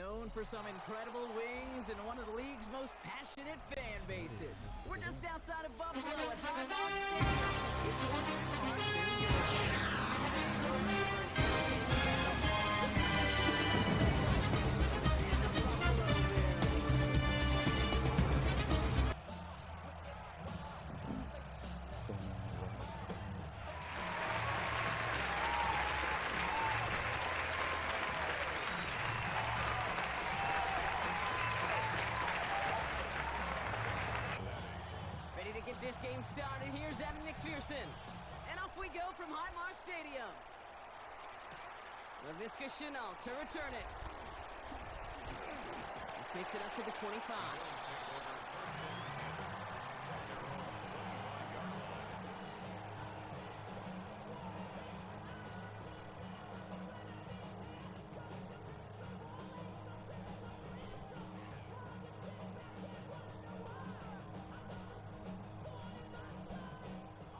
Known for some incredible wings and one of the league's most passionate fan bases. We're just outside of Buffalo at this game started. Here's Evan McPherson. And off we go from Highmark Stadium. LaVisca Chenault to return it. This makes it up to the 25.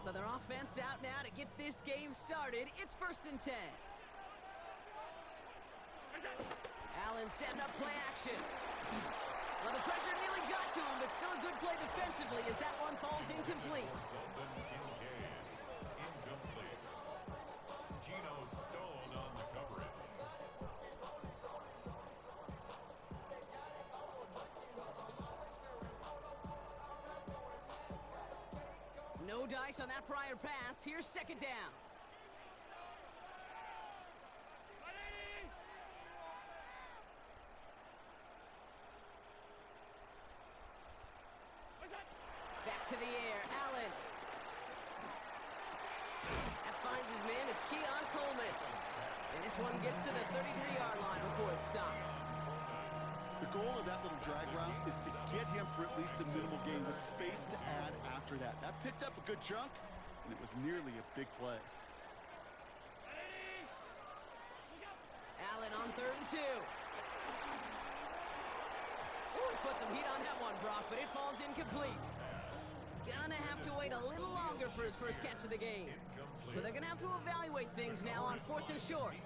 So their offense out now to get this game started. It's 1st and 10. Allen setting up play action. Well, the pressure nearly got to him, but still a good play defensively as that one falls incomplete. Gino Stone on the coverage. No dice on that prior pass. Here's 2nd down. Back to the air. Allen. That finds his man. It's Keon Coleman. And this one gets to the 33-yard line before it stops. The goal of that little drag route is to get him for at least a minimal gain with space to add after that. That picked up a good chunk, and it was nearly a big play. Allen on 3rd and 2. Ooh, he put some heat on that one, Brock, but it falls incomplete. Gonna have to wait a little longer for his first catch of the game. So they're gonna have to evaluate things now on 4th and short.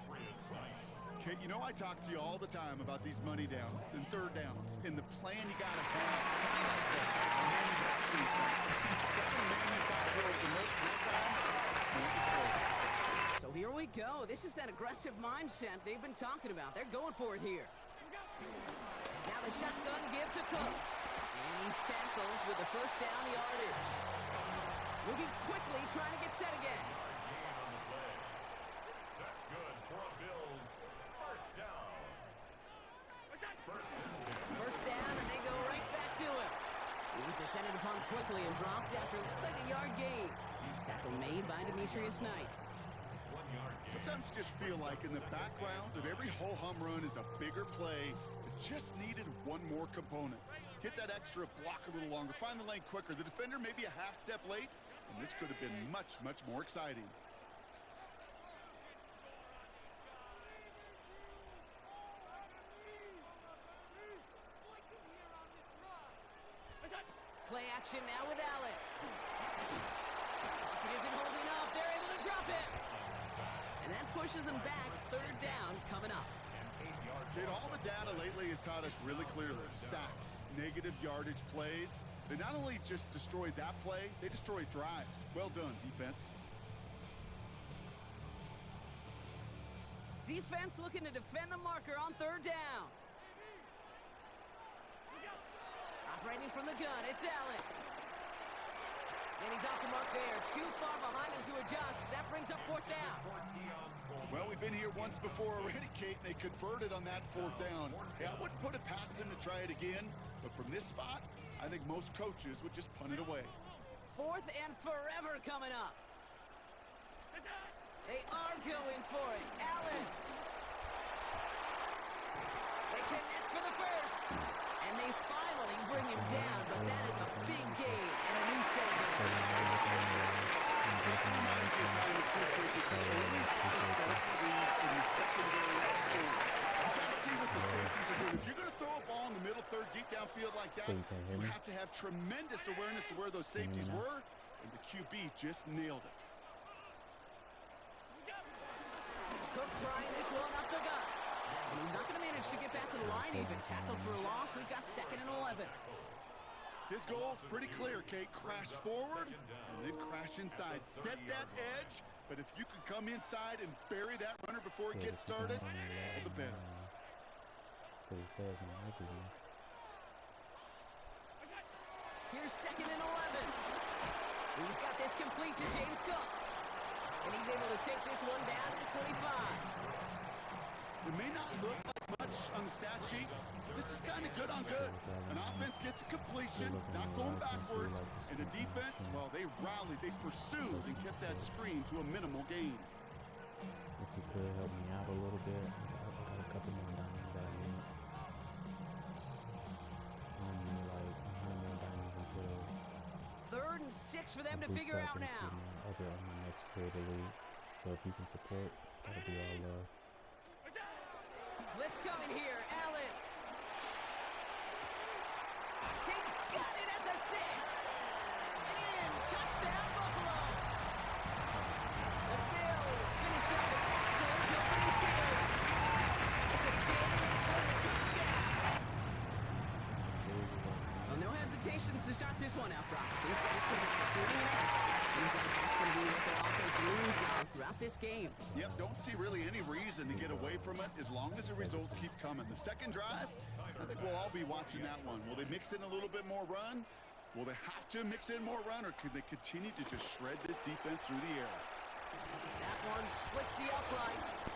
Kate, you know I talk to you all the time about these money downs and 3rd downs and the plan you gotta have. It's kind of like that manufacturing plan. You've got to manufacture the most real time, and it was close. So here we go. This is that aggressive mindset they've been talking about. They're going for it here. Now the shotgun give to Cook. And he's tackled with the 1st down yardage. Moving quickly, trying to get set again. That's good for a Bills 1st down. 1st down, and they go right back to him. He was descended upon quickly and dropped after looks like a yard gain. Tackle made by Demetrius Knight. Sometimes you just feel like in the background of every ho-hum run is a bigger play that just needed one more component. Hit that extra block a little longer, find the lane quicker. The defender may be a half step late, and this could have been much, much more exciting. Play action now with Allen. Pocket isn't holding up. They're able to drop it. And that pushes them back. 3rd down coming up. Kid, all the data lately has taught us really clearly. Sacks, negative yardage plays. They not only just destroyed that play, they destroyed drives. Well done, defense. Defense looking to defend the marker on 3rd down. Operating from the gun, it's Allen. And he's off the mark there. Too far behind him to adjust. That brings up 4th down. Well, we've been here once before already, Kate, and they converted on that 4th down. Hey, I wouldn't put it past him to try it again, but from this spot, I think most coaches would just punt it away. 4th and forever coming up. They are going for it. Allen. They connect for the 1st. And they finally bring him down, but that is a big gain and a new set of If you're going to throw a ball in the middle third, deep downfield like that, you have to have tremendous awareness of where those safeties were, and the QB just nailed it. Cook trying this one up the gut. And he's not going to manage to get back to the line even. Tackled for a loss. We've got 2nd and 11. His goal's pretty clear, Kate. Crash forward and then crash inside. Set that edge, but if you can come inside and bury that runner before it gets started, all the better. Here's 2nd and 11. He's got this complete to James Cook. And he's able to take this one down to the 25. It may not look like much on the stat sheet, but this is kind of good on good. An offense gets a completion, not going backwards, and the defense, well, they rallied, they pursued, and kept that screen to a minimal gain. If you could help me out a little bit, I got a couple more diamonds that I need. I need like 100 more diamonds until 3rd and 6 for them to figure out now. Other on my next creator league. So if you can support, that'll be all love. Let's come in here, Allen. He's got it at the 6. And in, touchdown, Buffalo. The Bills finish up an excellent opening series. It's a James Cook touchdown. Well, no hesitations to start this one out, Brock. These guys come out slinging it. Seems like that's going to be what their offense leans on throughout this game. Yep, don't see really any reason to get away from it as long as the results keep coming. The second drive, I think we'll all be watching that one. Will they mix in a little bit more run? Will they have to mix in more run, or could they continue to just shred this defense through the air? That one splits the uprights.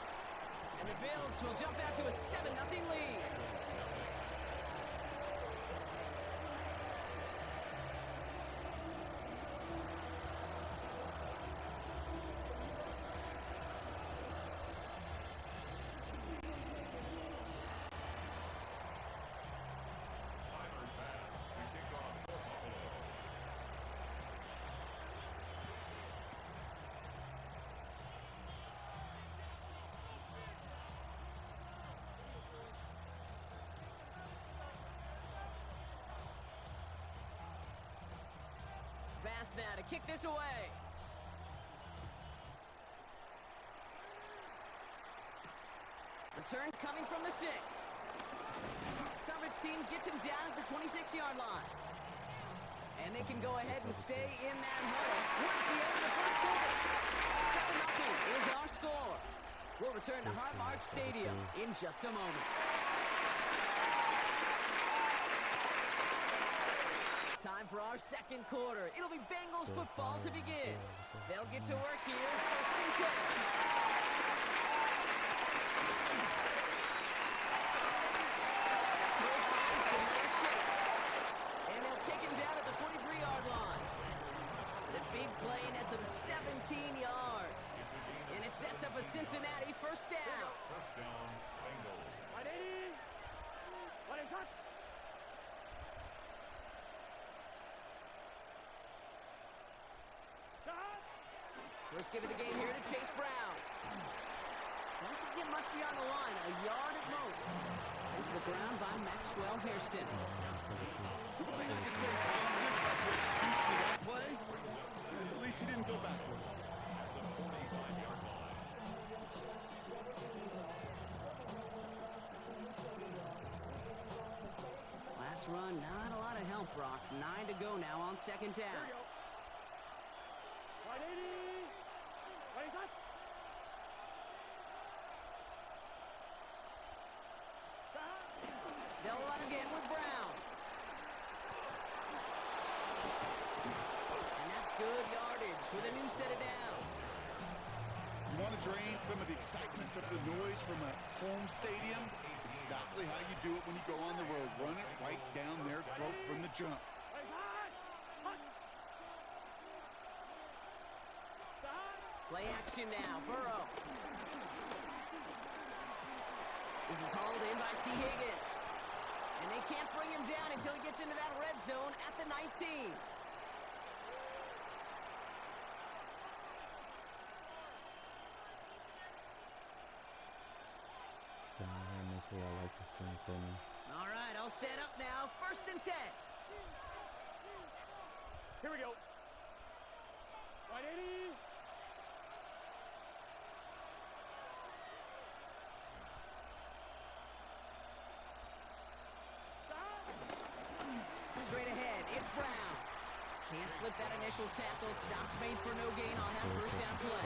And the Bills will jump out to a 7-0 lead. Bass now to kick this away. Return coming from the 6. Coverage team gets him down at the 26-yard line. And they can go ahead and stay in that huddle. We're at the end of the first quarter. 7-0 is our score. We'll return to Highmark Stadium in just a moment. Time for our second quarter. It'll be Bengals football to begin. They'll get to work here, 1st and 10. And they'll take him down at the 43-yard line. The big play nets him 17 yards. And it sets up a Cincinnati 1st down. First down, Bengals. First give of the game here to Chase Brown. Doesn't get much beyond the line, a yard at most. Sent to the ground by Maxwell Hairston. One thing I can say positive about the execution of that play is at least he didn't go backwards. Last run, not a lot of help, Brock. 9 to go now on 2nd down. They'll run again with Brown. And that's good yardage with a new set of downs. You want to drain some of the excitement, some of the noise from a home stadium? It's exactly how you do it when you go on the road. Run it right down their throat from the jump. Play action now, Burrow. This is hauled in by T. Higgins. And they can't bring him down until he gets into that red zone at the 19. Make sure I like the stream for me. All right, all set up now. 1st and 10. Here we go. 180. Can't slip that initial tackle. Stops made for no gain on that first down play.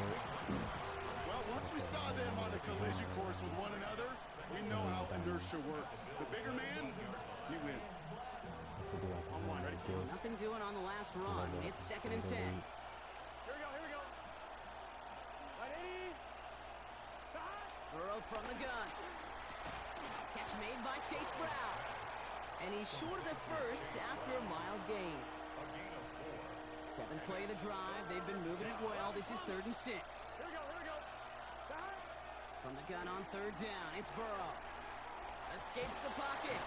Well, once we saw them on a collision course with one another, we know how inertia works. The bigger man, he wins. Nothing doing on the last run. It's 2nd and 10. Here we go. Ready? Burrow from the gun. Catch made by Chase Brown. And he's short of the first after a mild gain. 7th play of the drive. They've been moving it well. This is 3rd and 6. Here we go. From the gun on 3rd down, it's Burrow. Escapes the pocket.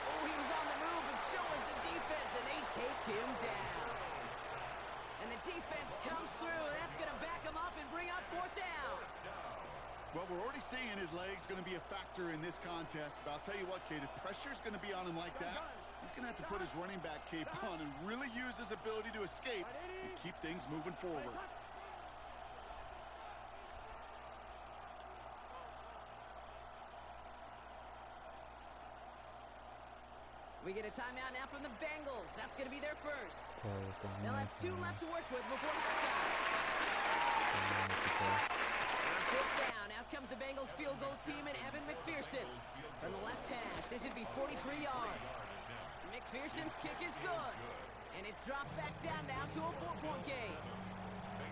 Oh, he was on the move, but so was the defense, and they take him down. And the defense comes through. That's going to back him up and bring up 4th down. Well, we're already seeing his legs going to be a factor in this contest. But I'll tell you what, Kate, if pressure's going to be on him like that, he's going to have to put his running back cape on and really use his ability to escape and keep things moving forward. We get a timeout now from the Bengals. That's going to be their first. They'll have 2 left to work with before halftime. 4th down. Out comes the Bengals field goal team and Evan McPherson. From the left half, this would be 43 yards. McPherson's kick is good. And it's dropped back down now to a 4-point game.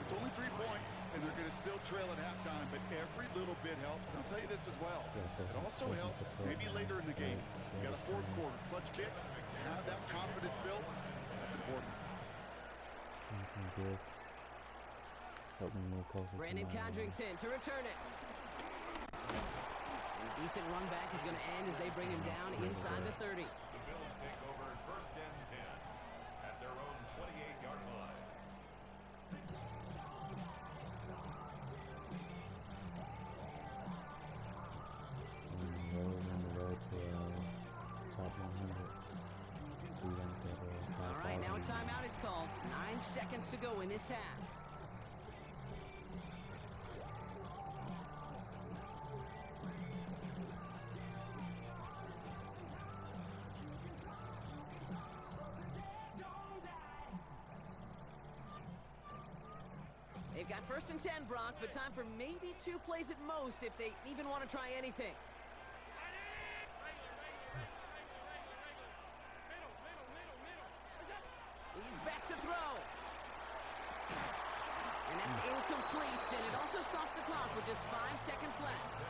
It's only 3 points, and they're going to still trail at halftime, but every little bit helps. And I'll tell you this as well. It also helps maybe later in the game. You got a 4th quarter clutch kick. To have that confidence built, that's important. Some good. Help me move closer. Brandon Codrington to return it. And a decent run back is going to end as they bring him down inside the 30. The Bills take over 1st and 10 at their own 28-yard line. All right, now a timeout is called. 9 seconds to go in this half. They've got 1st and 10, Brock, but time for maybe 2 plays at most if they even want to try anything. He's back to throw. And that's incomplete, and it also stops the clock with just 5 seconds left.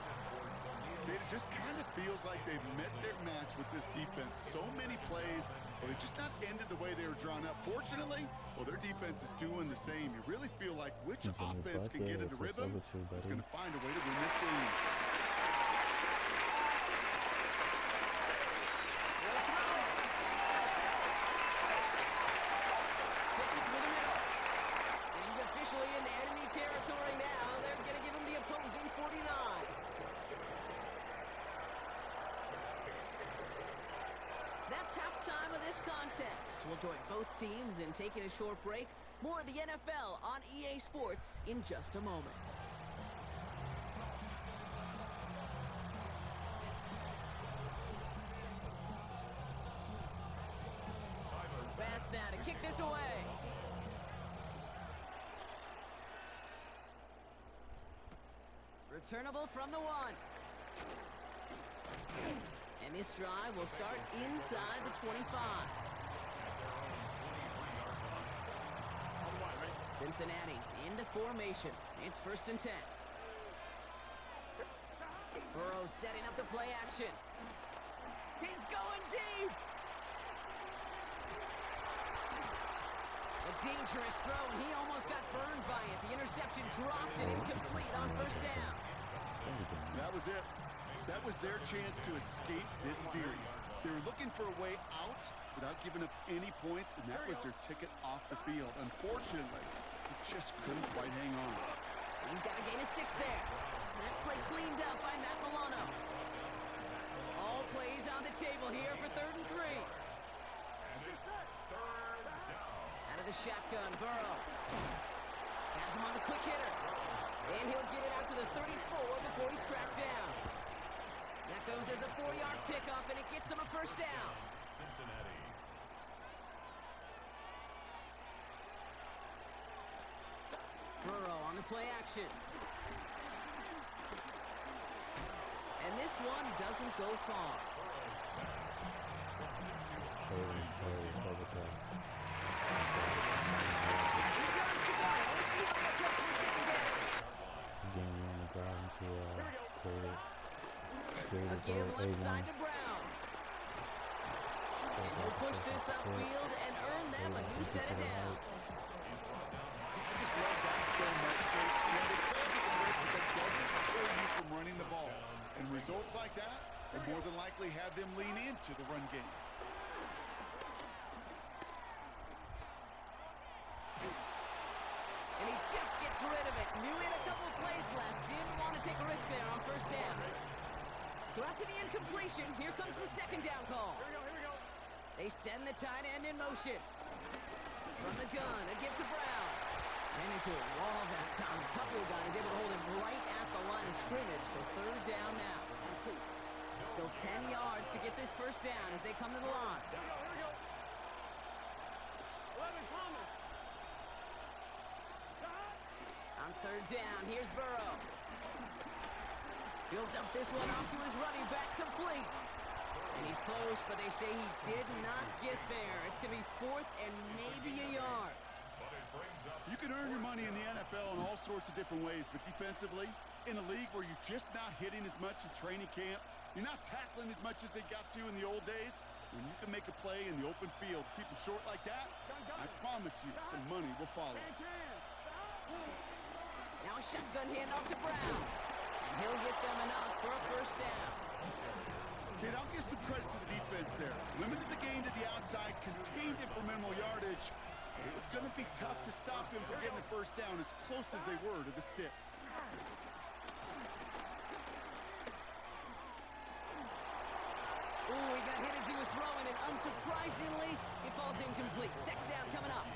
It just kind of feels like they've met their match with this defense. So many plays, well, they just not ended the way they were drawn up. Fortunately, well, their defense is doing the same. You really feel like which offense can get into rhythm is going to find a way to win this game. Fits it through the middle. And he's officially in enemy territory now. They're going to give him the opposing 49. That's halftime of this contest. We'll join both teams in taking a short break. More of the NFL on EA Sports in just a moment. Pass now to kick this away. Returnable from the 1. And this drive will start inside the 25. Cincinnati into formation. It's 1st and 10. Burrow setting up the play action. He's going deep. A dangerous throw, and he almost got burned by it. The interception dropped and incomplete on 1st down. That was it. That was their chance to escape this series. They were looking for a way out without giving up any points, and that was their ticket off the field. Unfortunately, he just couldn't quite hang on. He's got a gain of 6 there. That play cleaned up by Matt Milano. All plays on the table here for 3rd and 3. And it's 3rd down. Out of the shotgun, Burrow. Has him on the quick hitter. And he'll get it out to the 34 before he's tracked down. That goes as a 4-yard pickup, and it gets him a 1st down. Cincinnati. the play action. And this one doesn't go far. He runs to go. Let's see how he approaches the second down. Again, we want to grab him to create A give left side to Brown. And he'll push this upfield and earn them a new set of downs. I just love that so much. They trail with a rate that doesn't deter you from running the ball. And results like that will more than likely have them lean into the run game. And he just gets rid of it. Knew he had a couple of plays left. Didn't want to take a risk there on first down. So after the incompletion, here comes the second down call. Here we go. They send the tight end in motion. From the gun, a give to Brown. Ran into a wall that time. A couple of guys able to hold him right at the line of scrimmage. So third down now. Still 10 yards to get this first down as they come to the line. Here we go. 11 coming. On third down, here's Burrow. He'll dump this one off to his running back, complete. And he's close, but they say he did not get there. It's going to be fourth and maybe a yard. You can earn your money in the NFL in all sorts of different ways, but defensively, in a league where you're just not hitting as much in training camp, you're not tackling as much as they got to in the old days, when you can make a play in the open field, keep them short like that, I promise you some money will follow. Now a shotgun handoff to Brown. And he'll get them enough for a first down. Kid, I'll give some credit to the defense there. Limited the gain to the outside, contained it for minimal yardage. It was going to be tough to stop him from getting the first down as close as they were to the sticks. Ooh, he got hit as he was throwing it. Unsurprisingly, it falls incomplete. Second down coming up.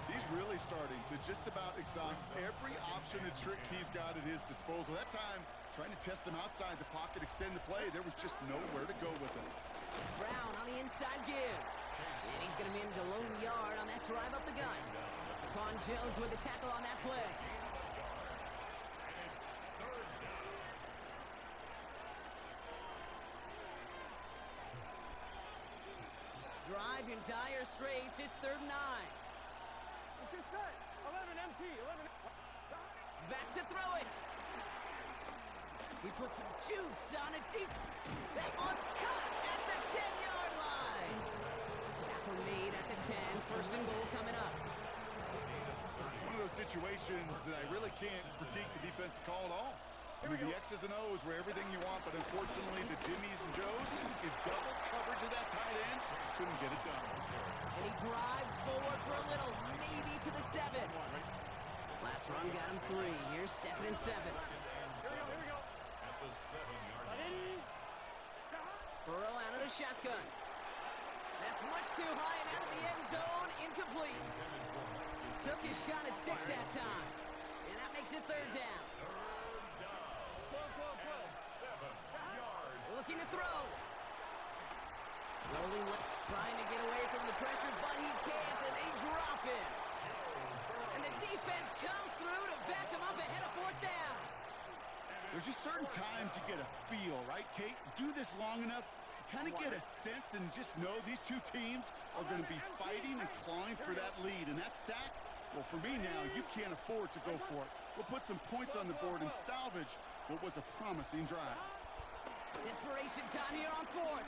He's really starting to just about exhaust every option and trick he's got at his disposal. That time, trying to test him outside the pocket, extend the play, there was just nowhere to go with it. Brown on the inside give. And he's going to manage a lone yard on that drive up the gut. Quan Jones with the tackle on that play. Drive in dire straits. It's 3rd and 9. It's set. 11 MT. 11. Back to throw it. He put some juice on it deep. That one's caught at the 10-yard line. Tackle made at the 10. First and goal coming up. It's one of those situations that I really can't critique the defensive call at all. I mean, the X's and O's were everything you want, but unfortunately, the Jimmies and Joes, in double coverage of that tight end, couldn't get it done. And he drives forward for a little, maybe to the 7. Last run got him 3. Here's 2nd and 7. Here we go. At the 7-yard line. Burrow out of the shotgun. That's much too high and out of the end zone. Incomplete. Took his shot at 6 that time. And that makes it 3rd down. Looking to throw. Rolling left, trying to get away from the pressure, but he can't, and they drop him. And the defense comes through to back him up ahead of 4th down. There's just certain times you get a feel, right, Kate? You do this long enough, you kind of get a sense and just know these two teams are going to be fighting and clawing for that lead. And that sack, well, for me now, you can't afford to go for it. We'll put some points on the board and salvage what was a promising drive. Desperation time here on 4th.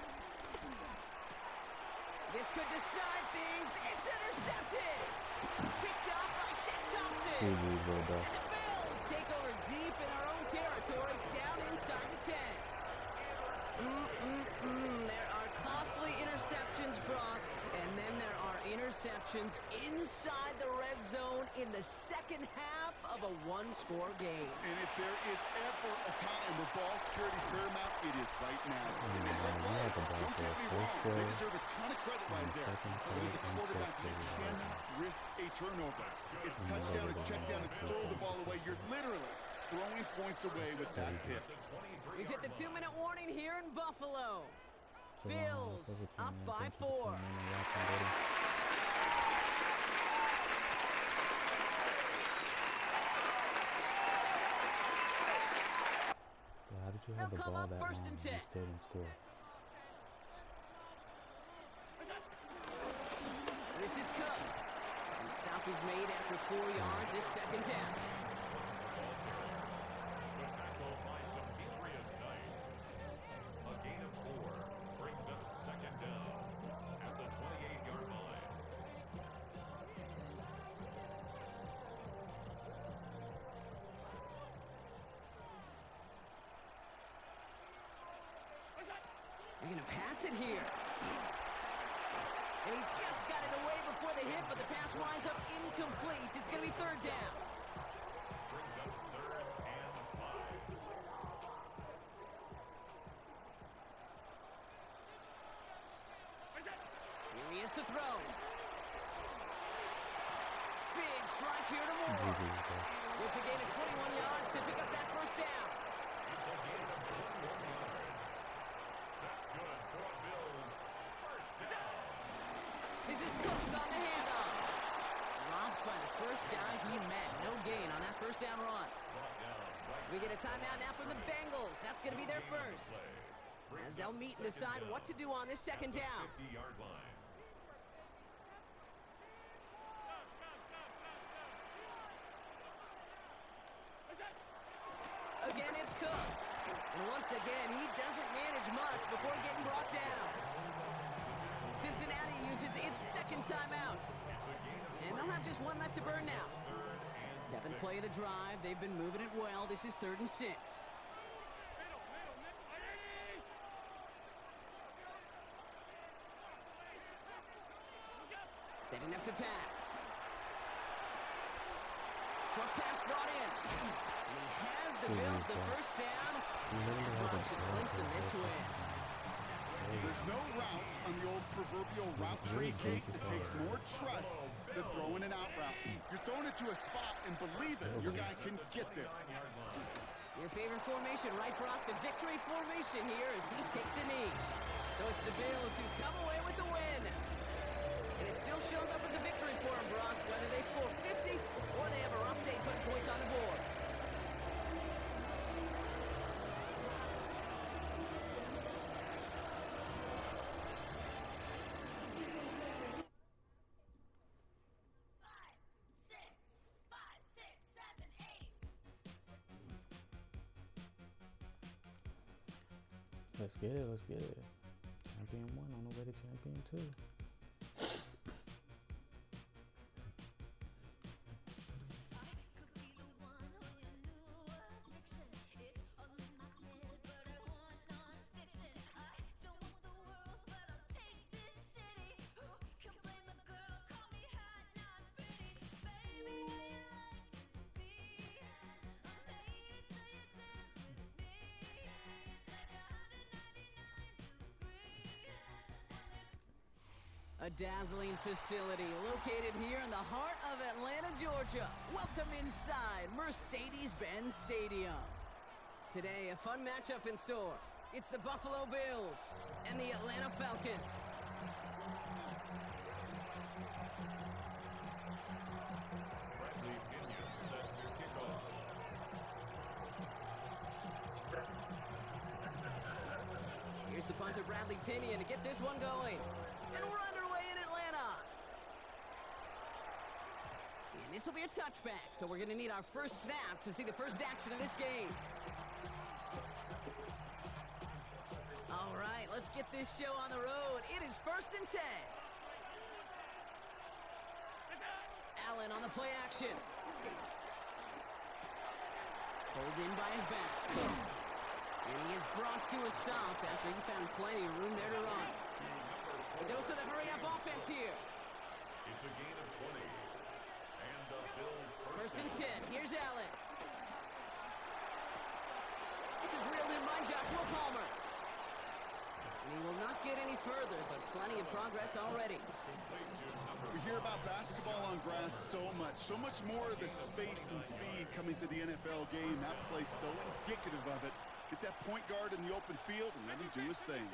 This could decide things. It's intercepted. Picked up by Shaq Thompson. And the Bills take over deep in their own territory, down inside the 10. There are costly interceptions, Brock, and then there are interceptions inside the red zone in the second half of a one-score game. And if there is ever a time where ball security is paramount, it is right now. Don't get me wrong, they deserve a ton of credit right there. But as a quarterback, you cannot risk a turnover. It's touchdown, it's check down, it's throw the ball away. You're literally throwing points away with that hit. We've hit the 2-minute warning here in Buffalo. Bills up by 4. You had They'll the come ball up that first long and and 10. you still didn't score. This is Cook. And the stop is made after 4 yards. It's second down. The tackle by Demetrius Knight. A gain of 4 brings up second down at the 28-yard line. They're going to pass it here. And he just got it away before the hit, but the pass winds up incomplete. It's going to be third down. Brings up 3rd and 5. Here he is to throw. Big strike here to Moore. It's a gain of 21 yards to pick up that first down. It's a gain of 21 yards. That's good for a Bills first down. This is Cook on the handoff. Dropped by the first guy he met. No gain on that first down run. Brought down right We get a timeout now from the Bengals. That's going to be their first. play. As they'll meet and decide what to do on this second down. 50-yard line. Again, it's Cook. And once again, he doesn't manage much before getting brought down. Cincinnati uses its second timeout. And they'll have just one left to burn now. Seventh play of the drive. They've been moving it well. This is 3rd and 6. Setting up to pass. Short pass brought in. And he has the Bills the first down. And Brock should clinch the miss win. There's no routes on the old proverbial route tree cake that takes more trust than throwing an out route. You're throwing it to a spot and believe it, your guy can get there. Your favorite formation, right, Brock? The victory formation here as he takes a knee. So it's the Bills who come away with the win. And it still shows up as a victory for them, Brock, whether they score 50 or they have a rough day putting points on the board. Let's get it, let's get it. Champion 1 on the way to champion 2. A dazzling facility located here in the heart of Atlanta, Georgia. Welcome inside Mercedes-Benz Stadium. Today, a fun matchup in store. It's the Buffalo Bills and the Atlanta Falcons. Bradley Pinion set to kick off. Here's the punter, Bradley Pinion, to get this one going. And we're underway in Atlanta. And this will be a touchback, so we're going to need our first snap to see the first action of this game. All right, let's get this show on the road. It is 1st and 10. Allen on the play action. Pulled in by his back. And he is brought to a stop after he found plenty of room there to run. A dose of the hurry-up offense here. It's a gain of 20. And the Bills First and 10. Here's Allen. This is reeled in by Joshua Palmer. And he will not get any further, but plenty of progress already. We hear about basketball on grass so much more of the space and speed coming to the NFL game. That play's so indicative of it. Get that point guard in the open field and let him do his thing.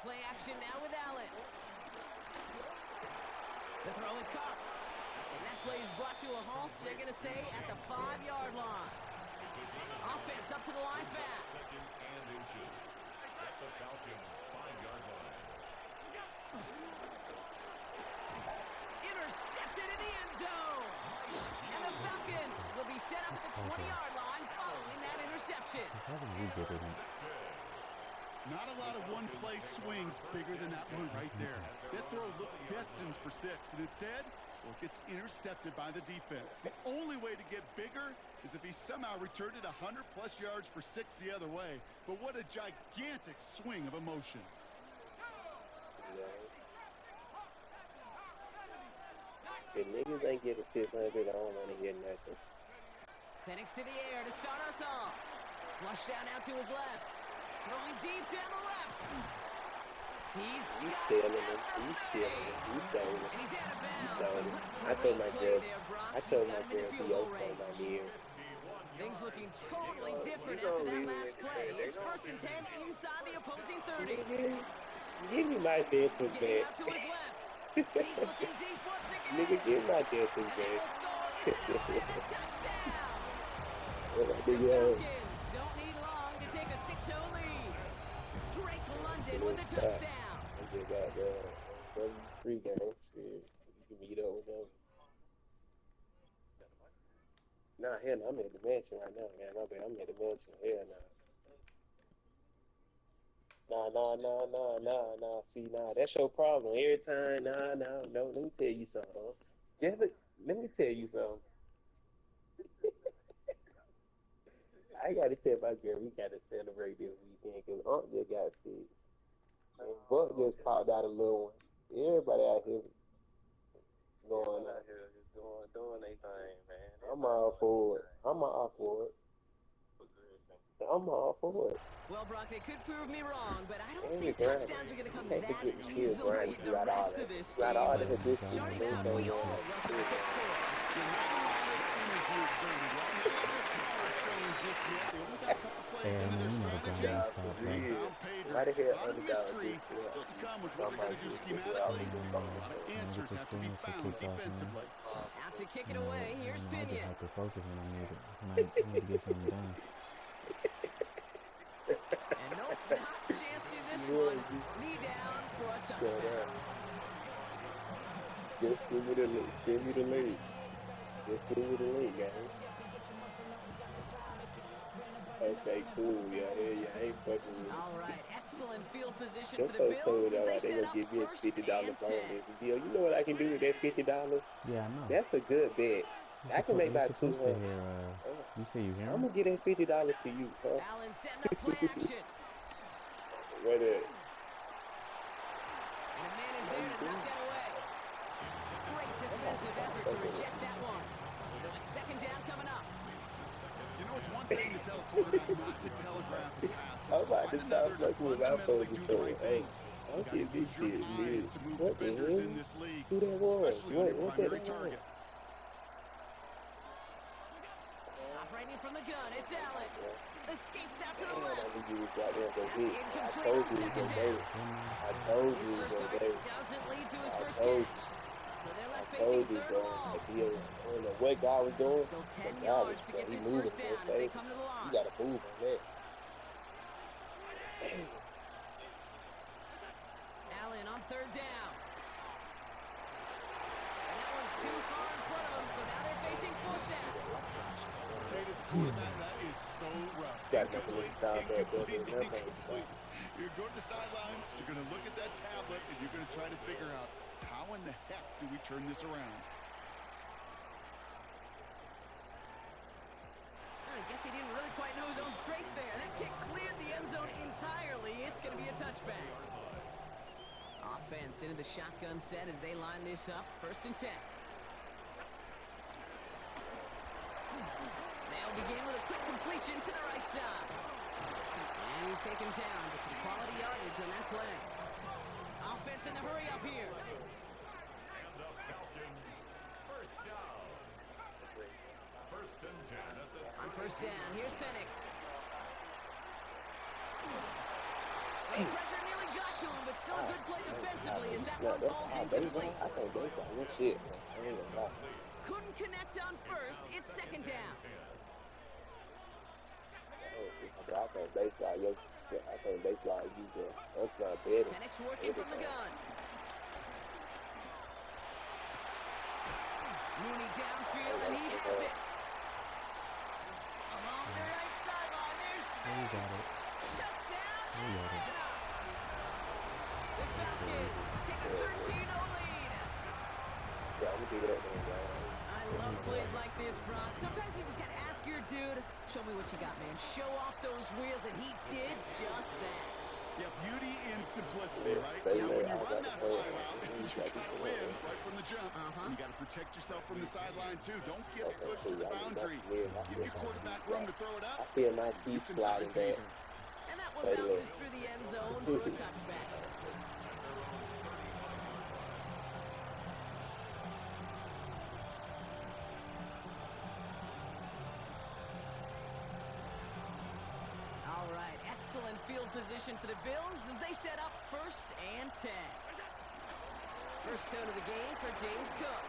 Play action now with Allen. The throw is caught. And that play is brought to a halt, they're going to say, at the 5-yard line. Offense up to the line fast. Second and inches at the Falcons' 5-yard line. Intercepted in the end zone. And the Falcons will be set up at the 20-yard line following that interception. How did we get it? Not a lot of one-play swings bigger than that one right there. That throw looked destined for 6, and instead, well, it gets intercepted by the defense. The only way to get bigger is if he somehow returned it 100-plus yards for 6 the other way. But what a gigantic swing of emotion. If niggas ain't get a 600, I don't want to hear nothing. Penix to the air to start us off. Flush down now to his left. Throwing deep down the left. He's stealing him. He's stealing him. He's stealing him. And he's out of bounds. He's stealing him. But I told my play girl. there, Brock. I told He's my got him in girl the he field goal stole my range. ears. Things looking totally different You after gonna that leave last it. play. They It's first and 10 inside the opposing 30. Give me my dental Getting back. out to his left. He's looking deep once again. Nigga, give my dental And he back. will score. It's an all-in touchdown. What I The do, yo? Falcons don't need long to take a 6-0 lead. Drake London with the Stop. touchdown. I just got 3 games. You can meet up with them. Nah, hell no, I'm at the mansion right now, man. My bad, I'm at the mansion. Hell no. Nah. See, that's your problem. Every time, no. Let me tell you something. Let me tell you something. I gotta tell my girl we gotta celebrate this weekend because Aunt just got 6. And Buck just popped out a little one. Everybody out here going out here just doing their thing, man. I'm all for it. I'm all for it. Well, Brock, they could prove me wrong, but I don't And think the grind. touchdowns are going to come Can't that forget the skill easily grind the throughout all rest that. of this Throughout game. all the But hibiscus starting and out, we everything all going on. welcome a quick score. You're not a lot of energy exerted right now. They're showing just yet. They only got a couple plays into their strategy. Found Pedro. Why the hell A lot of underdog mystery this? still to come with what they're going to do schematically. A lot of answers have to be found defensively. Out to kick it away. Here's I just Pinion. have to focus when I need to get something done. And nope, not chancing this one. Knee down for a touchdown. Just send me the link. Just send me the link, guys. Okay, cool. Yeah, I ain't fucking with it. All right, excellent field position Them for the folks told Bills me as that they they set gonna up give me a first $50 and 10. bonus deal. You know what I can do with that $50? Yeah, I know. That's a good bet. I can make about You're supposed to 200. hear, you say you hear I'm him? gonna get that $50 to you, huh? Allen setting up play action. What And up? a man is there to knock that away. Great defensive effort to reject that one. So it's second down coming up. You know, it's one thing to tell a quarterback not to telegraph the pass. I'm It's about quite to stop another to fucking with my fundamentally phone do the before. right Hey, things. don't You gotta get this use your shit eyes weird. to move What the defenders hell? in this league, Who that was? especially on your What primary that was? target. Operating from the gun, it's Allen. Escapes out to the Damn, I left. knew you was out there gonna That's hit. I incomplete told on you he was second gonna down. get it. I told His you he was first gonna get target it. doesn't lead to his I first told catch. you. So they're I left told facing you, third bro. and long. I don't know what God was doing. So 10 but God yards was to bro. get He this moving first real down as they fast. come to the line. You gotta move on that. Allen on third down. And that one's too far in front of him, so now they're facing fourth down. Hey, as a quarterback, that is so rough. Got nothing to stop that, brother. Incomplete. You're going to the sidelines, you're going to look at that tablet, and you're going to try to figure out how in the heck do we turn this around. I guess he didn't really quite know his own strength there. That kick cleared the end zone entirely. It's going to be a touchback. Offense into the shotgun set as they line this up. First and 10. They'll begin with a quick completion to the right side. And he's taken down, but some quality yardage on that play. Offense in the hurry up here. And the Falcons, first down. First and 10 at the On first down, here's Penix. The pressure nearly got to him, but still a good play defensively as that one That's falls how they incomplete. I think they got this shit, man. I ain't gonna lie. Couldn't connect on first. It's second down. I think baseball, I think baseball use that. That's my betting. Penix working from the gun. Mooney downfield, and he has it. Along the right sideline, there's space. got it. Touchdown, He got it. Atlanta. The Falcons take a 13-0 lead. Yeah, I'm gonna do that, man. I love plays like this, Brock. Sometimes you just gotta ask your dude, show me what you got, man. Show off those wheels, and he did just that. Yeah, beauty in simplicity, right? Say Now, that, when you I run gotta that say fly it. route, you gotta win right from the jump. And you gotta protect yourself from the sideline, too. Don't get pushed to the boundary. Give your quarterback room to throw it I up. feel my teeth sliding back. And that one bounces through the end zone for a touchback. All right, excellent field position for the Bills as they set up 1st and 10. First tone of the game for James Cook.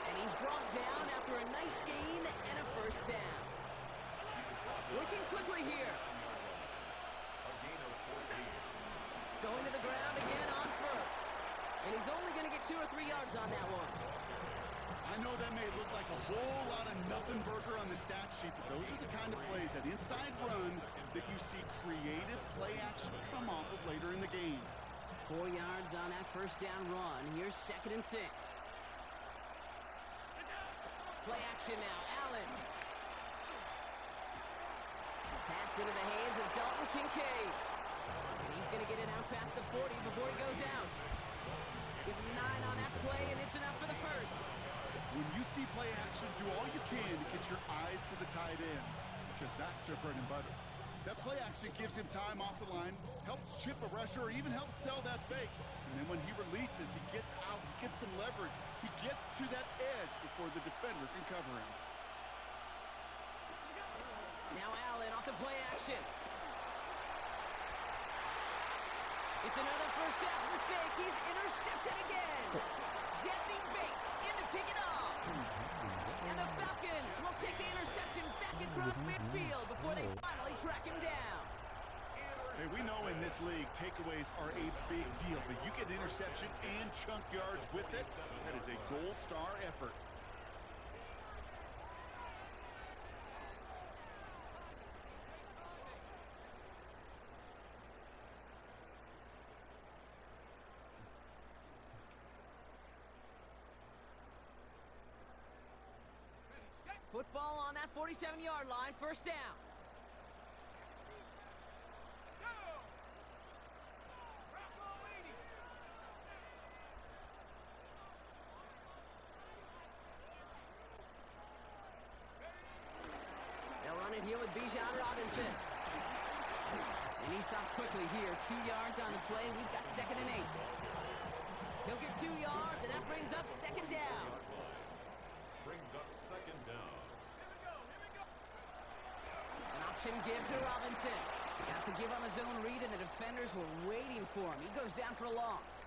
And he's brought down after a nice gain and a first down. Working quickly here. Going to the ground again on first. And he's only going to get 2 or 3 yards on that one. I know that may look like a whole lot of nothing burger on the stat sheet, but those are the kind of plays, that inside run, that you see creative play action come off of later in the game. 4 yards on that first down run. Here's 2nd and 6. Play action now. Allen. Pass into the hands of Dalton Kincaid. And he's going to get it out past the 40 before he goes out. Give him 9 on that play, and it's enough for the first. When you see play action, do all you can to get your eyes to the tight end, because that's their bread and butter. That play action gives him time off the line, helps chip a rusher, or even helps sell that fake. And then when he releases, he gets out, he gets some leverage. He gets to that edge before the defender can cover him. Now Allen off the play action. It's another first half mistake. He's intercepted again. Jesse Bates in to pick it off. And the Falcons will take the interception back across midfield before they finally track him down. Hey, we know in this league, takeaways are a big deal, but you get interception and chunk yards with it, that is a gold star effort. Football on that 47-yard line, first down. They'll run it here with Bijan Robinson. And he stopped quickly here. 2 yards on the play. We've got 2nd and 8. He'll get 2 yards, and that brings up 2nd down. Brings up 2nd down. An option give to Robinson. Got the give on the zone read, and the defenders were waiting for him. He goes down for a loss.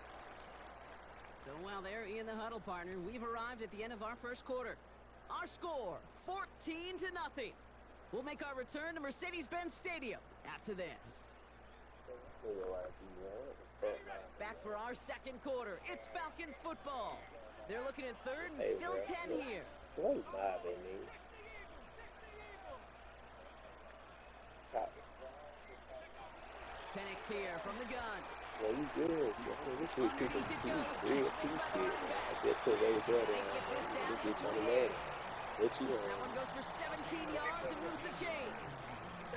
So while they're in the huddle, partner, we've arrived at the end of our first quarter. Our score, 14-0. We'll make our return to Mercedes-Benz Stadium after this. Back for our second quarter. It's Falcons football. They're looking at 3rd and still 10 here. Penix here from the gun. Yeah, you good. This week people real peaceful. I just put those there. This is on the leg. What you That one goes for 17 yards and moves the chains.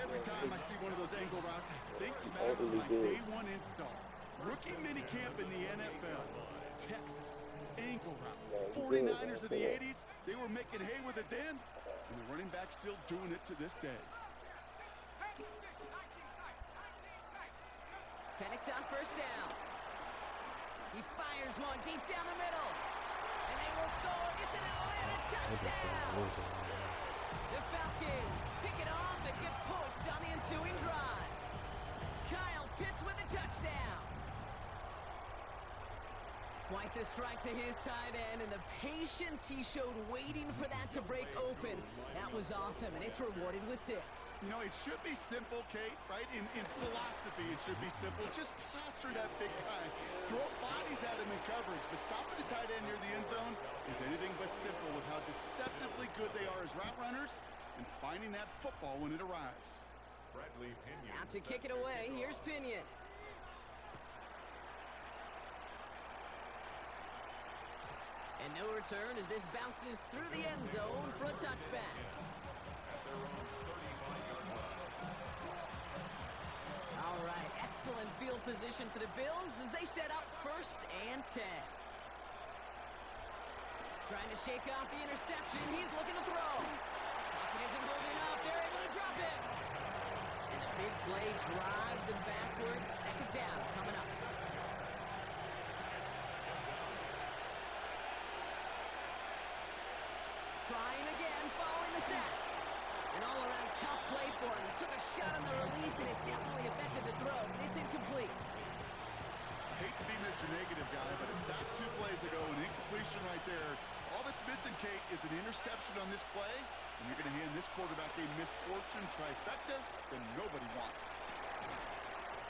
Every time I see one of those angle routes, I think back to my day one install. Rookie minicamp in the NFL. Texas, angle route. 49ers of the 80s, they were making hay with it then, and the running back's still doing it to this day. Penix on first down. He fires one deep down the middle. And they will score. It's an Atlanta touchdown. The Falcons pick it off and get points on the ensuing drive. Kyle Quite the strike to his tight end, and the patience he showed waiting for that to break open. That was awesome, and it's rewarded with 6. You know, it should be simple, Kate, right? In philosophy, it should be simple. Just plaster that big guy. Throw bodies at him in coverage, but stopping the tight end near the end zone is anything but simple with how deceptively good they are as route runners and finding that football when it arrives. Bradley Pinion Out to kick it away. Here's Pinion. And no return as this bounces through the end zone for a touchback. at their own 35-yard line. All right, excellent field position for the Bills as they set up 1st and 10. Trying to shake off the interception. He's looking to throw. Pocket isn't holding up. They're able to drop it. And the big play drives them backwards. 2nd down coming up. Trying again, following the sack. An all-around tough play for him. He took a shot on the release, and it definitely affected the throw. It's incomplete. I hate to be Mr. Negative guy, but a sack 2 plays ago, an incompletion right there. All that's missing, Kate, is an interception on this play, and you're going to hand this quarterback a misfortune trifecta that nobody wants.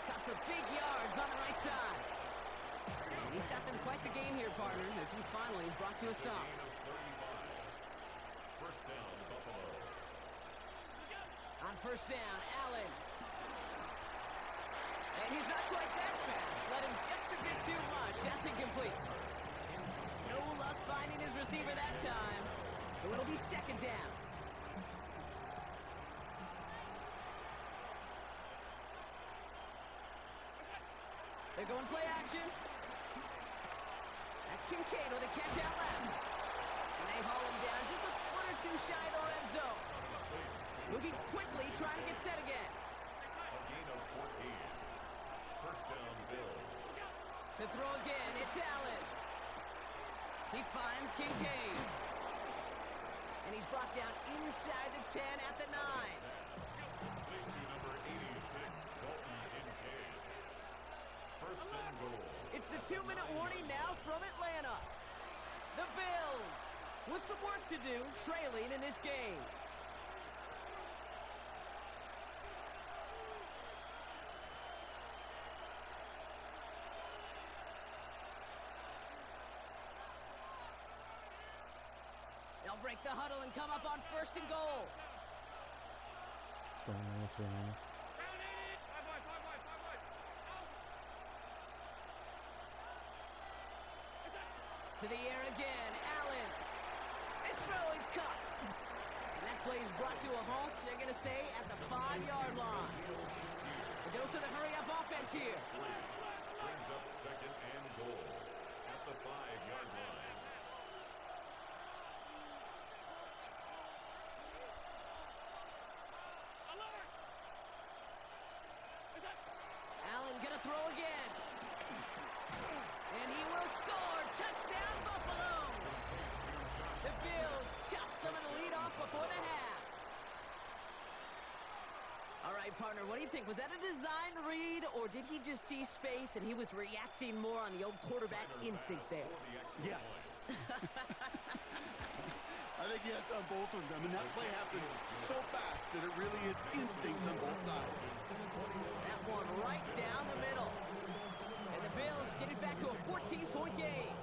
Cut for big yards on the right side. And he's got them quite the gain here, partner, as he finally is brought to a stop. Gain of 35. First down, Buffalo. On 1st down, Allen. And he's not quite that fast. Let him just a bit too much. That's incomplete. No luck finding his receiver that time. So it'll be 2nd down. They're going play action. That's Kincaid with a catch out left. And they haul him down just a foot or 2 shy of the red zone. Moving quickly, trying to get set again. A gain of 14. First down, Bills. To throw again, it's Allen. He finds Kincaid. And he's brought down inside the 10 at the 9. Complete to number 86, Dalton Kincaid. First and goal. It's the 2-minute warning now from Atlanta. The Bills with some work to do, trailing in this game. They'll break the huddle and come up on 1st and goal. What's going on with your man? To the air again, Allen. This throw is caught. And that play is brought to a halt, they're going to say, at the 5-yard line. A dose of the hurry-up offense here. Brings up 2nd and goal at the 5-yard line. Allen going to throw again. And he will score. Touchdown, Buffalo. The Bills chop some of the lead off before the half. All right, partner, what do you think? Was that a design read, or did he just see space and he was reacting more on the old quarterback instinct there? Yes. I think yes on both of them, and that play happens so fast that it really is instincts on both sides. That one right down the middle. And the Bills get it back to a 14-point game.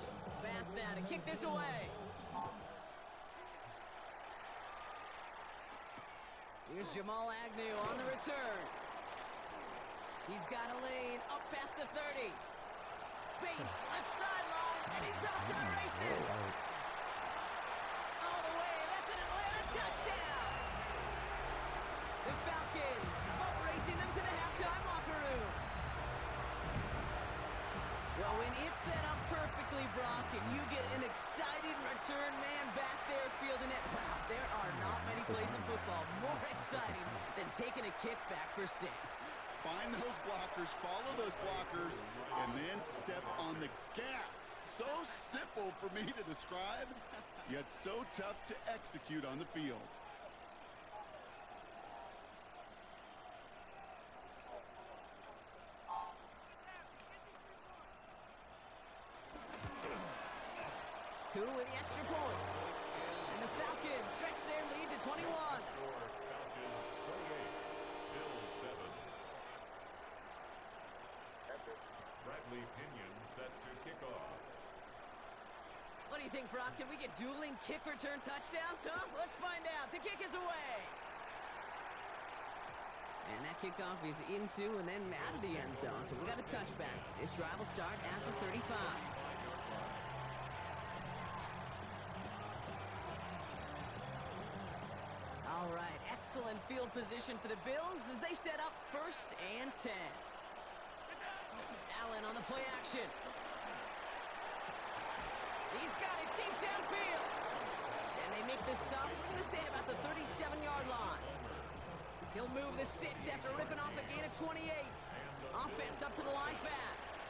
Pass now to kick this away. Here's Jamal Agnew on the return. He's got a lane up past the 30. Space, left sideline, and he's off to the races. All the way, that's an Atlanta touchdown. The Falcons boat racing them to the halftime locker room. Well, when it's set up perfectly, Brock, and you get an exciting return man back there fielding it, wow, there are not many plays in football more exciting than taking a kick back for 6. Find those blockers, follow those blockers, and then step on the gas. So simple for me to describe, yet so tough to execute on the field. Who with the extra point? And the Falcons stretch their lead to 21. Score Falcons 28, Bills 7. Bradley Pinion set to kick off. What do you think, Brock? Can we get dueling kick return touchdowns, huh? Let's find out. The kick is away. And that kickoff is into and then out of the end zone. So we got a touchback. This drive will start at the 35. All right, excellent field position for the Bills as they set up 1st and 10. Allen on the play action. He's got it deep downfield. And they make the stop. We're going to say at about the 37-yard line. He'll move the sticks after ripping off a gain of 28. Offense up to the line fast.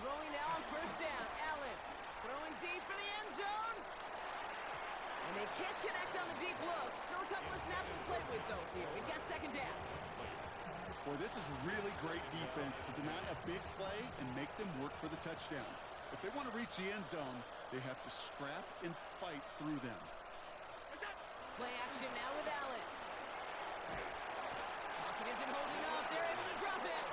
Throwing now on 1st down. Allen throwing deep for the end zone. And they can't connect on the deep look. Still a couple of snaps to play with, though, here. We've got 2nd down. Boy, this is really great defense to deny a big play and make them work for the touchdown. If they want to reach the end zone, they have to scrap and fight through them. Play action now with Allen. Pocket isn't holding up. They're able to drop it.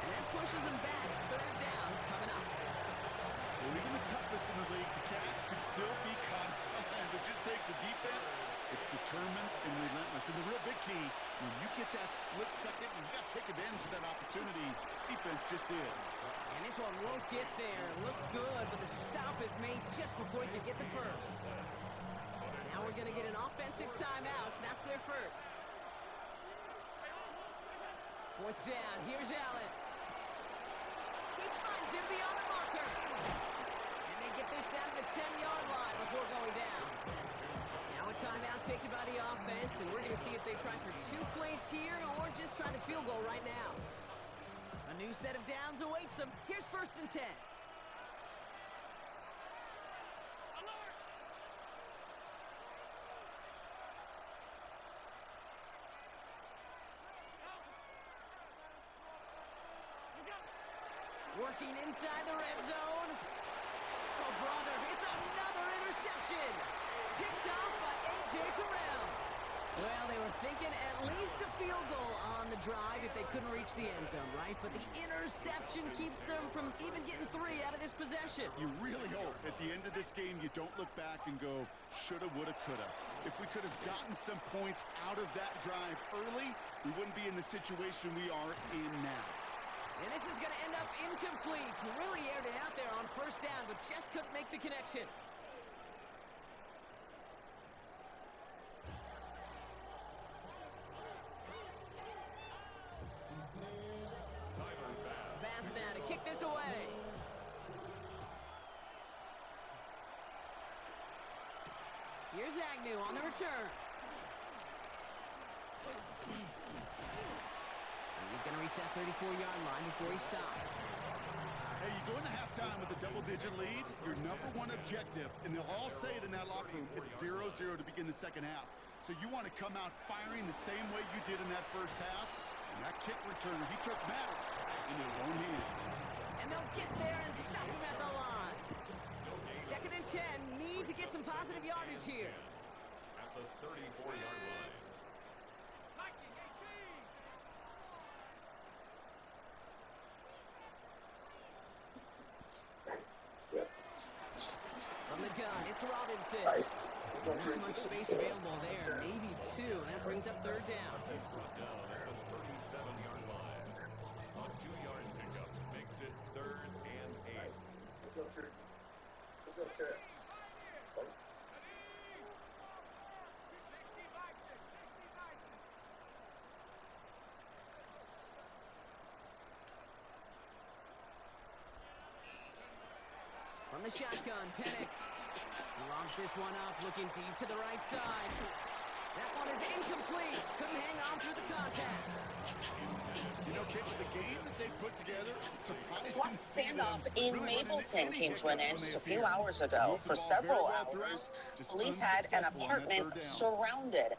And that pushes them back. 3rd down coming up. Well, even the toughest in the league to catch can still be caught at times. It just takes a defense. It's determined and relentless. And the real big key, when you get that split second, you got to take advantage of that opportunity. Defense just did. And this one won't get there. Looked good, but the stop is made just before he could get the first. Now we're going to get an offensive timeout. That's their first. 4th down. Here's Allen. He finds him beyond the marker. And they get this down to the 10-yard line before going down. Now a timeout taken by the offense, and we're going to see if they try for 2 plays here or just try to field goal right now. A new set of downs awaits them. Here's 1st and 10. Working inside the red zone. Oh, brother, it's another interception. Picked off by A.J. Terrell. Well, they were thinking at least a field goal on the drive if they couldn't reach the end zone, right? But the interception keeps them from even getting 3 out of this possession. You really hope at the end of this game you don't look back and go, shoulda, woulda, coulda. If we could have gotten some points out of that drive early, we wouldn't be in the situation we are in now. And this is going to end up incomplete. He really aired it out there on 1st down, but just couldn't make the connection. Bass now to kick this away. Here's Agnew on the return. He's going to reach that 34-yard line before he stops. Hey, you go into halftime with a double-digit lead, your #1 objective, and they'll all say it in that locker room, it's 0-0 to begin the 2nd half. So you want to come out firing the same way you did in that 1st half, and that kick return he took matters in his own hands. And they'll get there and stop him at the line. 2nd and 10, need to get some positive yardage here. At the 34-yard line. From the gun, it's Robinson. Nice. Not much space available there, maybe 2, and that brings up 3rd down. It's brought down at the 37-yard line. A 2-yard pickup makes it 3rd and 8. What's up, Trey? What's up, Chad? From the shotgun, Penix. He launches this one up, looking deep to the right side. That one is incomplete. Couldn't hang on through the contact. You know, Kate, the game that they put together, it's surprising. SWAT standoff in Mapleton came to an end just a few hours ago. For several hours, police had an apartment surrounded.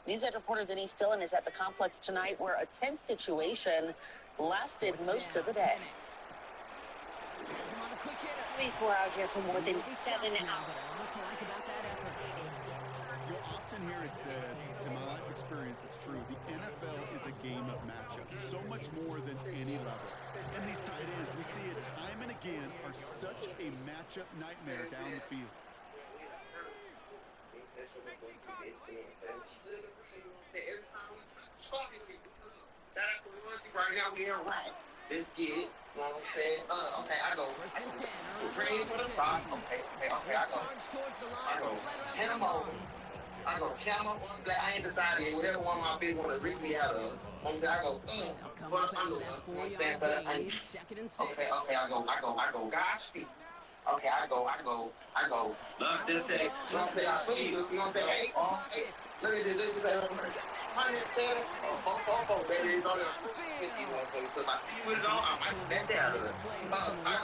NewsEd reporter Denise Dillon is at the complex tonight where a tense situation lasted most of the day. Police were out here for more than 7 hours. You'll often hear it said, in my life experience, it's true, the NFL is a game of matchups, so much more than any level. And these tight ends, we see it time and again, are such a matchup nightmare down the field. Right now we in right. Let's get it. You know what I'm saying? Okay, I go. Supreme for the start. Okay, I go. Camo. I go Camo on black. I ain't decided yet. Whatever one of my big one to rip me out of. You know what I'm saying? I go for the under one. You know what I'm saying? For the under. Okay, I go. Godspeed. Okay, I go. Look, this is. You know what I'm saying? I feel you. You know what I'm saying? Hey, look at this. 110. Oh, baby. So if I see what it's on, I might snap out of it. I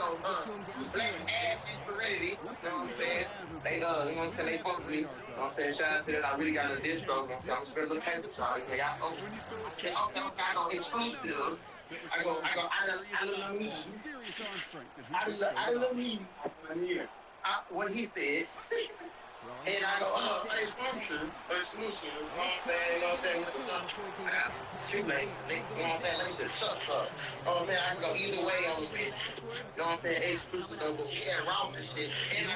go, black ass and serenity. You know what I'm saying? They, you know what I'm saying? They fuck with me. You know what I'm saying? Shout out to that. I really got a diss stroke. You know what I'm saying? I'm spending a little paper. Okay, I go exclusive. I go, I love me. What he said. And I go, exclusive. You know what I'm saying? With the shoelace. You know what I'm saying? Let me just shut up. You know what I'm saying? I can go either way on this bitch. You know what I'm saying? Exclusive though, but yeah, wrong this shit. And I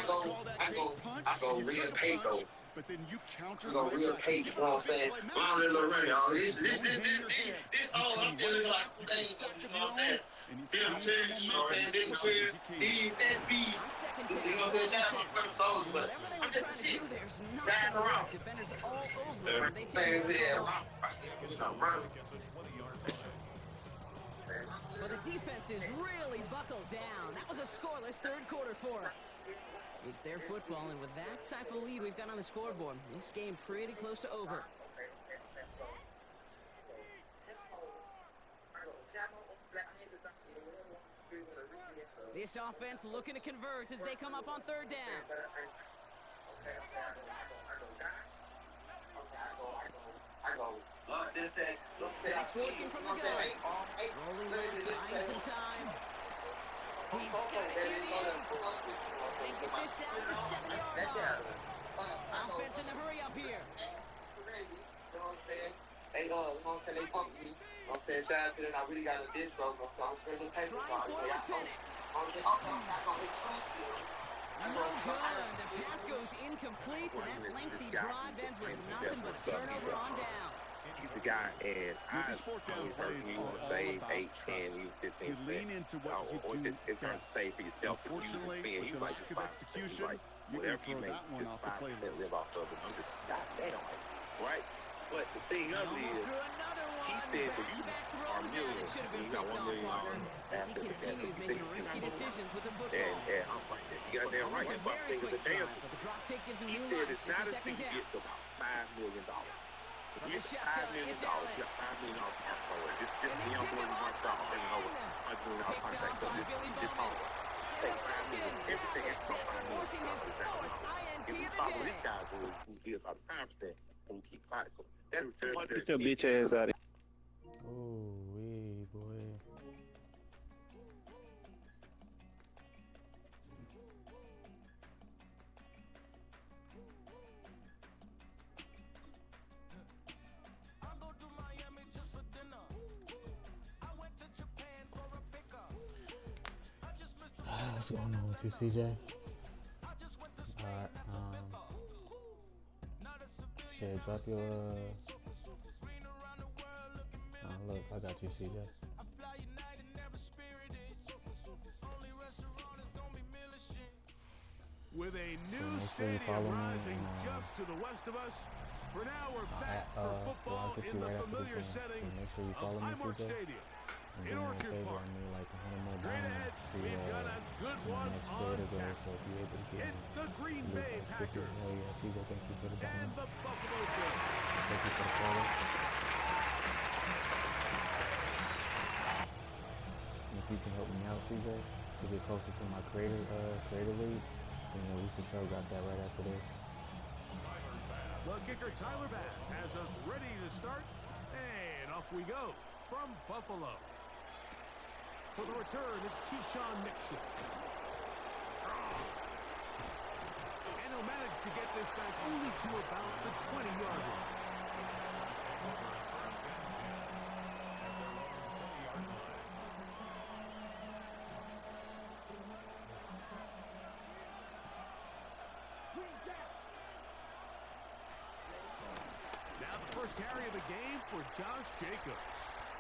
go real pay though. But then you counter. I go real pay, you know what I'm saying? I'm really running on this all I'm feeling like things, you know what I'm saying? Them chicks, you know what I'm saying? Them chicks, these SBs. You know what I'm saying? Shout out my brother Souls, but I'm just a shit. Sign around. Defenders all over them. They take Things it. there, it's not running. Well, the defense is really buckled down. That was a scoreless third quarter for us. It's their football, and with that type of lead we've got on the scoreboard, this game pretty close to over. This offense looking to convert as they come up on third down. It's working from the gun. Rolling with, buying some time. He's got it. They get this down to the 7-yard line. Offense in the hurry up here. You know what I'm saying? They, you know what I'm saying? They fuck me. You know what I'm saying? Shout out to them. I really got a diss stroke, so I'm spending the paper. Trying for the Penix. No good. The pass goes incomplete, and that lengthy drive ends with nothing but a turnover on downs. He's the guy, and These fourth down plays you are want to all save about 8, 10, trust. you 15 You lean into what you or do just in terms of best. save for yourself. Unfortunately, He with the was like lack just of 5%. execution, Like, you're whatever going to you throw make, that one just off the 5% playlist. live off of it. I'm just, goddamn, right? But the thing of it Almost is, threw another one. he said for you Back-to-back are throws there that should have been you got picked $1 off, million Parker, as he after the continues making risky decisions with the football. and I'm like, you got damn right. That's why I think it's a dance. But the drop kick gives him He new said life. it's This not is until second you down. get to about $5 million. If you get to shotgun, $5 million, it's you Allen. got $5 million part forward. This is just And the they young pick boy him who off wants to earn over $100 million Picked contract. off So by this Billy this Bowman. home. Take $5 million every second from $5 million. Forcing his fourth INT If you of the follow day. this guy who gives out 5% who keep quiet. So that's too much. Get your bitch ass out of here. Oh, wee, boy. What's going on with you, CJ? Alright, shit, drop your, look, I got you, CJ. With a new make sure you stadium follow me rising and, just to the west of us, for now we're back I'll for football get in you the right after this familiar game. setting So make sure you of follow me, Highmark CJ. Stadium. And in doing me a Orchard favor, Park. I need like 100 more Straight ahead, diamonds we've got a good to my one next on creator goal. tap. So if you're able to get It's me the Green at least Bay like 50, Packers hell yeah, CJ, thank you for the and diamond. the Buffalo Bills. Thank you for the photo. And if you can help me out, CJ, to get closer to my creator league, then we for sure got that right after this. The kicker, Tyler Bass, has us ready to start. And off we go from Buffalo. For the return, it's Keyshawn Nixon. And he'll manage to get this back only to about the 20-yard line. Now the first carry of the game for Josh Jacobs.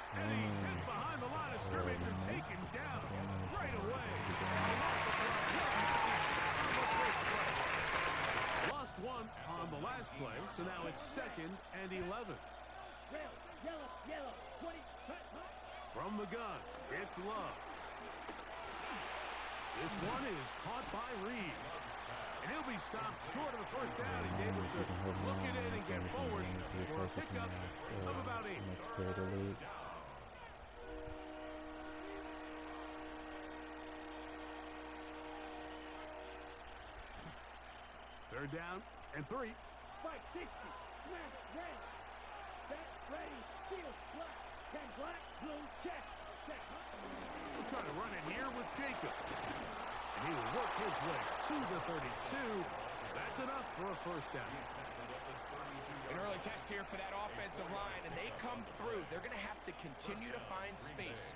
And he's hit behind the line of scrimmage and taken down right away. Lost one on the last play, so now it's 2nd and 11. From the gun, it's Love. This one is caught by Reed. And he'll be stopped short of the first down. He's able to look it in and get forward for a pickup of about 8. Next creator league. Third down and 3. 560. Smash, red. Set, ready, field, black. 10 black, blue, check. We'll try to run it here with Jacobs. And he will work his way to the 32. That's enough for a first down. An early test here for that offensive line, and they come through. They're going to have to continue to find space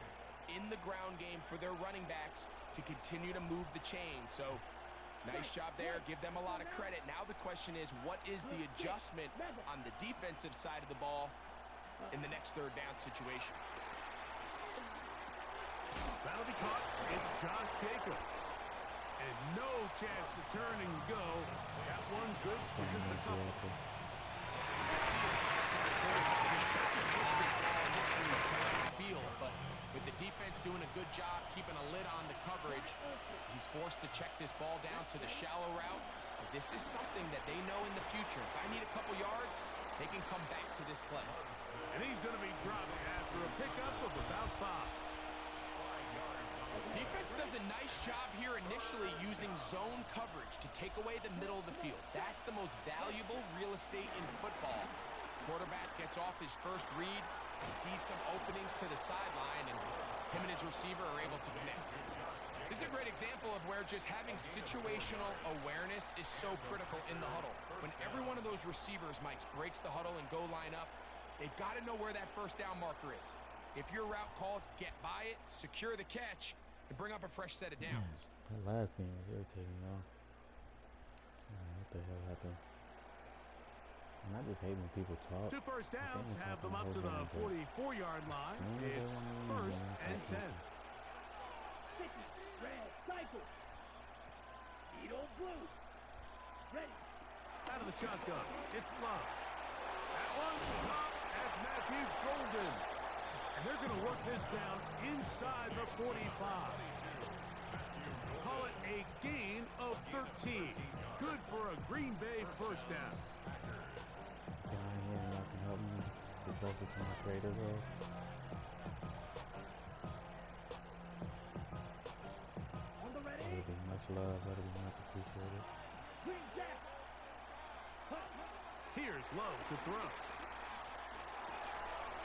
in the ground game for their running backs to continue to move the chain. So, nice job there. Give them a lot of credit. Now the question is, what is the adjustment on the defensive side of the ball in the next third down situation? That'll be caught. It's Josh Jacobs. And no chance to turn and go. That one's good for just a couple. Push this ball initially down the field, but with the defense doing a good job keeping a lid on the coverage, he's forced to check this ball down to the shallow route. But this is something that they know in the future. If I need a couple yards, they can come back to this play. And he's going to be dropped after a pickup of about 5. Defense does a nice job here initially using zone coverage to take away the middle of the field. That's the most valuable real estate in football. Quarterback gets off his first read, sees some openings to the sideline, and him and his receiver are able to connect. This is a great example of where just having situational awareness is so critical in the huddle. When every one of those receivers, Mike, breaks the huddle and go line up, they've got to know where that first down marker is. If your route calls, get by it, secure the catch, and bring up a fresh set of downs. That last game was irritating, y'all. What the hell happened? And I just hate when people talk. 2 first downs have them up to the 44-yard line. It's 1st and 10. Red, cycle. Edo blue. Ready. Out of the shotgun. It's Love. That one's up. That's Matthew Golden. And they're going to work this down inside the 45. Call it a gain of 13. Good for a Green Bay first down. Down here, y'all can help me get closer to my creator goal. That'll be much love. That'll be much appreciated. Here's Lowe to throw.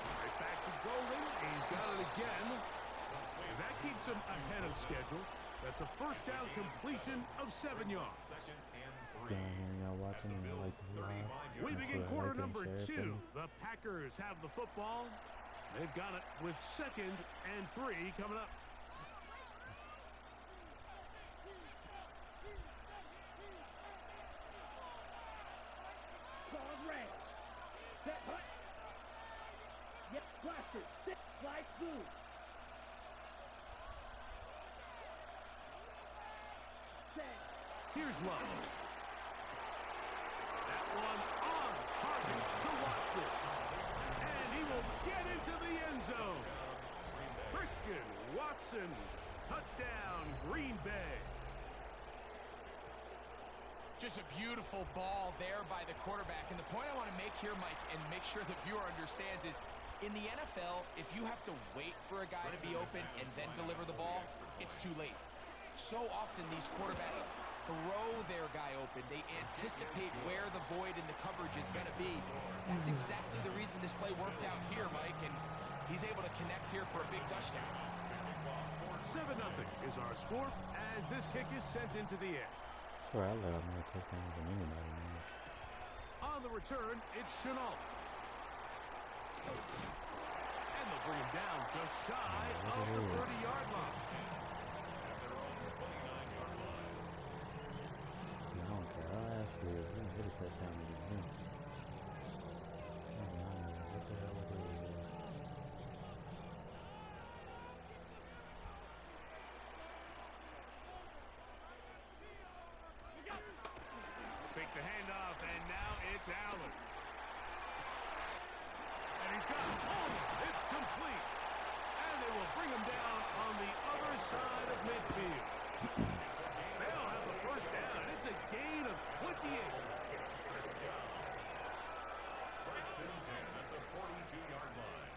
Right back to Golden. He's got it again. And that keeps him ahead of schedule. That's a first down completion of 7 yards. Down here, y'all watching and like to live. We begin quarter number 2. The Packers have the football. They've got it with 2nd and 3 coming up. Here's Love. That one on target to Watson. And he will get into the end zone. Christian Watson. Touchdown, Green Bay. Just a beautiful ball there by the quarterback. And the point I want to make here, Mike, and make sure the viewer understands is, in the NFL, if you have to wait for a guy to be open and then deliver the ball, it's too late. So often these quarterbacks throw their guy open. They anticipate where the void in the coverage is going to be. That's exactly the reason this play worked out here, Mike, and he's able to connect here for a big touchdown. 7-0 is our score as this kick is sent into the air. I swear I let up more touchdowns than anybody, man. On the return, it's Chenault. And they'll bring him down just shy of the 30-yard line. I don't care. I'll ask you if you hit a touchdown against me. What the hell are they doing? Fake the handoff, and now it's Allen. And he's got all of it. It's complete. And they will bring him down on the other side of midfield. They'll have the first down. It's a gain of 28. First and 10 at the 42-yard line.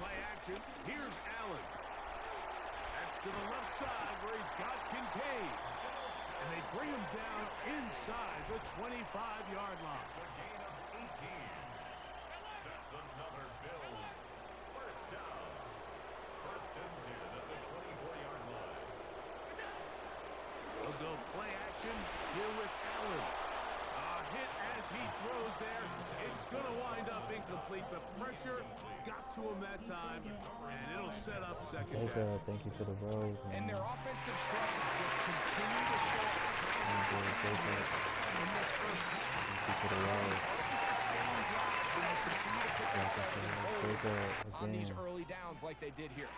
Play action. Here's Allen. That's to the left side where he's got Kincaid. And they bring him down inside the 25-yard line. It's a gain of 18. That's another Bills first down. First and 10 at the 24-yard line. They'll go play action here with Allen. A hit as he throws there. It's going to wind up incomplete. The pressure got to him that time, and it'll set up second down. Thank you for the bros. And their offensive struggles just continue to show up in this first half. Thank you for the rose. It's the same drive when they continue to put themselves in holes on these early downs like they did here.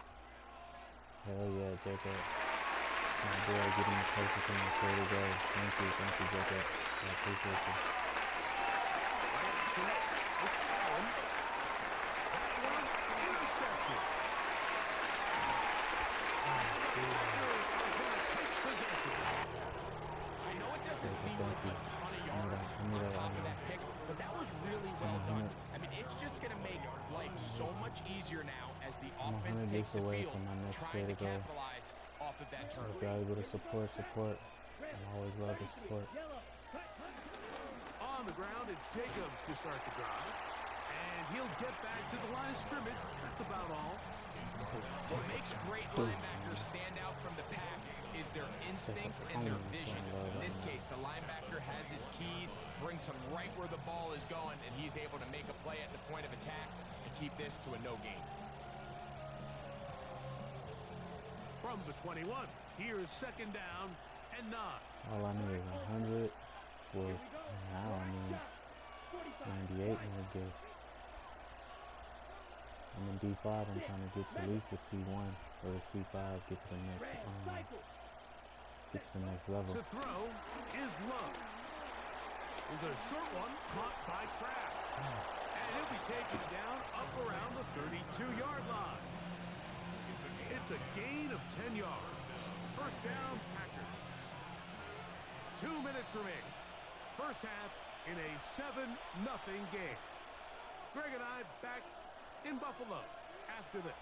Hell yeah, Jacob. My boy getting the closest in the third to go. Thank you, Jacob. I appreciate you. Intercepted. I know it doesn't seem like a ton of yards on top of that pick, but that was really well done. I mean, it's just going to make life so much easier now as the offense takes the field, trying to capitalize off of that turnover. Valuable to support. I always love the support. On the ground, it's Jacobs to start the drive. And he'll get back to the line of scrimmage. That's about all. What makes great linebackers stand out from the pack is their instincts and their vision. In this case, the linebacker has his keys, brings him right where the ball is going, and he's able to make a play at the point of attack and keep this to a no gain. From the 21, here's second down and 9. All I need is 100. Well, now I need 98 more gifts. I'm in D5. I'm trying to get to at least the C1 or the C5. Get to the next level. To throw is Love. There's a short one caught by Kraft. And he'll be taken down up around the 32-yard line. It's a gain of 10 yards. First down, Packers. 2 minutes remaining. First half in a 7-0 game. Greg and I back in Buffalo after this.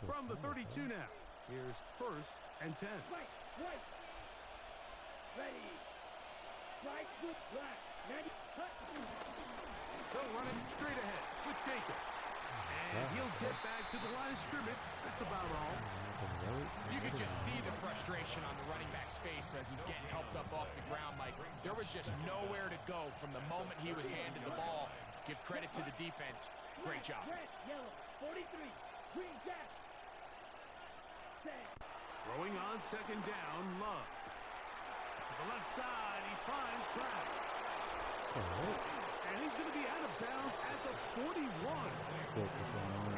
From the 32 now, here's first and 10. Right. Ready. Right with black. Ready. Cut. They'll run it straight ahead with Jacobs. And he'll get back to the line of scrimmage. That's about all. You could just see the frustration on the running back's face as he's getting helped up off the ground, Mike. There was just nowhere to go from the moment he was handed the ball. Give credit to the defense. Great job. Red, yellow, 43, green jack. Throwing on second down, Love. To the left side, he finds Kraft. And he's going to be out of bounds at the 41.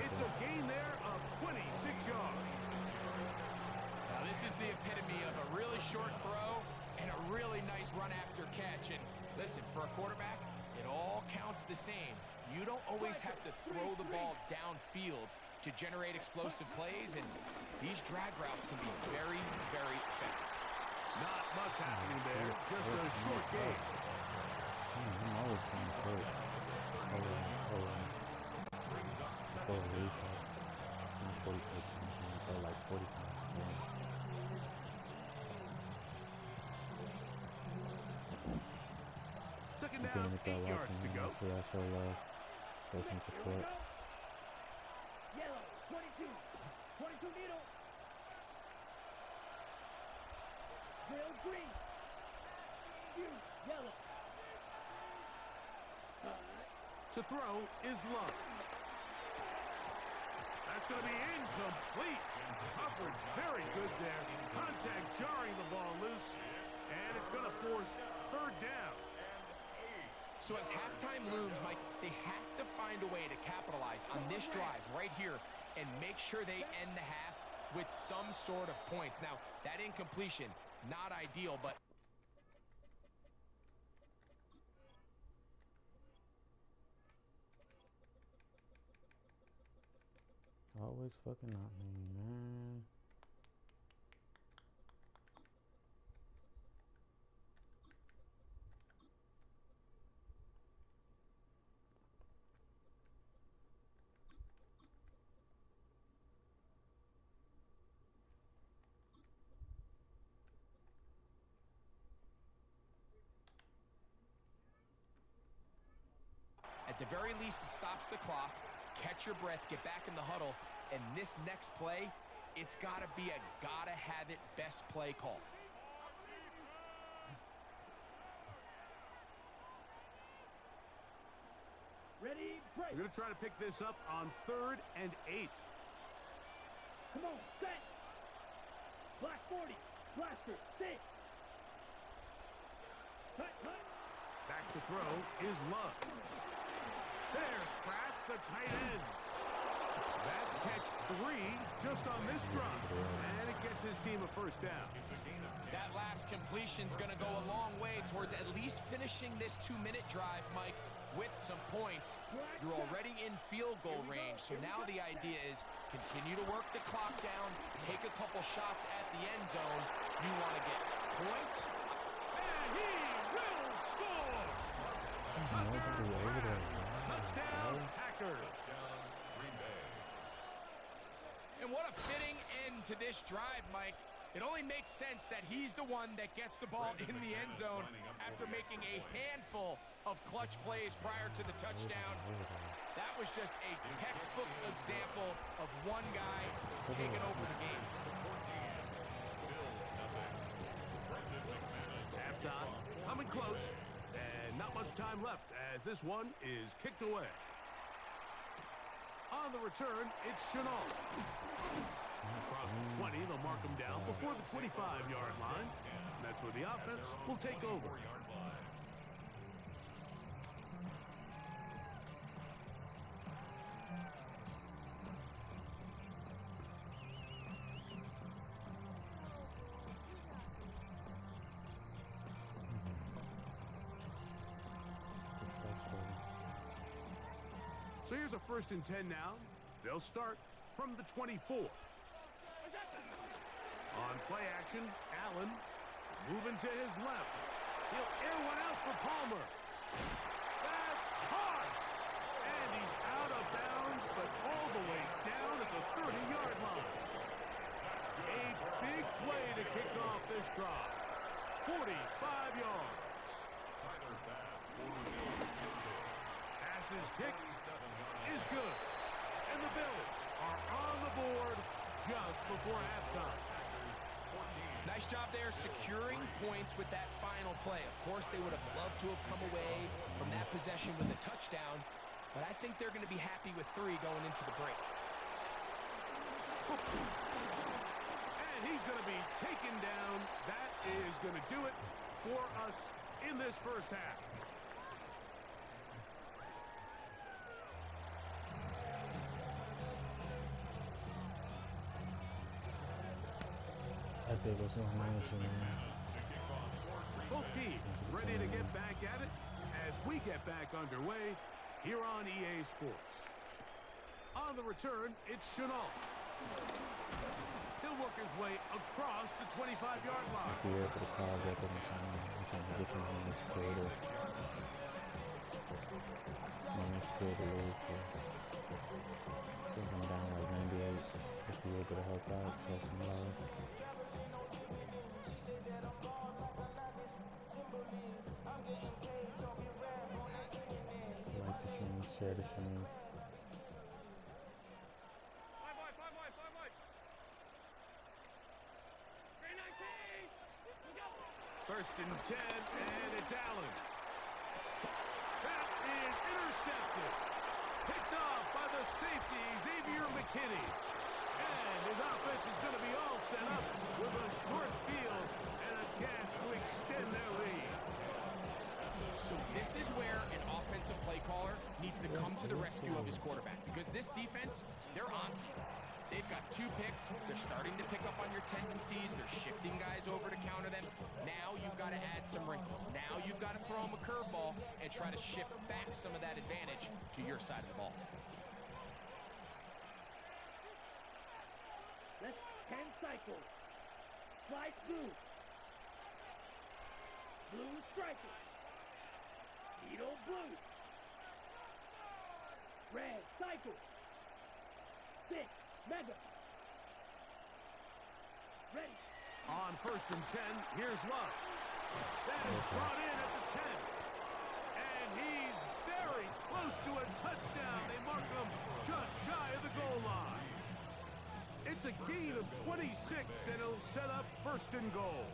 It's a gain there of 26 yards. Now, this is the epitome of a really short throw and a really nice run after catch. And listen, for a quarterback, it all counts the same. You don't always have to throw the ball downfield to generate explosive plays, and these drag routes can be very, very effective. Not much happening there, just a short game. I'm always going to hurt. Like 40 times. Second down, 8 yards to go. Should I show love? Show some support. Yellow, 22. 22 needle. Drill green. You, yellow. To throw is Love. That's going to be incomplete. Coverage very good there. Contact jarring the ball loose. And it's going to force third down. So as halftime looms, Mike, they have to find a way to capitalize on this drive right here and make sure they end the half with some sort of points. Now, that incompletion, not ideal, but always fucking not me, man. at the very least, it stops the clock. Catch your breath, get back in the huddle, and this next play, it's got to be a gotta-have-it best play call. Ready, break. We're going to try to pick this up on 3rd and 8. Come on, set. Black 40. Blaster, 6. Cut, cut. Back to throw is Love. There's Kraft, the tight end. That's catch 3 just on this drop. And it gets his team a first down. That last completion's going to go a long way towards at least finishing this 2-minute drive, Mike, with some points. You're already in field goal range, so now the idea is continue to work the clock down, take a couple shots at the end zone. You want to get points. And he will score! Touchdown, Packers! And what a fitting end to this drive, Mike. It only makes sense that he's the one that gets the ball in the end zone after making a handful of clutch plays prior to the touchdown. That was just a textbook example of one guy taking over the game. Halftime, coming close, and not much time left as this one is kicked away. On the return, it's Chenault. Across the 20, they'll mark him down before the 25-yard line. And that's where the offense will take over. So here's a 1st and 10 now. They'll start from the 24. On play action, Allen moving to his left. He'll air one out for Palmer. That's caught! And he's out of bounds, but all the way down at the 30-yard line. A big play to kick off this drive. 45 yards. Pass's kick is good. And the Bills are on the board just before halftime. Nice job there securing points with that final play. Of course, they would have loved to have come away from that possession with a touchdown, but I think they're going to be happy with 3 going into the break. And he's going to be taken down. That is going to do it for us in this first half. Epic, what's going on with you, man? Both teams ready to get back at it as we get back underway here on EA Sports. On the return, it's Chenault. He'll work his way across the 25-yard line. Here for the cause up, I'm trying to get you in the next quarter. My next quarter league, so I think I'm down like 98. If you're able to help out, show some love. Like the stream, share the stream. First and 10, and it's Allen. That is intercepted. Picked off by the safety, Xavier McKinney. And his offense is going to be all set up with a short field and a chance to extend their lead. So this is where an offensive play caller needs to come to the rescue of his quarterback, because this defense, they're on to you. They've got 2 picks. They're starting to pick up on your tendencies. They're shifting guys over to counter them. Now you've got to add some wrinkles. Now you've got to throw them a curveball and try to shift back some of that advantage to your side of the ball. Let's 10 cycles. Slide blue. Blue striker. Needle blue. Red cycle. 6. Mega. Ready. On first and 10, here's Love. That is brought in at the 10. And he's very close to a touchdown. They mark him just shy of the goal line. It's a gain of 26, and it'll set up first and goal.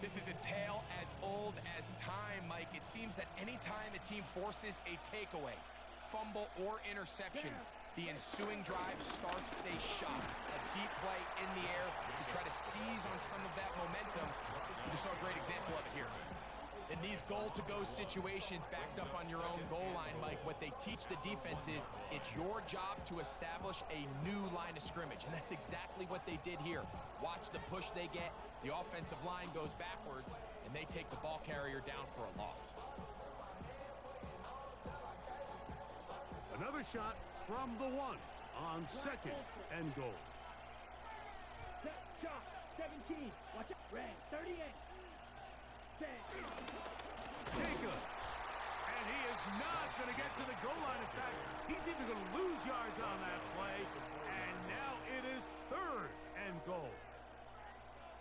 This is a tale as old as time, Mike. It seems that any time a team forces a takeaway, fumble, or interception, the ensuing drive starts with a shot, a deep play in the air to try to seize on some of that momentum. You saw a great example of it here. In these goal-to-go situations backed up on your own goal line, Mike, what they teach the defense is it's your job to establish a new line of scrimmage, and that's exactly what they did here. Watch the push they get, the offensive line goes backwards, and they take the ball carrier down for a loss. Another shot from the 1 on second and goal. Shot 17. Watch it. Red 38. 10. Jacobs. And he is not going to get to the goal line. In fact, he's even going to lose yards on that play. And now it is third and goal.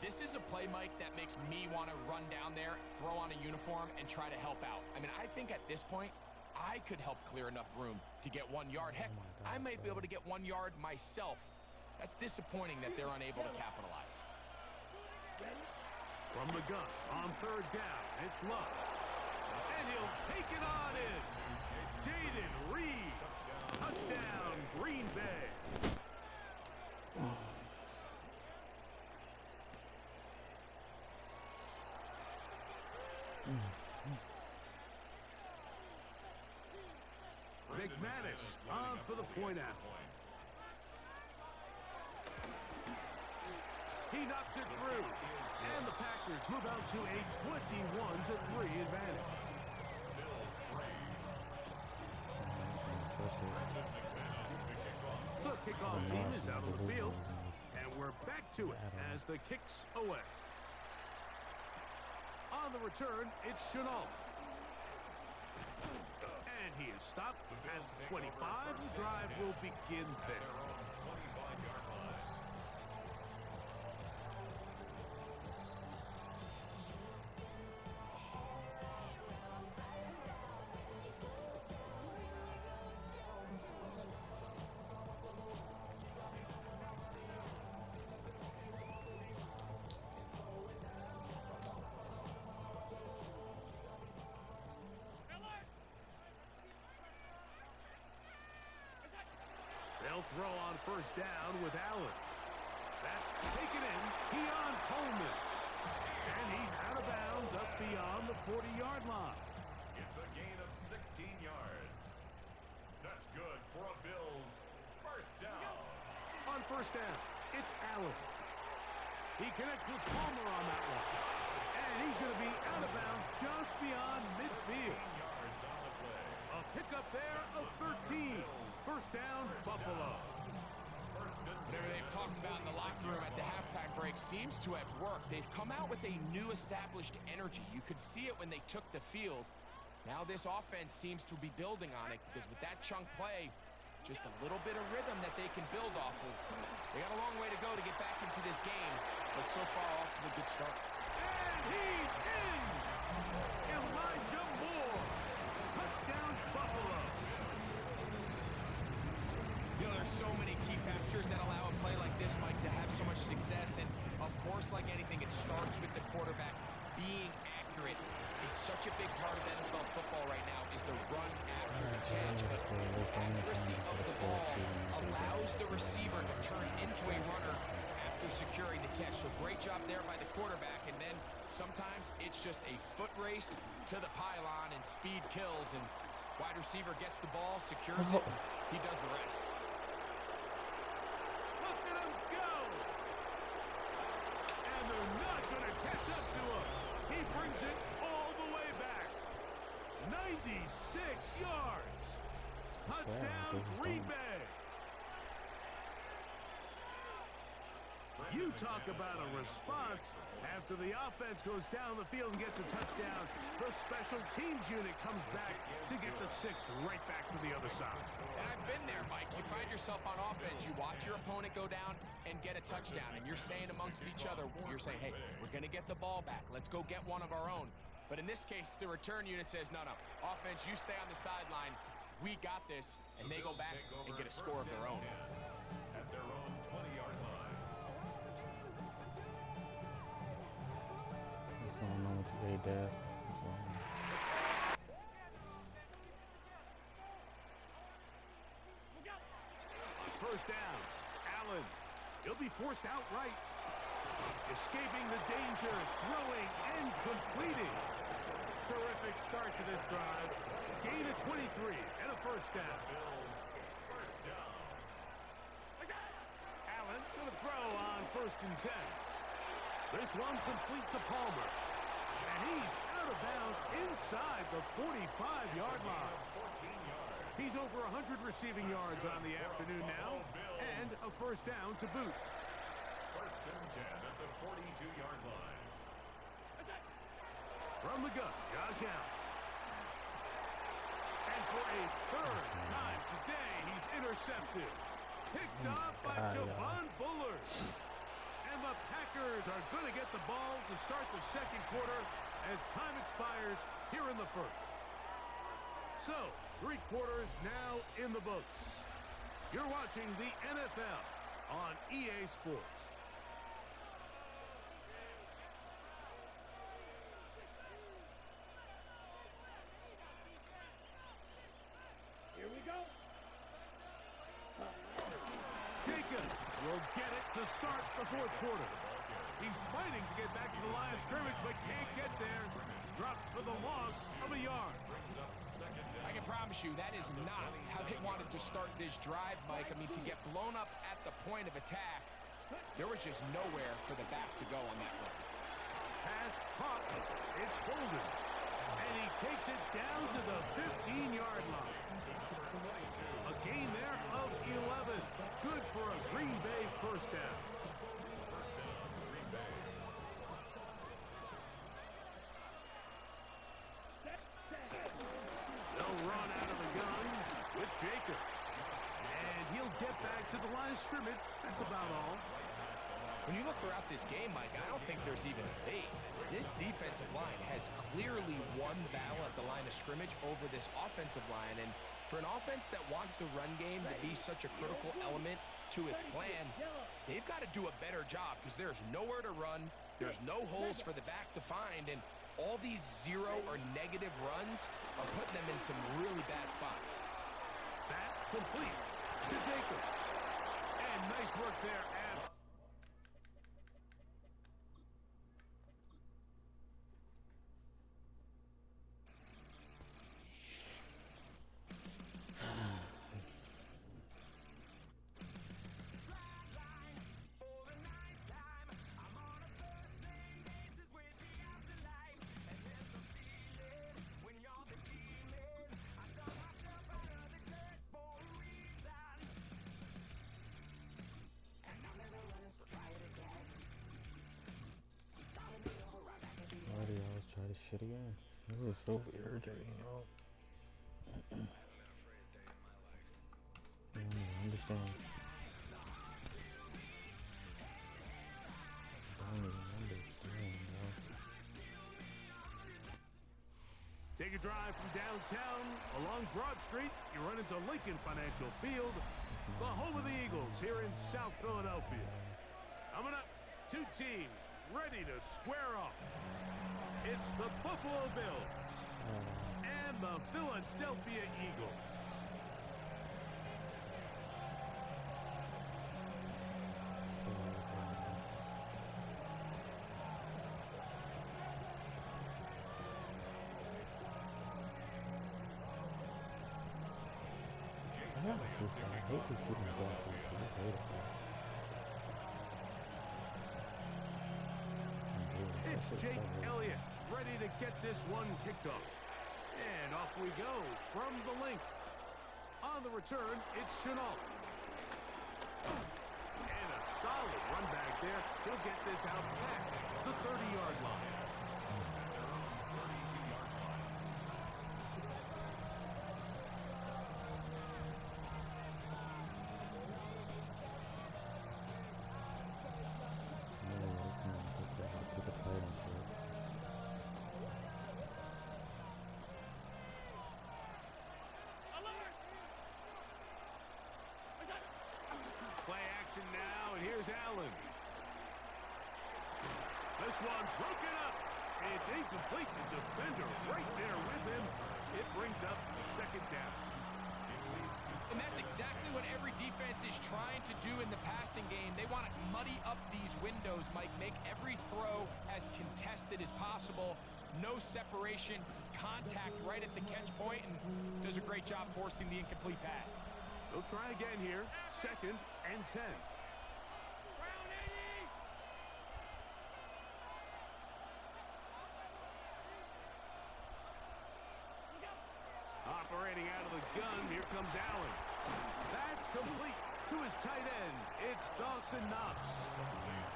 This is a play, Mike, that makes me want to run down there, throw on a uniform, and try to help out. I mean, I think at this point, I could help clear enough room to get 1 yard. Heck, I might be able to get 1 yard myself. That's disappointing that they're unable to capitalize. From the gun on third down, it's Love. And he'll take it on in. Jaden Reed. Touchdown, Green Bay. McManus on for the point after. He knocks it through. And the Packers move out to a 21-3 advantage. The kickoff team is out on the field. And we're back to it as the kick's away. On the return, it's Chenault. And he is stopped at 25. The drive will begin there. They'll throw on first down with Allen. That's taken in. Keon Coleman. And he's out of bounds up beyond the 40-yard line. It's a gain of 16 yards. That's good for a Bills first down. On first down, it's Allen. He connects with Palmer on that one. And he's going to be out of bounds just beyond midfield. A pickup there of 13. First down, Buffalo. Whatever they've talked about in the locker room at the halftime break seems to have worked. They've come out with a new established energy. You could see it when they took the field. Now this offense seems to be building on it because with that chunk play, just a little bit of rhythm that they can build off of. They got a long way to go to get back into this game, but so far off to a good start. And he's in! Elijah Moore. Touchdown, Buffalo. You know, there's so many key factors that allow a play like this, Mike, to have so much success. And, of course, like anything, it starts with the quarterback being accurate. It's such a big part of NFL football right now is the run after the catch. But the accuracy of the ball allows the receiver to turn into a runner after securing the catch. So great job there by the quarterback. And then sometimes it's just a foot race to the pylon and speed kills. And wide receiver gets the ball, secures it. He does the rest. Look at him go! And they're not going to catch up to him. He brings it all the way back. 96 yards. Touchdown, Green Bay. You talk about a response. After the offense goes down the field and gets a touchdown, the special teams unit comes back to get the 6 right back to the other side. And I've been there, Mike. You find yourself on offense, you watch your opponent go down and get a touchdown, and you're saying amongst each other, you're saying, hey, we're going to get the ball back. Let's go get one of our own. But in this case, the return unit says, no, offense, you stay on the sideline. We got this, and they go back and get a score of their own. At their own 20-yard line. What's going on with you, A-Dab? First down, Allen. He'll be forced outright. Escaping the danger, throwing and completing. Terrific start to this drive. Gain of 23 and a first down. Allen going to throw on 1st and 10. This one complete to Palmer. And he's out of bounds inside the 45-yard line. He's over 100 receiving yards on the afternoon now, and a first down to boot. 1st and 10 at the 42-yard line. From the gun, Josh Allen. And for a 3rd time today, he's intercepted. Picked off by Javon Bullard. And the Packers are going to get the ball to start the 2nd quarter as time expires here in the 1st. So, 3 quarters now in the books. You're watching the NFL on EA Sports. Here we go. Jacobs will get it to start the 4th quarter. He's fighting to get back to the line of scrimmage, but can't get there. Dropped for the loss of a yard. I can promise you that is not how they wanted to start this drive, Mike. I mean, to get blown up at the point of attack, there was just nowhere for the back to go on that run. Pass caught. It's Holden. And he takes it down to the 15-yard line. A gain there of 11. Good for a Green Bay first down. Green Bay. They'll run out of the gun with Jacobs. And he'll get back to the line of scrimmage. That's about all. When you look throughout this game, Mike, I don't think there's even a debate. This defensive line has clearly won the battle at the line of scrimmage over this offensive line. And for an offense that wants the run game to be such a critical element to its plan, they've got to do a better job because there's nowhere to run. There's no holes for the back to find. And all these 0 or negative runs are putting them in some really bad spots. That complete to Jacobs. And nice work there, Adam. shit again. This is so irritating, yo. I don't even understand. Take a drive from downtown along Broad Street. You run into Lincoln Financial Field, the home of the Eagles here in South Philadelphia. Coming up, two teams ready to square off. It's the Buffalo Bills and the Philadelphia Eagles. I hate to see them going through. I hate it. It's Jake Elliott ready to get this one kicked off. And off we go from the length. On the return, it's Chenault. And a solid run back there. He'll get this out past the 30-yard line. Play action now, and here's Allen. This one broken up. It's incomplete. The defender right there with him. It brings up second down. And that's exactly what every defense is trying to do in the passing game. They want to muddy up these windows, Mike, make every throw as contested as possible. No separation, contact right at the catch point, and does a great job forcing the incomplete pass. They'll try again here. 2nd and 10. Operating out of the gun, here comes Allen. That's complete to his tight end. It's Dawson Knox.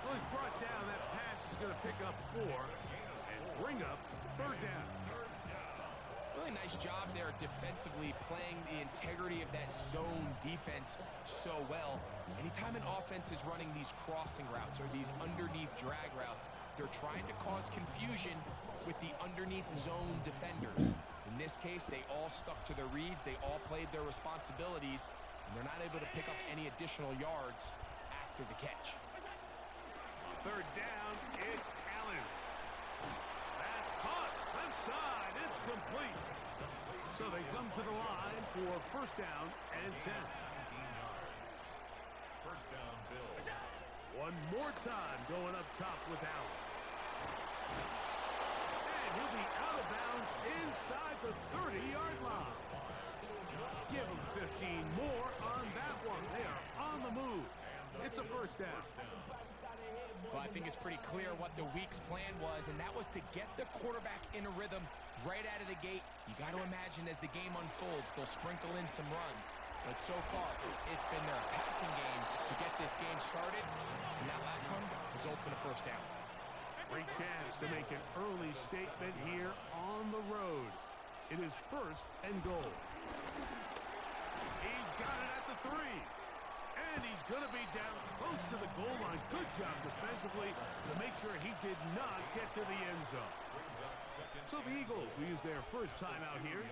Well, he's brought down. That pass is going to pick up 4 and bring up 3rd down. Really nice job there defensively, playing the integrity of that zone defense so well. Anytime an offense is running these crossing routes or these underneath drag routes, they're trying to cause confusion with the underneath zone defenders. In this case, they all stuck to their reads, they all played their responsibilities, and they're not able to pick up any additional yards after the catch. 3rd down, it's Allen. That's caught, left side, it's complete. So they come to the line for 1st down and 10. 1st down, Bill. One more time going up top with Allen. And he'll be out of bounds inside the 30-yard line. Give him 15 more on that one. They are on the move. It's a 1st down. Well, I think it's pretty clear what the week's plan was, and that was to get the quarterback in a rhythm right out of the gate. You got to imagine as the game unfolds, they'll sprinkle in some runs. But so far, it's been their passing game to get this game started, and that last one results in a 1st down. Great chance to make an early statement here on the road. It is 1st and goal. He's got it at the 3. And he's going to be down close to the goal line. Good job defensively to make sure he did not get to the end zone. So the Eagles will use their 1st time out here.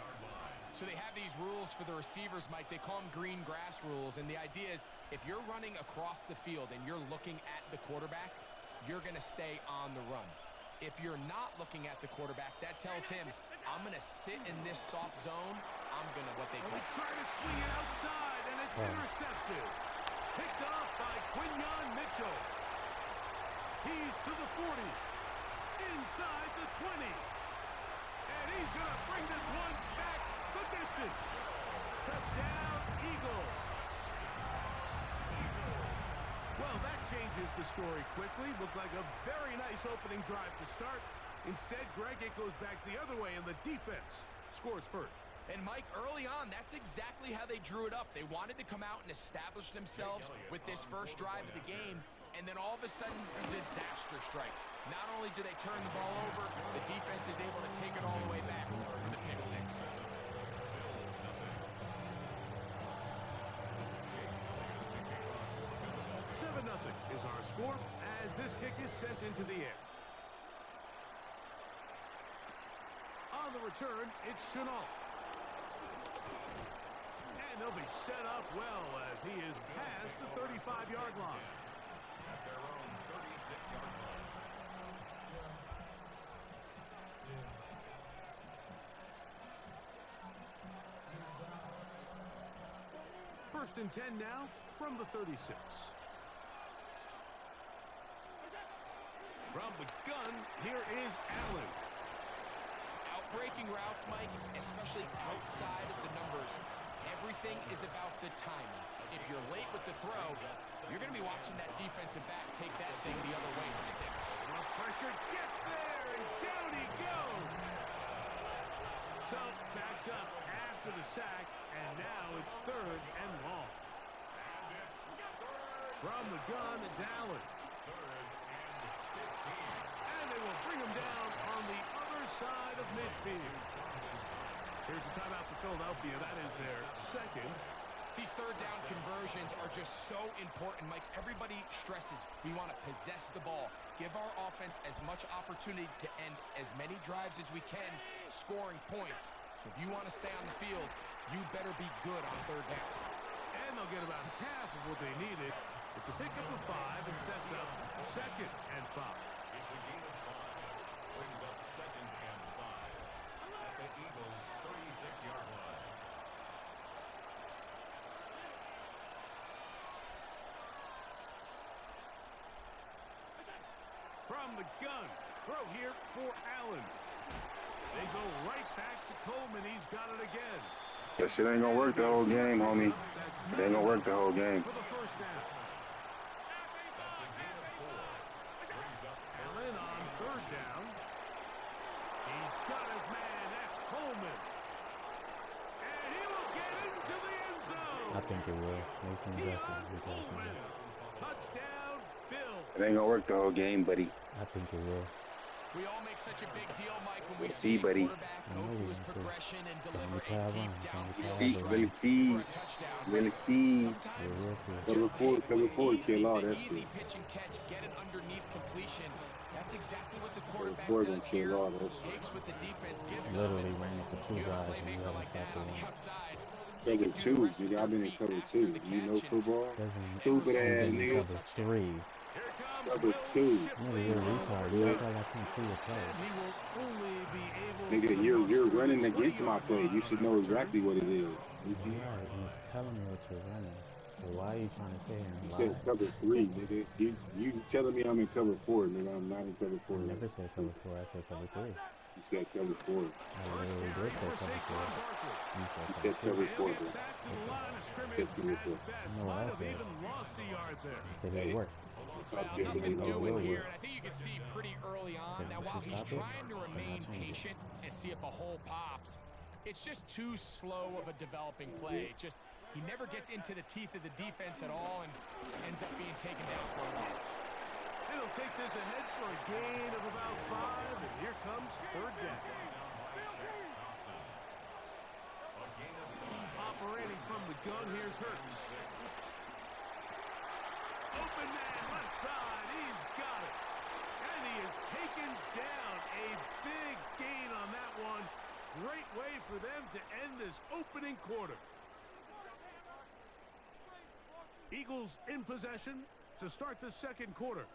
So they have these rules for the receivers, Mike. They call them green grass rules. And the idea is if you're running across the field and you're looking at the quarterback, you're going to stay on the run. If you're not looking at the quarterback, that tells him, I'm going to sit in this soft zone. I'm going to what they call. Try to swing it outside, and it's intercepted. Picked off by Quinyon Mitchell. He's to the 40. Inside the 20. And he's going to bring this one back the distance. Touchdown, Eagles. Well, that changes the story quickly. Looked like a very nice opening drive to start. Instead, Greg, it goes back the other way, and the defense scores 1st. And Mike, early on, that's exactly how they drew it up. They wanted to come out and establish themselves with this 1st drive of the game. and then all of a sudden, disaster strikes. Not only do they turn the ball over, the defense is able to take it all the way back for the pick six. 7-0 is our score as this kick is sent into the air. On the return, it's Chenault. And they'll be set up well as he is past the 35-yard line. At their own 36-yard line. First and 10 now from the 36. From the gun, here is Allen. Outbreaking routes, Mike, especially outside of the numbers. Everything is about the timing. If you're late with the throw, you're going to be watching that defensive back take that thing the other way for 6. The pressure gets there, and down he goes. So backs up after the sack, and now it's 3rd and long. From the gun, it's Allen. And they will bring him down on the other side of midfield. Here's a timeout for Philadelphia. That is their second. These third down conversions are just so important, Mike. Everybody stresses we want to possess the ball, give our offense as much opportunity to end as many drives as we can, scoring points. So if you want to stay on the field, you better be good on third down. And they'll get about half of what they needed. It's a pickup of 5 and sets up 2nd and 5. It's a gain of 5. Brings up 2nd and 5 at the Eagles' 36-yard line. From the gun, throw here for Allen. They go right back to Coleman. He's got it again. That shit ain't gonna work the whole game, homie. It ain't gonna work the whole game. For the first down. That's a gain of 4. Brings up Allen on 3rd down. He's got his man. That's Coleman. And he will get into the end zone. I think it will. Mason Justin. Coleman. Touchdown, Bill. It ain't gonna work the whole game, buddy. I think it will. We all make such a big deal, Mike, when we See, see a buddy. quarterback go through his progression and deliver a 75 deep runs, downfield 75 See, strike really see, for a touchdown. really see. Sometimes Yeah, we'll see. just Cover four, take cover what's four, easy, kill all the that easy shit. pitch and catch, get an underneath completion. That's exactly what the Cover quarterback four does gonna kill here. all that shit. Takes what the defense gives him. Literally and running for 2 you have a guys and you playmaker haven't like that stopped on the the one. outside. Cover They can do 2, the rest nigga. with I've been their in feet cover after 2. the You know catch and football? Doesn't Stupid ass even nigga. cover 3. Here comes Cover Will 2. Nigga, you're a retard. You act like I can't see your play. And he will only be able Nigga, to you're muster running the against my 20-yard play. line You on should that know return. exactly what it is. Right, and it's telling me what you're running. So why are you trying to say it You and said lie? cover 3, nigga. You telling me I'm in cover 4, nigga. I'm not in cover 4. I never said cover 4. I said cover 3. You said cover 4. I literally did say cover 4. You You said cover 4, He'll bro. get back to the line of scrimmage Said cover 4. at best. know what Might I have said. even lost a yard there. I said it'll work. Talk to you Nothing later. doing will here, work. and I think you can see pretty early on. Okay, Now, we while should he's stop it, trying to then I'll remain change it. patient and see if a hole pops, it's just too slow of a developing play. It just, he never gets into the teeth of the defense at all and ends up being taken down for a loss. It'll take this ahead for a gain of about 5, and here comes 3rd down. Operating from the gun, here's Hurts. Open man, left side, he's got it. And he is taken down. A big gain on that one. Great way for them to end this opening quarter. Eagles in possession to start the 2nd quarter.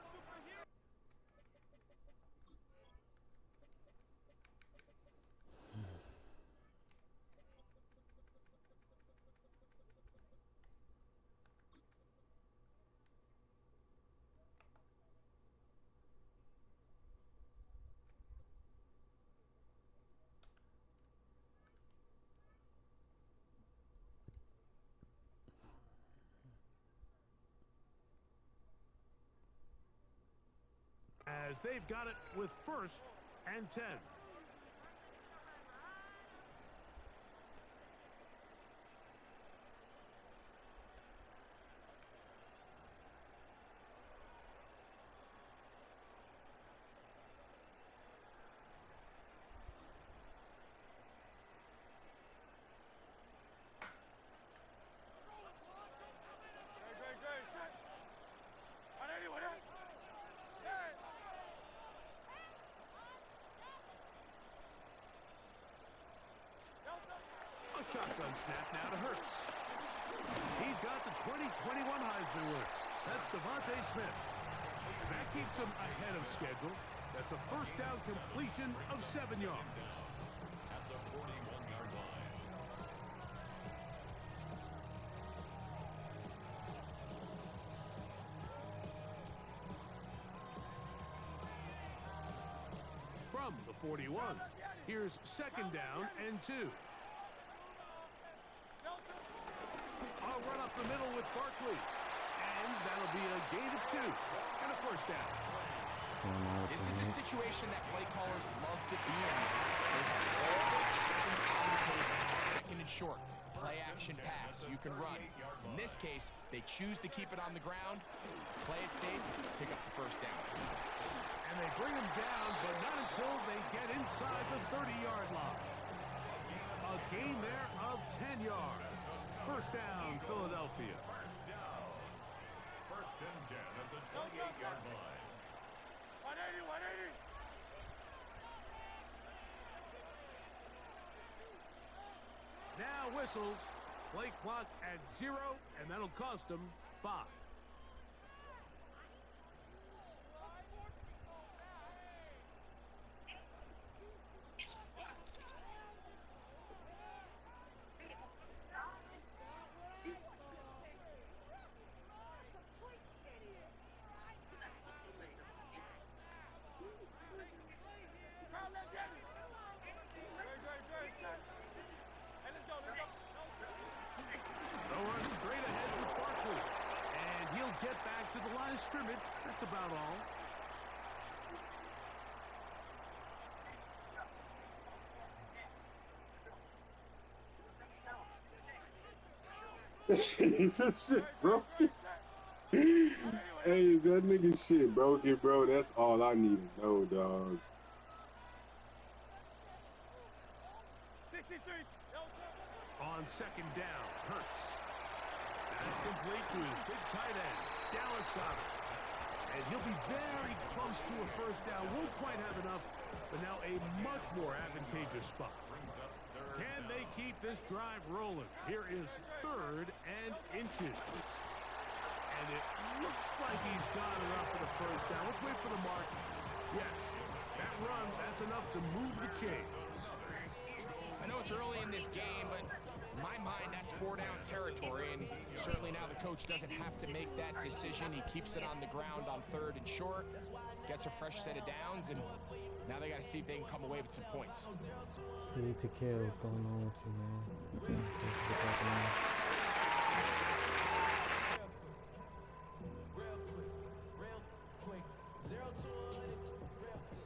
As they've got it with 1st and 10. shotgun snap now to Hurts. He's got the 2021 Heisman winner. That's Devontae Smith. And that keeps him ahead of schedule. That's a first down completion of 7 yards. At the 41-yard line. From the 41, here's second down and 2. I'll run up the middle with Barkley. And that'll be a gain of 2 and a first down. This is a situation that play callers love to be in. They have all the options on the table. Second and short, play action pass, you can run. In this case, they choose to keep it on the ground, play it safe, pick up the first down. And they bring him down, but not until they get inside the 30-yard line. A gain there of 10 yards. First down, Philadelphia. First and 10 at the 28-yard line. 180, 180. Now whistles. Play clock at 0, and that'll cost them 5. Scrimmage, that's about all. Some shit broken. Hey, that nigga shit broken, bro. That's all I need to know, dog. 63. On second down, Hurts. That's complete to his big tight end, Dallas Goedert. And he'll be very close to a first down. Won't quite have enough, but now a much more advantageous spot. Can they keep this drive rolling? Here is 3rd and inches. And it looks like he's got enough for the first down. Let's wait for the mark. Yes, that run, that's enough to move the chains. I know it's early in this game, but in my mind, that's 4-down territory, and certainly now the coach doesn't have to make that decision. He keeps it on the ground on 3rd and short, gets a fresh set of downs, and now they got to see if they can come away with some points. YT TTV, what's going on with you, man?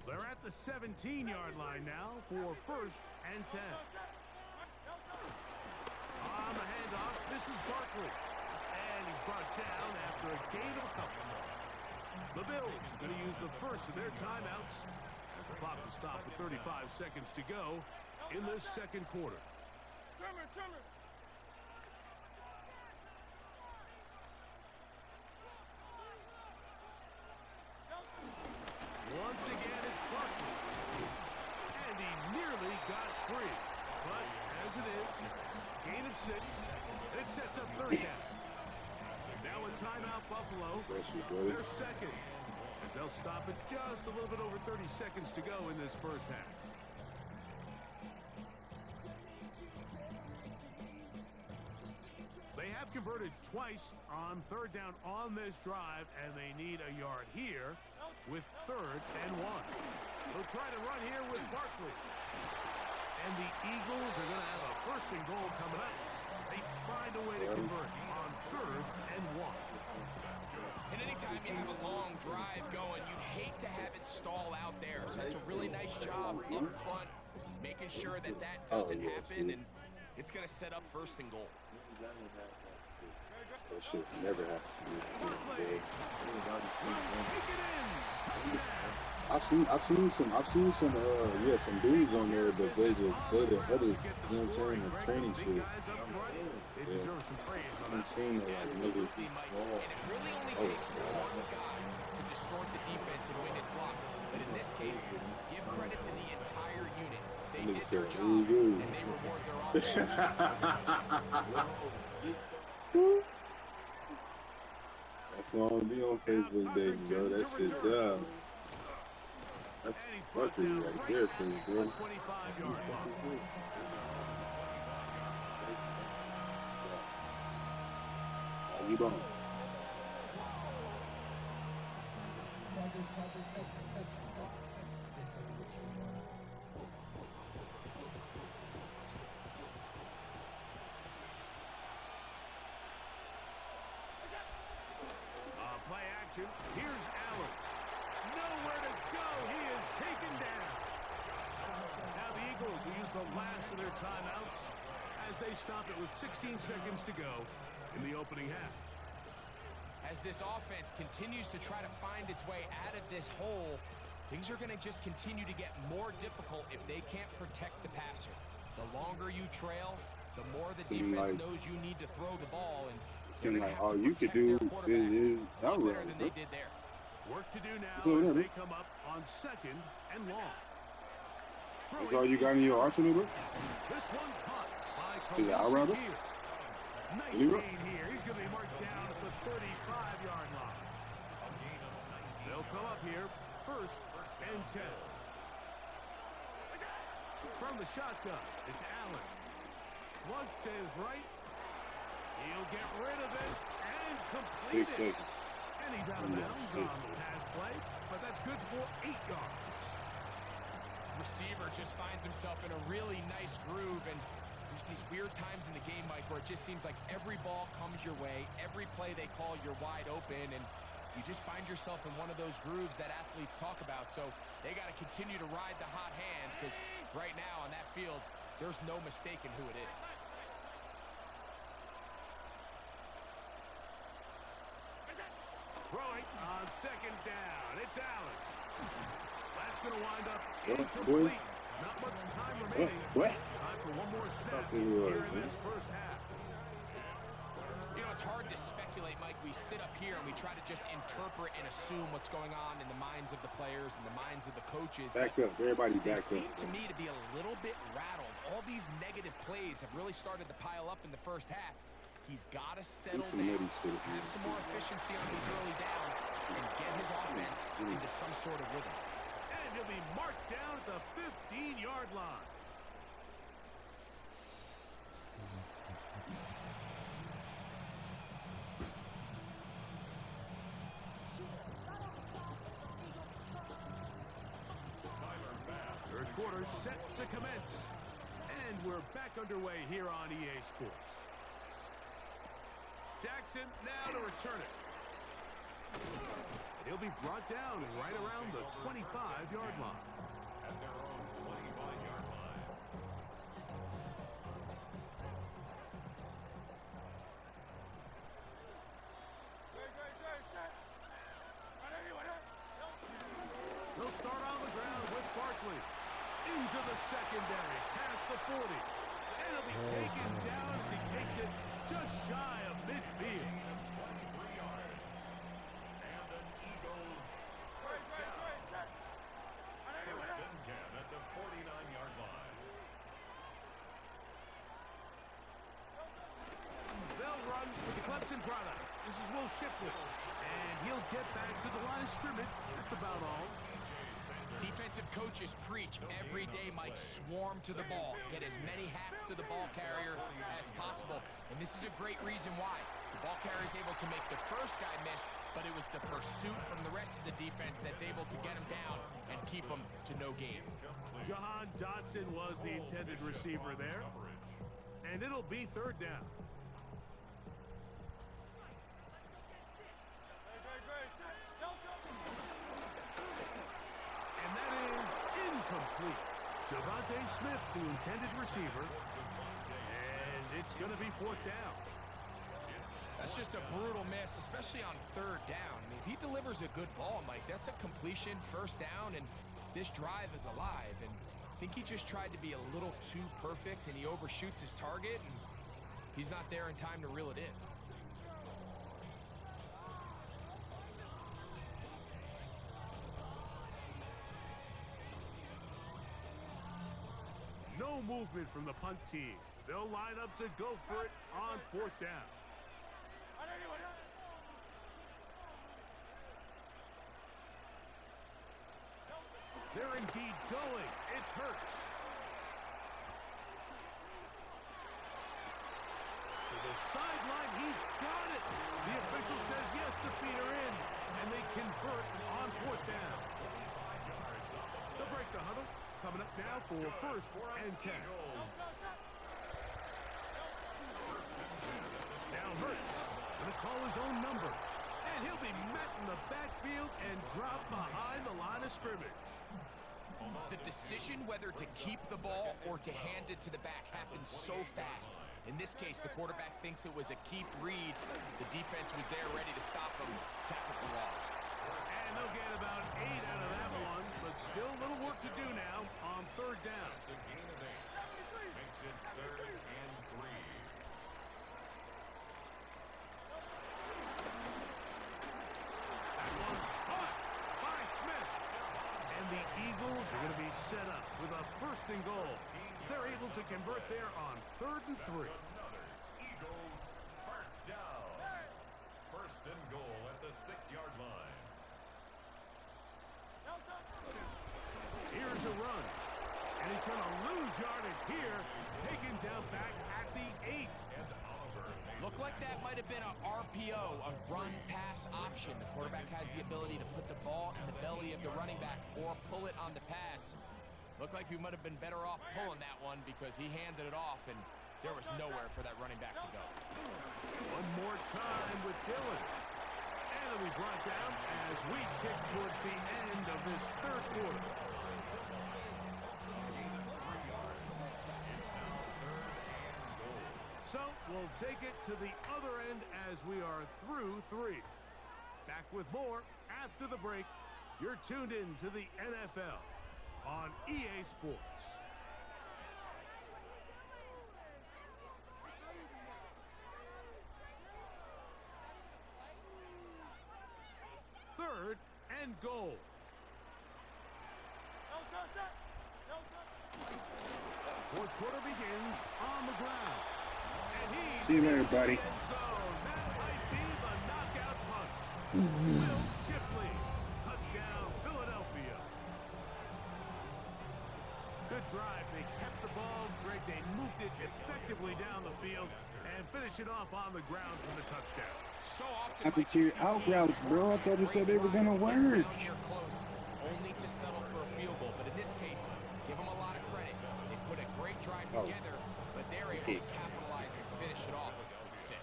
They're at the 17-yard line now for 1st and 10. On the handoff, this is Barkley. And he's brought down after a gain of a couple. The Bills going to use the first of their timeouts as the clock will stop with 35 seconds to go in this second quarter. Once again, it's Barkley. And he nearly got free. But as it is, gain of 6. It sets up 3rd down. Now a timeout, Buffalo. They're second. As they'll stop it just a little bit over 30 seconds to go in this first half. They have converted twice on 3rd down on this drive, and they need a yard here with 3rd and 1. They'll try to run here with Barkley. And the Eagles are going to have a 1st and goal coming up. They find a way to convert on 3rd and 1. And anytime you have a long drive going, you'd hate to have it stall out there. So that's a really nice job up front, making sure that that doesn't happen, and it's going to set up 1st and goal. That shit never happened to me. I've seen some dudes on there, but they're the other, you know what I'm saying, the training shit. Yeah. I haven't seen that, like, niggas. And it really only takes one guy to distort the defense and win his block. But in this case, give credit to the entire unit. They Nigga did said, their job, "Ooh, and they reward their offense with a touchdown. That's why I don't be on Facebook, baby, bro. That shit tough. That's fuckery right there for you, bro. 25-yard line. You don't. Play action. Here's Allen. Nowhere to go. He is taken down. Now the Eagles will use the last of their timeouts as they stop it with 16 seconds to go in the opening half. As this offense continues to try to find its way out of this hole, things are going to just continue to get more difficult if they can't protect the passer. The longer you trail, the more the defense knows you need to throw the ball, and seems like all you could do is outrun, better than they did there. Work to do now as they come up on 2nd and long. That's all you got in your arsenal, bro? This one caught by Is it outrun? Nice gain here. He's going to be marked down at the 35-yard line. They'll come up here, 1st and 10. From the shotgun, it's Allen. Flush to his right. He'll get rid of it and complete 6 it. seconds. And he's out of bounds on the pass play, but that's good for 8 yards. Receiver just finds himself in a really nice groove, and there's these weird times in the game, Mike, where it just seems like every ball comes your way, every play they call, you're wide open, and you just find yourself in one of those grooves that athletes talk about. So they got to continue to ride the hot hand, because right now on that field, there's no mistaking who it is. Throwing on 2nd down. It's Allen. That's going to wind up Boy. incomplete. Not much time remaining. What? Time for one more snap It here was, in this first half. You know, it's hard to speculate, Mike. We sit up here and we try to just interpret and assume what's going on in the minds of the players and the minds of the coaches. Back up. Everybody back up. They seem to me to be a little bit rattled. All these negative plays have really started to pile up in the first half. He's got to settle down, have some more efficiency on these early downs, and get his offense into some sort of rhythm. And he'll be marked down at the 15-yard line. Third quarter set to commence. And we're back underway here on EA Sports. Jackson now to return it. And he'll be brought down right around the 25-yard line. At their own 25-yard line. They'll start on the ground with Barkley. Into the secondary, past the 40. And he'll be taken down as he takes it just shy of midfield. 23 yards. And an Eagles first down. First and 10 at the 49-yard line. They'll run with the Clemson product. This is Will Shipley. And he'll get back to the line of scrimmage. That's about all. Defensive coaches preach every day, Mike, swarm to the ball. Get as many hats to the ball carrier as possible. And this is a great reason why. The ball carrier is able to make the first guy miss, but it was the pursuit from the rest of the defense that's able to get him down and keep him to no gain. Jahan Dotson was the intended receiver there. And it'll be 3rd down. And that is incomplete. Devontae Smith, the intended receiver. And it's going to be 4th down. That's just a brutal miss, especially on 3rd down. I mean, if he delivers a good ball, Mike, that's a completion, 1st down, and this drive is alive. And I think he just tried to be a little too perfect, and he overshoots his target, and he's not there in time to reel it in. no movement from the punt team. They'll line up to go for it on 4th down. They're indeed going. It's Hurts. To the sideline, he's got it. The official says yes, the feet are in, and they convert on 4th down. They'll break the huddle. Coming up now for 1st and 10. Now Hurts going to call his own number. And he'll be met in the backfield and dropped behind the line of scrimmage. The decision whether to keep the ball or to hand it to the back happens so fast. In this case, the quarterback thinks it was a keep read. The defense was there ready to stop him. Tackle for loss. And they'll get about 8 out of that one, but still a little work to do now on 3rd down. It's a gain of 8. Makes it 3rd and 3. That one caught by Smith. And the Eagles are going to be set up with a 1st and goal. They're able to convert there on 3rd and 3. Another Eagles 1st down. 1st and goal at the 6-yard line. Here's a run. And he's going to lose yardage here. Taken down back at the 8. Looked like that might have been a RPO, a run-pass option. The quarterback has the ability to put the ball in the belly of the running back or pull it on the pass. Looked like he might have been better off pulling that one because he handed it off, and there was nowhere for that running back to go. One more time with Dillon. And it'll be brought down as we tick towards the end of this 3rd quarter. So we'll take it to the other end as we are through 3. Back with more after the break. You're tuned in to the NFL on EA Sports. Third and goal. Fourth quarter begins on the ground. And he's See you later, buddy. that might be the knockout punch. Will Shipley. Touchdown, Philadelphia. Good drive. They kept the ball. Greg, they moved it effectively down the field and finish it off on the ground for the touchdown. So often, Happy to your out routes, bro. I thought you said they were going to work. Close, only to settle for a field goal. But in this case, give them a lot of credit. They put a great drive together, but they're able to capitalize and finish it off with 6.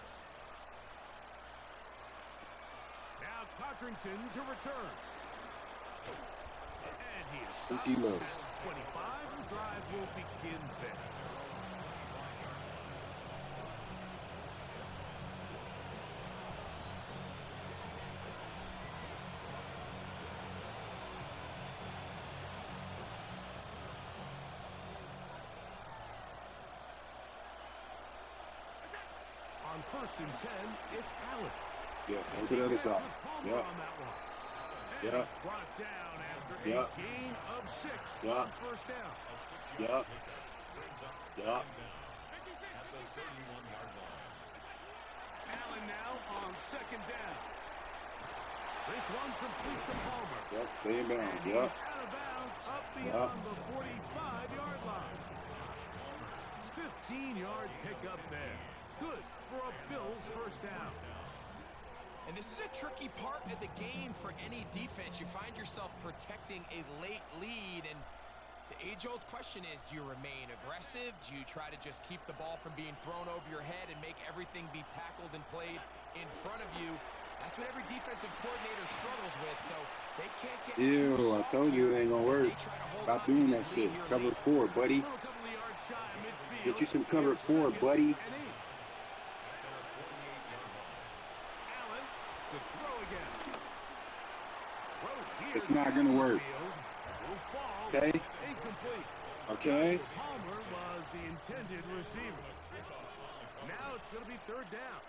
Now Cotrington to return. And he is stopped Empty load. at 25. The drive will begin there. On 1st and 10, it's Allen. Yeah, on to the other side. Yeah. Yeah. Yeah. Brought down after a Yeah. gain of 6 Yeah. on 1st down. Yeah. Yeah. At the 31-yard line. Allen now on 2nd down. This one complete to Palmer. Yep, stay in bounds. And Yeah. he's out of bounds up beyond the 45-yard line. 15-yard pickup there. Good for a Bills 1st down. And this is a tricky part of the game for any defense. You find yourself protecting a late lead, and the age-old question is, do you remain aggressive? Do you try to just keep the ball from being thrown over your head and make everything be tackled and played in front of you? That's what every defensive coordinator struggles with, so they can't get too Ew, I told you it ain't gonna work. Stop doing that shit. Cover 4, buddy. Get you some cover 4, buddy. It's not gonna work. Okay? Okay? Palmer was the intended receiver. Now it's going to be 3rd down.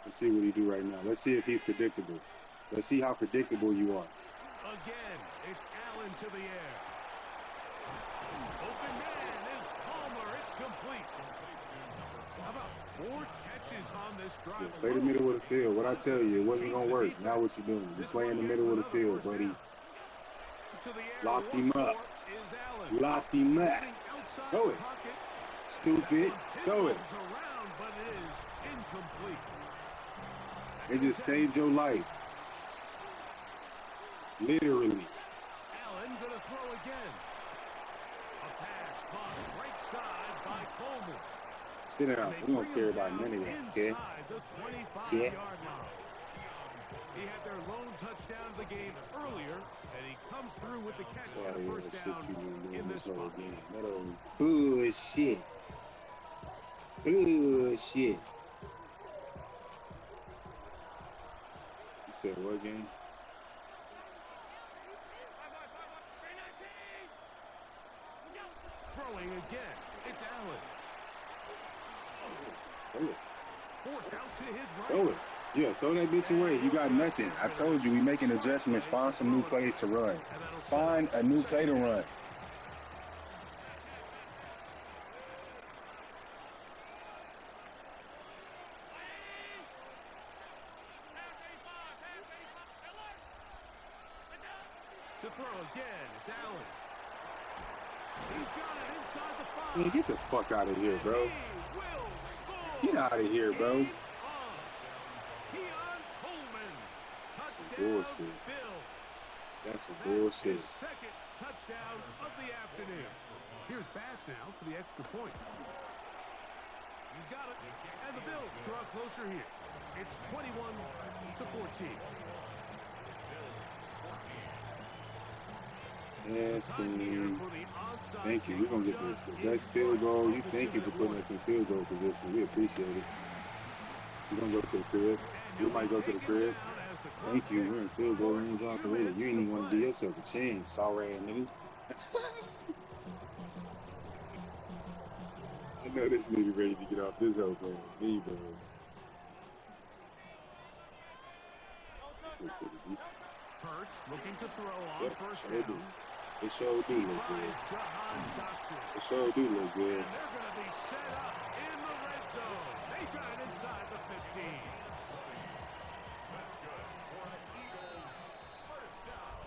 Let's see what he do right now. Let's see if he's predictable. Let's see how predictable you are. Again, it's Allen to the air. Open man is Palmer. It's complete. How about 4 catches on this drive? Yeah, play the middle of the field. What I tell you, it wasn't going to work. Now what you doing? You play in the middle of the field, buddy. Locked him up. Locked him up. Throw it. Stupid. Throw it. It just saved your life. Literally. Allen gonna throw again. A pass caught right side by Coleman. Sit down. We don't care about none of that, okay? Yeah. He had their lone touchdown of the game earlier, and he comes through with the catch and a first down in this spot. Bullshit. Bullshit. You said what game? Throwing again. It's Allen. Throw it. Forced out to his right. Throw it. Yeah, throw that bitch away. You got nothing. I told you we making adjustments. Find some new plays to run. Find a new play to run. To throw again, it's Allen. He's got it inside the 5. Man, get the fuck out of here, bro. Get out of here, bro. Bullshit. That's some bullshit. His second touchdown of the afternoon. Here's Bass now for the extra point. He's got it. And the Bills draw closer here. It's 21-14. Yes, team. Thank you. We're going to get the best field goal. You thank you for putting us in field goal position. We appreciate it. We're going to go to the crib. We might go to the crib. Thank you. We're in field goal range already. You ain't even want to do yourself a chance, sorry ass nigga. I know this nigga ready to get off this whole thing. Me, bro. Hurts looking to throw on first down. It sure do look good. It sure do look good. And they're going to be set up in the red zone. They got it inside the 15. That's good for an Eagles first down.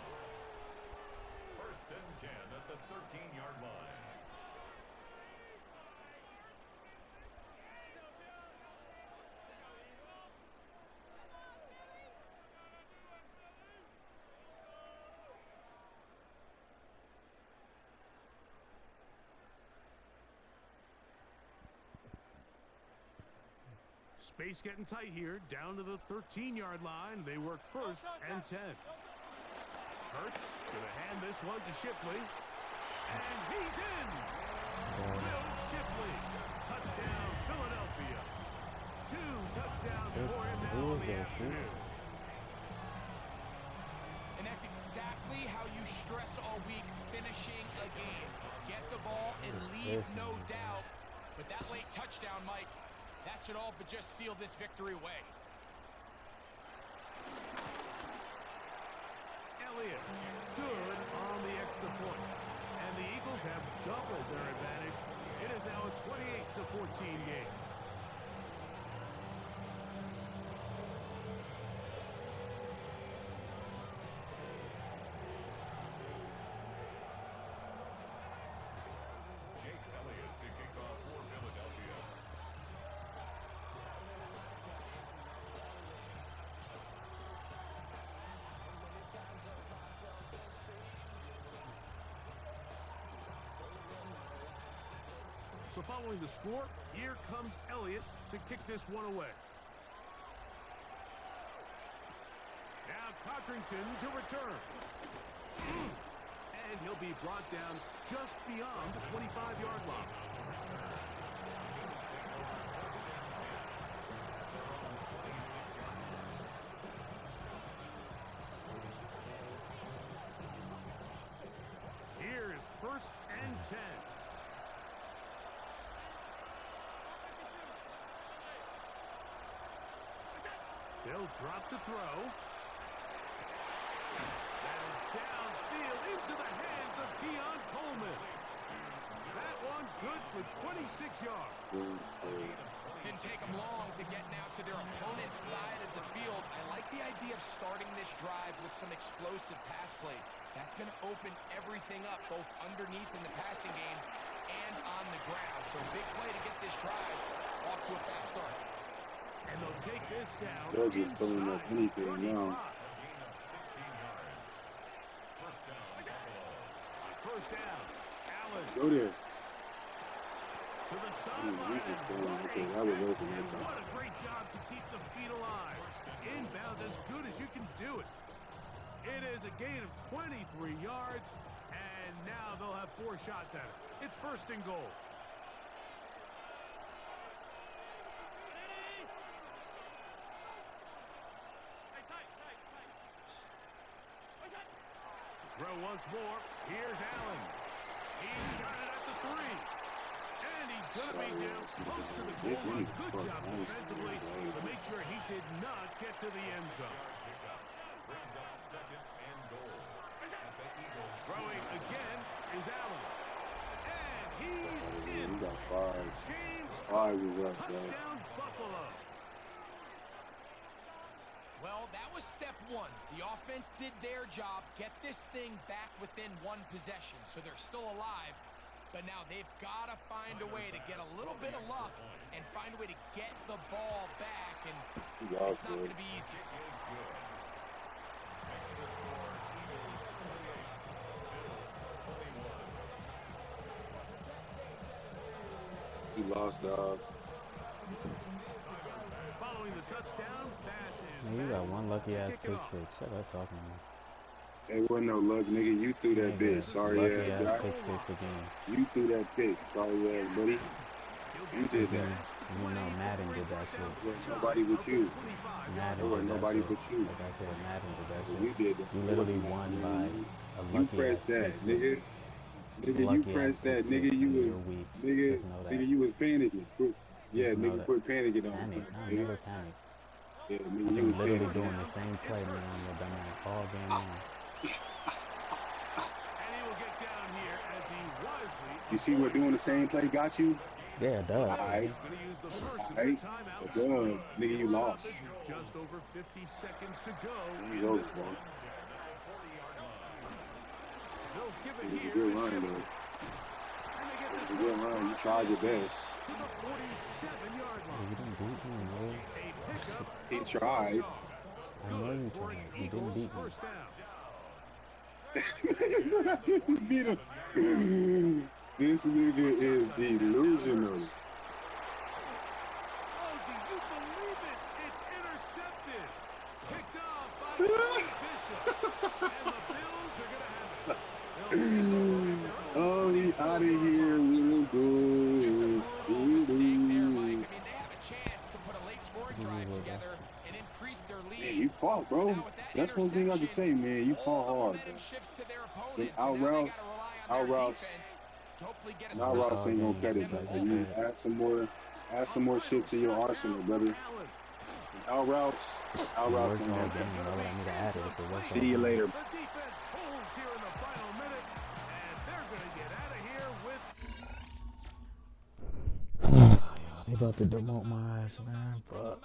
First and 10 at the 13-yard line. Space getting tight here, down to the 13-yard line. They work first and 10. Hurts gonna hand this one to Shipley. And he's in! Will Shipley. Touchdown, Philadelphia. 2 touchdowns for him now in the afternoon. And that's exactly how you stress all week, finishing a game. Get the ball and leave no doubt. But that late touchdown, Mike, that should all but just seal this victory away. Elliott, good on the extra point. And the Eagles have doubled their advantage. It is now a 28-14 game. Jake Elliott to kick off for Philadelphia. So following the score, here comes Elliott to kick this one away. Now Cotrington to return. And he'll be brought down just beyond the 25-yard line. Here is first and 10. They'll drop to throw. That is downfield into the hands of Keon Coleman. 26 yards. Didn't take them long to get now to their opponent's side of the field. I like the idea of starting this drive with some explosive pass plays. That's going to open everything up, both underneath in the passing game and on the ground. So big play to get this drive off to a fast start. And they'll take this down. They're just filling up anything now. First down. Allen. Go there. To the sideline. Just going, okay, that was open that time. What a great job to keep the feet alive. Inbounds as good as you can do it. It is a gain of 23 yards, and now they'll have 4 shots at it. It's first and goal. Throw once more. Here's Allen. He's got it at the 3. And he's going to be down close to the goal line. Good job defensively to make sure he did not get to the end zone. Throwing again is Allen. And he's in. You got 5. James 5 is up, bro. touchdown Buffalo. Well, that was step 1. The offense did their job, get this thing back within 1 possession, so they're still alive. But now they've got to find a way to get a little bit of luck and find a way to get the ball back, and it's not going to be easy. He lost, dog. Following the touchdown, pass is Man, you got one lucky ass pick 6. Shut up talking to me. There wasn't no luck, nigga. You threw that bitch. Sorry, lucky ass ass guy. pick 6 again. You threw that pick. Sorry, ass buddy. You did that. You know Madden did that shit. There wasn't nobody but you. Madden There wasn't did that nobody shit. but you. Like I said, Madden did that shit. You did that. You literally won by a You lucky ass pressed that, pick 6. nigga. Nigga, you Lucky pressed ass that. pick Nigga, 6, you and was, you're weak. nigga, Just know that. nigga, you was panicking. Yeah, Just know nigga, that. quit panicking on Panic. time. I nigga. never panic. Yeah, nigga, You you was literally panicking. doing the same play, man, on your dumb ass all game long. and he will get down here as he wisely. You see what doing the same play got you? Yeah, duh. Alright. Going to use the first of Alright. their timeouts. Duh. Nigga, you lost. Just over 50 seconds to go. He's in over, this bro. one. They'll give It it was a here good to run, Shepard. though. And they get It was this a good one run. You tried your best. to the 47-yard You line. didn't beat me, man. A pickup He of tried. 4 yards. I know you Good for tried. an You didn't Eagles beat me. first down. He said I didn't beat him. This nigga is delusional. Oh, do you believe it? It's intercepted. Picked off by Bishop. And the Bills are going to have Oh, he out of here real Just a good. brutal mistake there, Mike. I mean, they have a chance to put a late scoring drive together and increase their lead. Man, you fought, bro. Now, with that That's one thing I can say, man. You all fought the hard, momentum bro. shifts to their opponents, Them and now they out-routes, gotta rely on their out-routes. defense to hopefully get a Now stop. Ross ain't gonna cut it. Like, you add some more shit to your arsenal, brother. Out routes You ain't worked in gonna that cut game. Why would I need to add it if it was See you later. The defense holds here in the final minute, and they're going to get out of here with. They about to demote my ass, man. Fuck.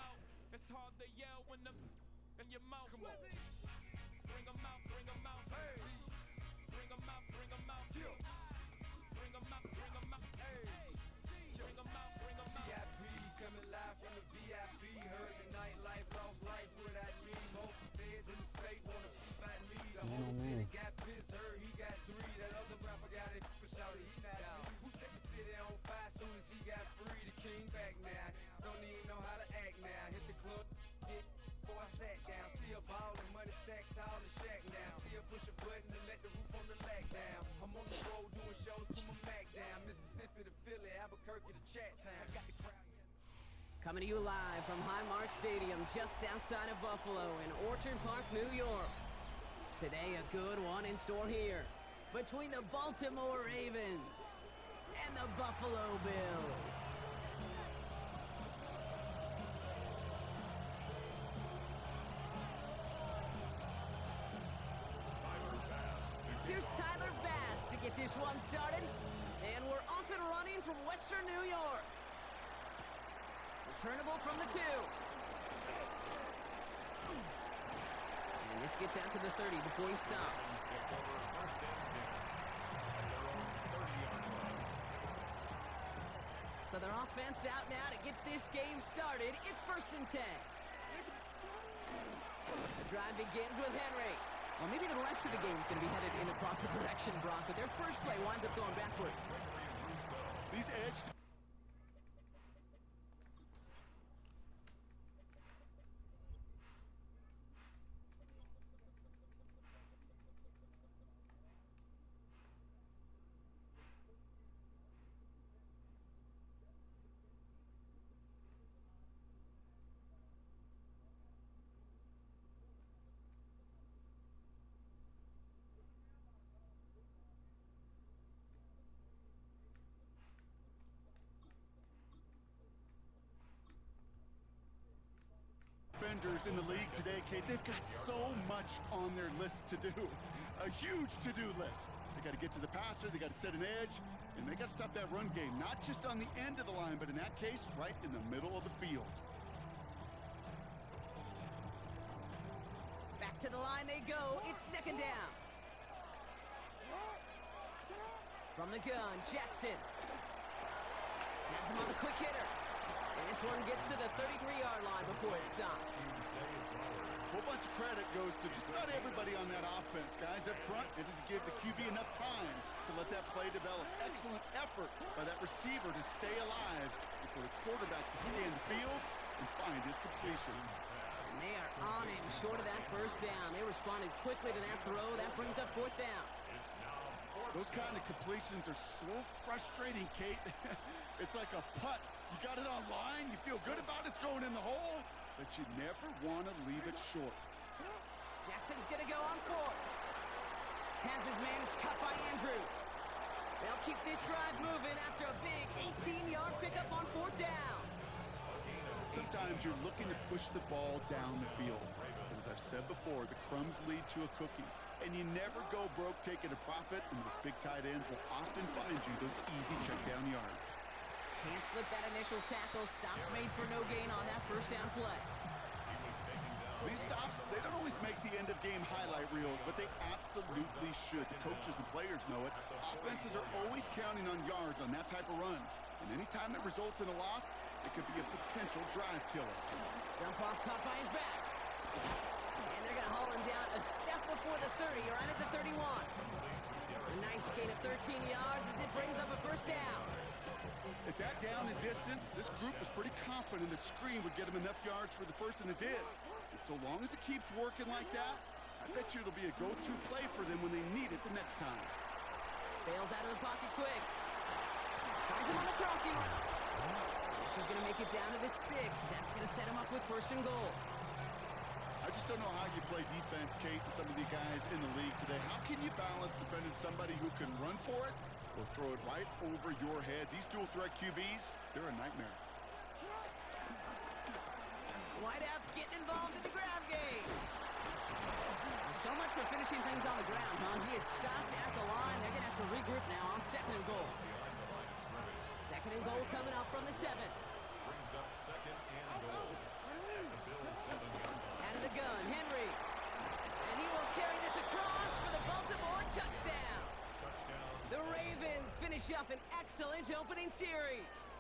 Coming to you live from Highmark Stadium, just outside of Buffalo in Orchard Park, New York. Today, a good one in store here between the Baltimore Ravens and the Buffalo Bills. Here's Tyler Bass to get this one started. And we're off and running from Western New York. Returnable from the 2. And this gets out to the 30 before he stops. So their offense out now to get this game started. It's 1st and 10. The drive begins with Henry. Well, maybe the rest of the game is going to be headed in the proper direction, Brock, but their first play winds up going backwards. These edge... defenders in the league today, Kate. They've got so much on their list to do. A huge to-do list. They got to get to the passer, they got to set an edge, and they got to stop that run game, not just on the end of the line, but in that case, right in the middle of the field. Back to the line they go. It's 2nd down. From the gun, Jackson. Has him on the quick hitter. And this one gets to the 33-yard line before it stops. A whole bunch of credit goes to just about everybody on that offense. Guys up front needed to give the QB enough time to let that play develop. Excellent effort by that receiver to stay alive before the quarterback to scan the field and find his completion. And they are on him short of that 1st down. They responded quickly to that throw. That brings up 4th down. Those kind of completions are so frustrating, Kate. It's like a putt. You got it on line, you feel good about it's going in the hole, but you never want to leave it short. Jackson's going to go on 4th. Has his man, it's cut by Andrews. They'll keep this drive moving after a big 18-yard pickup on 4th down. Sometimes you're looking to push the ball down the field. But as I've said before, the crumbs lead to a cookie. And you never go broke taking a profit, and those big tight ends will often find you those easy check down yards. Can't slip that initial tackle. Stops made for no gain on that 1st down play. These stops, they don't always make the end-of-game highlight reels, but they absolutely should. The coaches and players know it. Offenses are always counting on yards on that type of run. And anytime it results in a loss, it could be a potential drive killer. Dump off caught by his back. And they're going to haul him down a step before the 30, right at the 31. A nice gain of 13 yards as it brings up a 1st down. At that down and distance, this group was pretty confident the screen would get them enough yards for the 1st, and it did. And so long as it keeps working like that, I bet you it'll be a go-to play for them when they need it the next time. Bails out of the pocket quick. Finds him on the crossing route. This is going to make it down to the 6. That's going to set him up with 1st and goal. I just don't know how you play defense, Kate, and some of the guys in the league today. How can you balance defending somebody who can run for it or throw it right over your head? These dual threat QBs, they're a nightmare. Wideout's getting involved in the ground game. So much for finishing things on the ground, huh? He is stopped at the line. They're going to have to regroup now on 2nd and goal. 2nd and goal coming up from the 7. Brings up 2nd and goal. At the Bills' 7-yard line. Out of the gun, Henry. And he will carry this across for the Baltimore touchdown. The Ravens finish up an excellent opening series.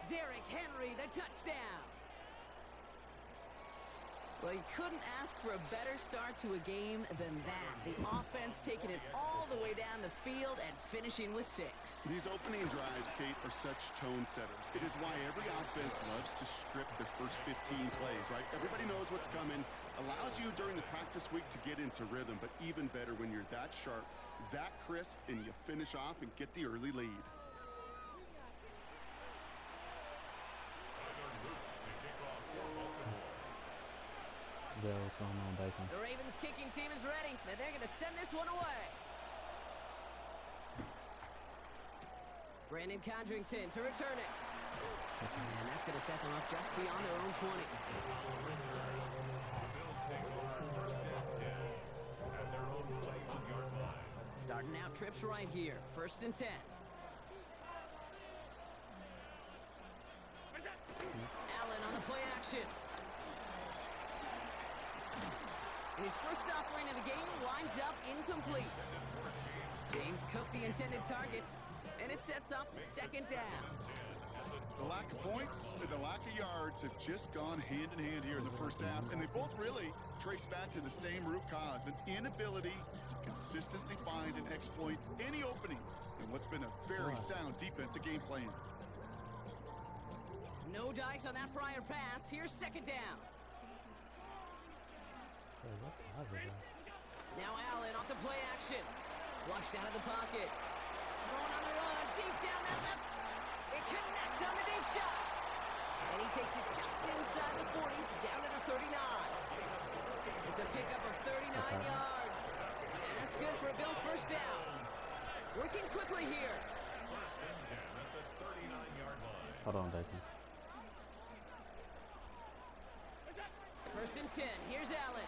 Derrick Henry, the touchdown. Well, you couldn't ask for a better start to a game than that. The offense taking it all the way down the field and finishing with 6. These opening drives, Kate, are such tone setters. It is why every offense loves to script their first 15 plays, right? Everybody knows what's coming. Allows you during the practice week to get into rhythm, but even better when you're that sharp, that crisp, and you finish off and get the early lead. Yeah, what's going on, Bison? The Ravens kicking team is ready. Now they're going to send this one away. Brandon Condrington to return it. And that's going to set them up just beyond their own 20. The Bills take over 1st and 10 at their own play 1-yard line. Starting out trips right here. 1st and 10. Allen on the play action. And his first offering of the game winds up incomplete. James cooked the intended target, and it sets up 2nd down. The lack of points and the lack of yards have just gone hand in hand here in the first half, and they both really trace back to the same root cause, an inability to consistently find and exploit any opening in what's been a very sound defensive game plan. No dice on that prior pass. Here's 2nd down. Now Allen off the play action. Flushed out of the pocket. Throwing on the run. Deep down that left. It connects on the deep shot. And he takes it just inside the 40, down to the 39. It's a pickup of 39 yards. And that's good for a Bills first down. Working quickly here. 1st and 10 at the 39-yard line. Hold on, Dyson. 1st and 10. Here's Allen.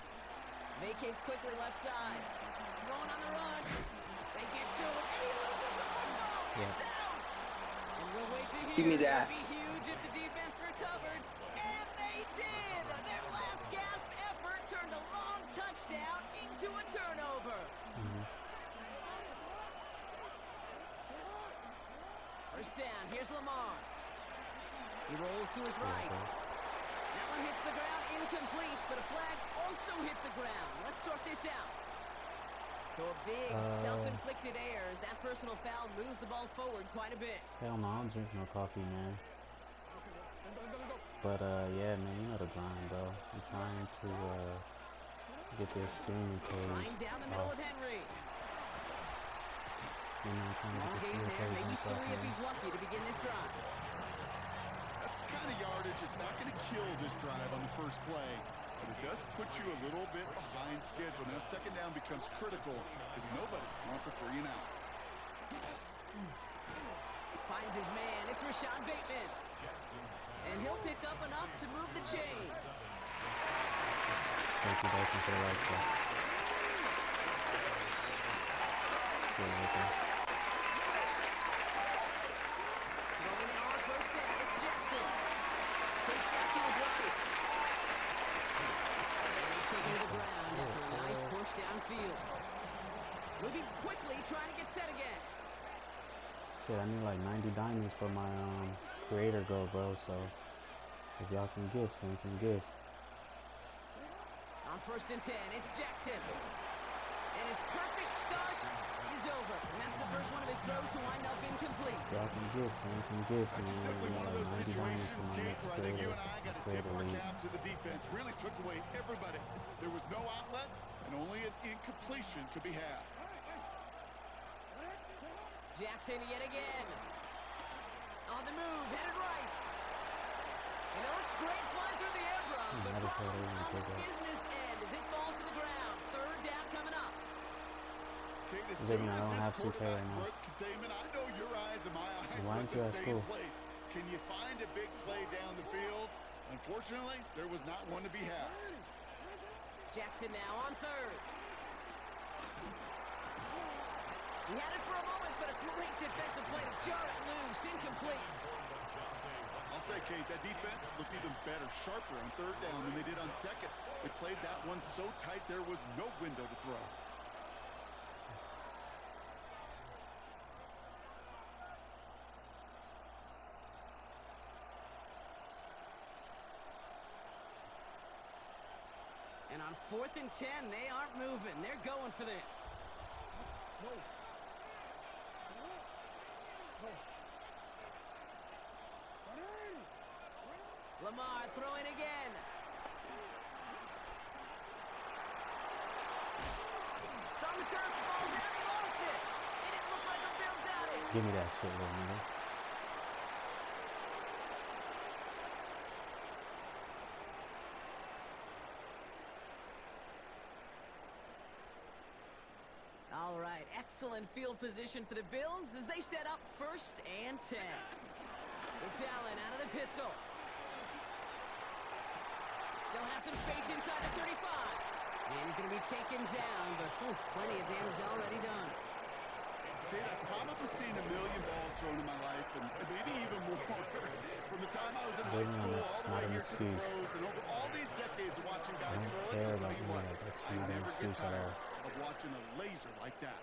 Vacates quickly left side. Throwing on the run. They get to him, and he loses the football. It's out. And we'll wait to hear. Give me that. It'd be huge if the defense recovered. And they did. Their last gasp effort turned a long touchdown into a turnover. First down. Here's Lamar. He rolls to his right. That one hits the ground incomplete, but a flag also hit the ground. Let's sort this out. So a big self-inflicted error as that personal foul moves the ball forward quite a bit. Hell no, I don't drink no coffee, man. But yeah, man, you know the grind, bro. I'm trying to get this streaming page Line down the middle with Henry. You know, I'm trying to Long get the gain streaming there, page maybe and stuff, 3 if man. he's lucky to begin this drive. That's the kind of yardage, it's not going to kill this drive on the first play, but it does put you a little bit behind schedule. Now 2nd down becomes critical because nobody wants a 3 and out. Finds his man. It's Rashad Bateman. And he'll pick up enough to move the chains. Thank you, Dyson, for the right play. Good right there. Throwing now on 1st down. It's Jackson. Takes it out to his right. And he's taken to the ground after a nice push downfield. Moving quickly, trying to get set again. Shit, I need like 90 diamonds for my creator go, bro. So if y'all can give, send some gifts. On 1st and 10, it's Jackson. And his perfect start is over. And that's the first one of his throws to wind up incomplete. Y'all can give, send some gifts, man. Just simply We one got of those like 90 diamonds for situations, Kate, my next where I think you creator, and I got to tip creator our league. cap to the defense. Really took away everybody. There was no outlet, and only an incompletion could be had. Jackson yet again. On the move, headed right. And it looks great flying through the air, bro. But I just said problems they on didn't the take that. business end as it falls to the ground. 3rd down coming up. Kate, as Does that soon mean I as don't this have 2K right quarterback now? broke containment, I know your eyes and my eyes Why went aren't you the at same school? place. Can you find a big play down the field? Unfortunately, there was not one to be had. Jackson now on 3rd. He had it for a moment, but a great defensive play to jar it loose. Incomplete. I'll say, Kate, that defense looked even better, sharper on 3rd down than they did on 2nd. They played that one so tight there was no window to throw. And on 4th and 10, they aren't moving. They're going for this. Lamar throwing again. It's on the turf. Ball's out. He lost it. It didn't look like a Bill got it. Give me that shit, little nigga. All right, excellent field position for the Bills as they set up 1st and 10. It's Allen out of the pistol. Still has some space inside the 35. And he's going to be taken down, but plenty of damage already done. Kate, I've probably seen a million balls thrown in my life, and maybe even more. From the time I was in high school all the way here to the pros, and over all these decades of watching guys throw it, I'll tell you what, I never get tired of watching a laser like that.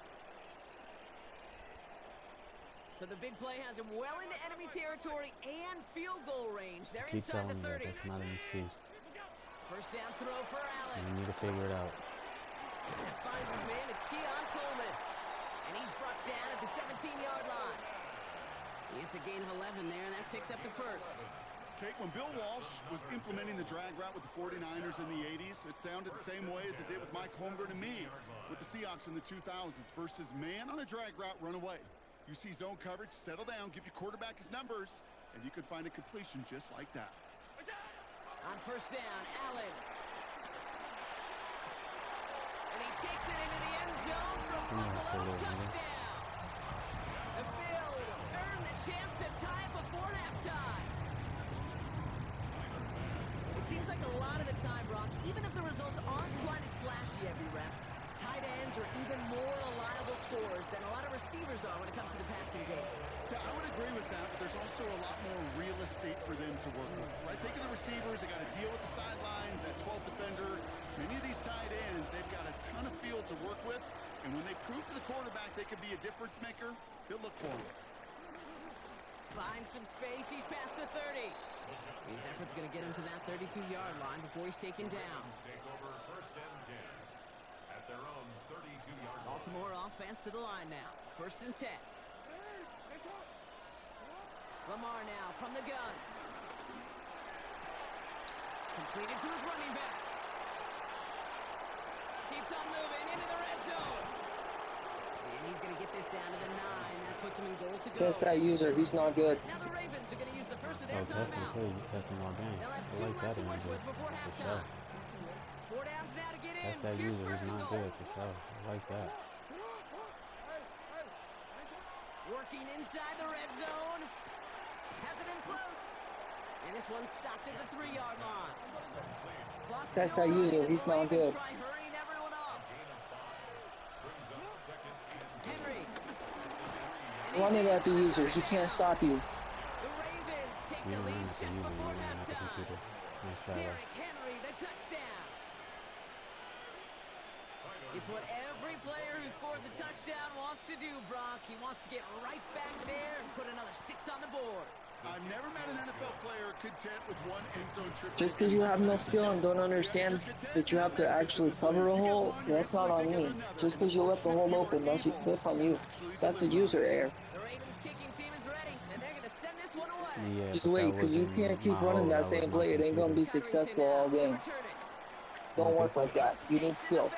So the big play has him well into enemy territory and field goal range. They're inside the 30. That's not an excuse. First down throw for Allen. You need to figure it out. That finds his man. It's Keon Coleman. And he's brought down at the 17-yard line. He gets a gain of 11 there, and that picks up the first. Kate, when Bill Walsh was implementing the drag route with the 49ers in the 80s, it sounded the same way as it did with Mike Holmgren and me with the Seahawks in the 2000s versus man on a drag route, run away. You see zone coverage, settle down, give your quarterback his numbers, and you can find a completion just like that. On first down, Allen. And he takes it into the end zone from Buffalo, touchdown. The Bills earn the chance to tie before halftime. It seems like a lot of the time, Brock, even if the results aren't quite as flashy every rep, tight ends are even more reliable scorers than a lot of receivers are when it comes to the passing game. Yeah, I would agree with that, but there's also a lot more real estate for them to work with, right? Think of the receivers, they got to deal with the sidelines, that 12th defender. Many of these tight ends, they've got a ton of field to work with, and when they prove to the quarterback they can be a difference maker, they'll look for him. Finds some space, he's past the 30. His effort's going to get him to that 32-yard line before he's taken down. Take over first and 10 at their own 32-yard line. Baltimore offense to the line now. First and 10. Lamar now from the gun. Completed to his running back. Keeps on moving into the red zone. And he's going to get this down to the 9. That puts him in goal to go. Test that user. He's not good. Now the Ravens are going to use the first of their testing, timeouts. please. Testing all game. They'll have I two like left that to work energy. with before For halftime. sure. 4 downs now to get in. That's that Here's user. first He's and not goal. good for sure. I like that. Working inside the red zone. Has it in close. And this one's stopped at the 3-yard line. Clock's That's still how running user. as He's the not Ravens good. try hurrying everyone up. Henry. Run it at the user. He can't stop you. The Ravens take You the don't lead need to just use it. before You don't have the halftime. computer. Nice try. Derrick Henry, the touchdown. It's what every player who scores a touchdown wants to do, Brock. He wants to get right back there and put another 6 on the board. I've never met an NFL player content with one end zone trip. Just because you have no skill and don't understand that you have to actually cover a hole, that's not on me. Just because you left the hole open, that's on you. That's a user error. The Ravens kicking team is ready, and they're going to send this one away. Yeah, Just but wait, that because you wasn't can't keep my running hole, that was same my play. It ain't going to be computer. successful all game. Return it. Don't work like that. You need skill.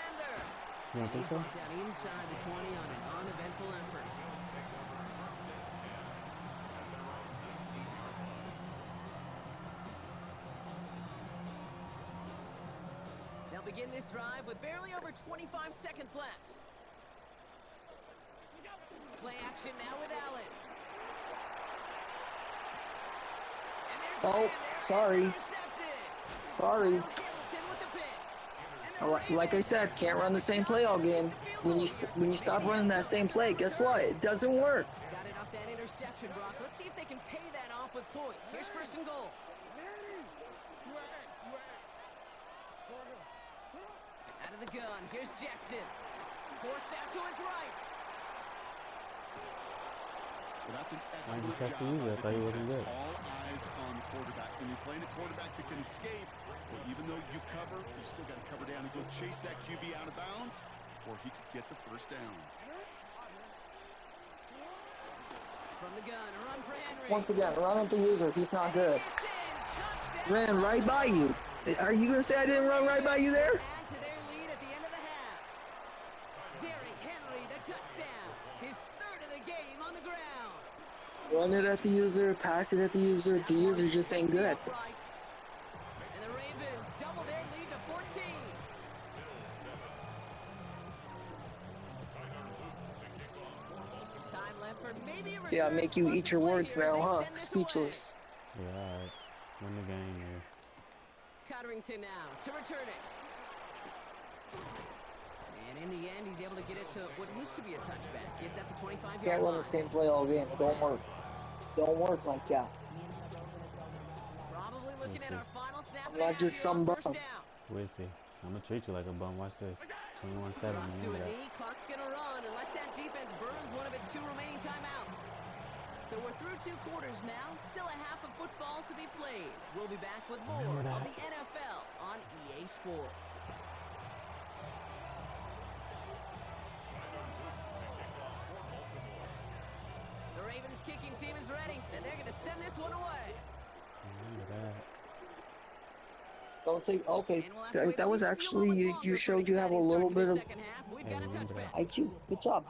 You don't think so? Brought down inside the 20 on an uneventful effort. They'll begin this drive with barely over 25 seconds left. Play action now with Allen. And there's Oh, a man there. sorry. It's intercepted. Sorry. Kyle Hamilton with the pick. And the Like I said, can't run the same play all game. When you stop running that same play, guess what? It doesn't work. Got it off that interception, Brock. Let's see if they can pay that off with points. Here's first and goal. Out of the gun. Here's Jackson. Forced out to his right. Well, that's an Why did you excellent test the job user? I by thought he the wasn't defense. good. All eyes on the quarterback. When you're playing a quarterback that can escape, well, even though you cover, you still got to cover down and go chase that QB out of bounds before he could get the first down. From the gun, a run for Henry. Once again, run at the user. He's not good. Ran right by you. Are you going to say I didn't run right by you there? Add to their lead at the end of the half. Derrick Henry, the touchdown. His third of the game on the ground. Run it at the user, pass it at the user. The user just ain't good. And the Ravens double their lead to 14. Time left for maybe a return. Yeah, make you plus eat your play words here as now, they huh? send this away. Speechless. Yeah, all right. Win the game here. Cotterington now to return it. And into the end, he's able to get it to what used to be a touchback. It's at the 25-yard line. Can't run the same play all game. It don't work. Don't work like that. Probably looking at our final snap. I'm not just some bum. We'll see. I'm gonna treat you like a bum. Watch this. 21-7. Drops to a Remember that. knee. Clock's gonna run unless that defense burns one of its 2 remaining timeouts. So we're through 2 quarters now. Still a half of football to be played. We'll be back with more of the NFL on EA Sports. The Ravens kicking team is ready, and they're going to send this one away. Remember that. Don't take. Okay, that was actually you showed you have a little bit of IQ. Good job.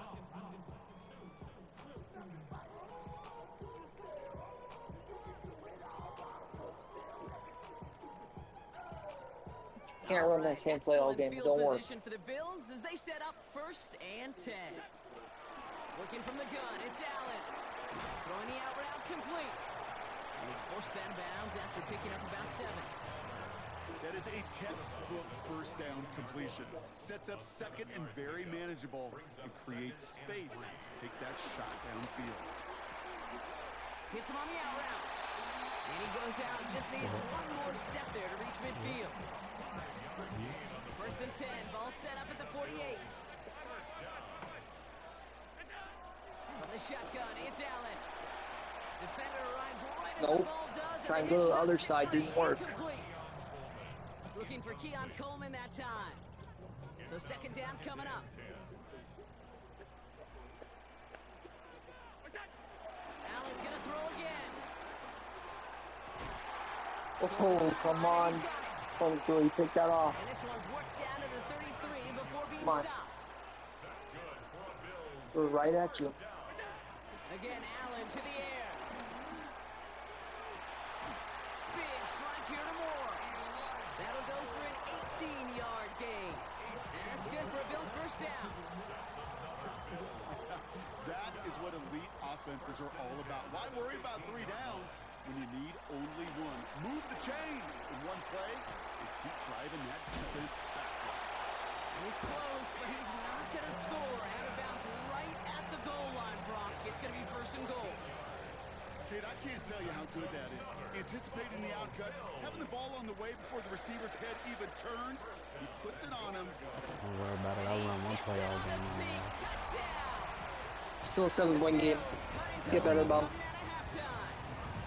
Can't run that same play all game. Don't work. For the Bills as they set up 1st and 10. Working from the gun, it's Allen. Throwing the out route complete. And he's forced out of bounds after picking up about 7. That is a textbook first down completion. Sets up second and very manageable and creates space to take that shot downfield. Hits him on the out route. And he goes out and just needed one more step there to reach midfield. 1st and 10, ball set up at the 48. From the shotgun, it's Allen. Defender arrives right as the ball does. Try and go to the other side, didn't work. Looking for Keon Coleman that time. So 2nd down coming up. Allen gonna throw again. Oh, come on. 23, take that off. And this one's worked down to the 33 before being Come on. stopped. We're right at you. Again, Allen to the air. Big strike here to Moore. That'll go for an 18-yard gain. And that's good for a Bills 1st down. That is what elite offenses are all about. Why worry about 3 downs when you need only 1? Move the chains in one play and keep driving that defense backwards. And it's close, but he's not going to score. Out of bounds right at the goal line, Brock. It's going to be 1st and goal. Kid, I can't tell you how good that is. Anticipating the outcut, having the ball on the way before the receiver's head even turns, he puts it on him. Don't worry about it. I'll run one play all game. Still a 7-point game. Get better, Bob.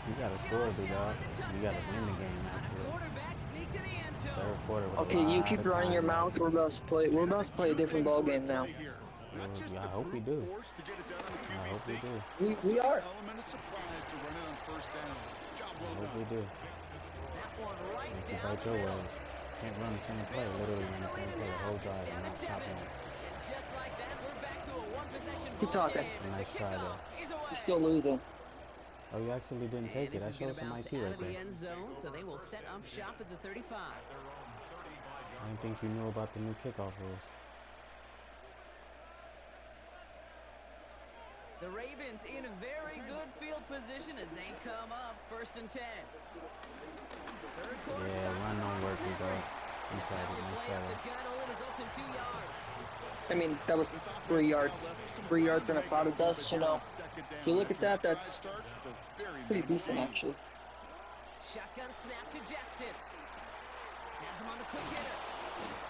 You gotta score, big dog. You gotta win the game, actually. 3rd quarter. Okay, you keep running your mouth. We're about to play a different ball game now. Yeah, I hope we do. I hope we do. We are. I hope we do. Don't keep out your words. Can't run the same play, literally run the same play the whole drive and not stop him. Just like that, we're back to a 1-possession Keep talking. Nice try, though. You're still losing. Oh, you actually didn't take it. I showed some IQ right there. End zone, so they will set up shop at the 35. I didn't think you knew about the new kickoff rules. The Ravens in a very good field position as they come up 1st and 10. Yeah, run don't work, big dog. I'm sorry, nice try. The gun only results in 2 yards. I mean, that was 3 yards. 3 yards in a cloud of dust, you know. If you look at that, that's pretty decent, actually. Shotgun snap to Jackson. Has him on the quick hitter.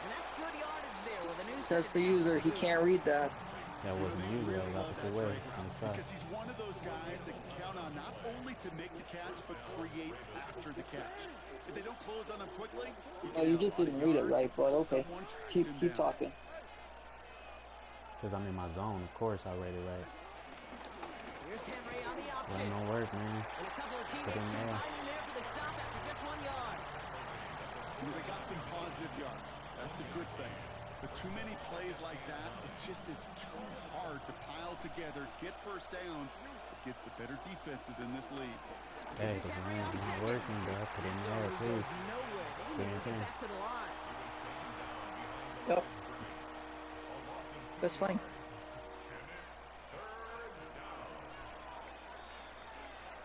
And that's good yardage there with a new That's the user. He can't read that. That wasn't usually the opposite way. Nice try. Because he's one of those guys that can count on not only to make the catch, but create after the catch. If they don't close on him quickly... Oh, you just didn't read it right, but okay. Keep talking. Because I'm in my zone, of course I read it right. Here's Henry on the option. Run don't work, man. And a couple of Put teammates in there. combining there for the stop after just 1 yard. They got some positive yards. That's a good thing. But too many plays like that, it just is too hard to pile together, get 1st downs. It gets the better defenses in this league. Hey, the run's not working, bro. Put it in there, please. Back to the line. Yep. That's fine.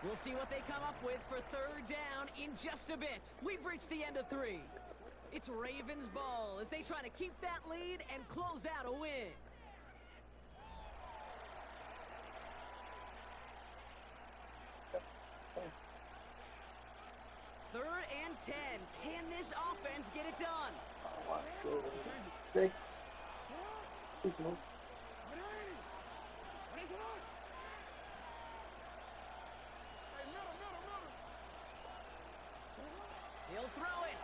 We'll see what they come up with for 3rd down in just a bit. We've reached the end of 3. It's Ravens ball as they try to keep that lead and close out a win. Third and 10. Can this offense get it done? Big. He's most. He'll throw it.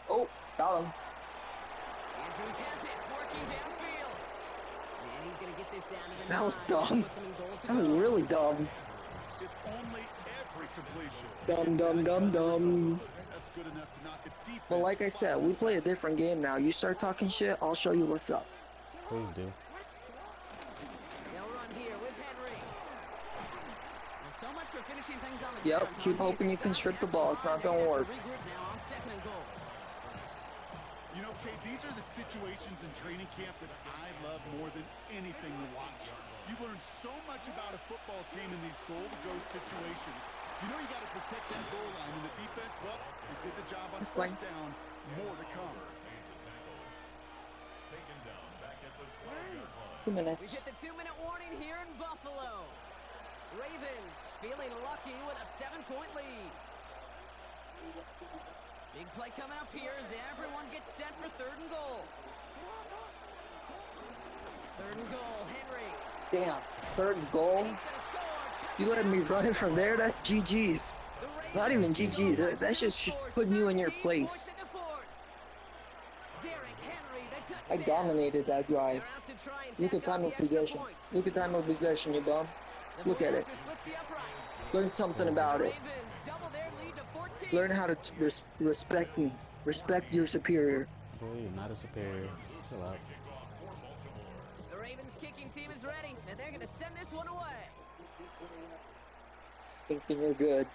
Oh, got him. Andrews has it, working downfield. And he's going to get this down to the That was 9. dumb. Puts him in goal to That was go. really dumb. If only every completion. Dumb, dumb, dumb, dumb. That's good enough to knock a defense. But like I said, we play a different game now. You start talking shit, I'll show you what's up. Please do. They'll run here with Henry. Well, so much for finishing things on the Yep, ground. keep He hoping you stopped constrict the at ball. It's not line. gonna They have work. to regroup now on 2nd and goal. You know, Kate, these are the situations in training camp that I love more than anything to watch. You learn so much about a football team in these goal-to-go situations. You know you got to protect that goal line, and the defense, well, they did the job on That's first fine. down. More to come. Taken down back at the 12-yard line. 2 We minutes. get the 2-minute warning here in Buffalo. Ravens feeling lucky with a 7-point lead. Big play coming up here as everyone gets set for 3rd and goal. 3rd and goal, Henry. Damn, 3rd and goal. He's gonna score. You let me run it from there? That's GG's. The Not even Ravens GG's. go That's for just 2 scores, putting you in your 13 place. points in the 4th. Derrick Henry, the I touchdown. dominated that drive. They're out to try and Look at tack on time the of extra possession. points. Look at time of possession, you bum. The Look at it. Bulldogs splits the uprights. Learn something about it. Ravens double their lead to 14. Learn how to respect me. Respect your superior. Boy, you're not a superior. Chill out. The Ravens kicking team is ready, and they're going to send this one away. Thinking you're good.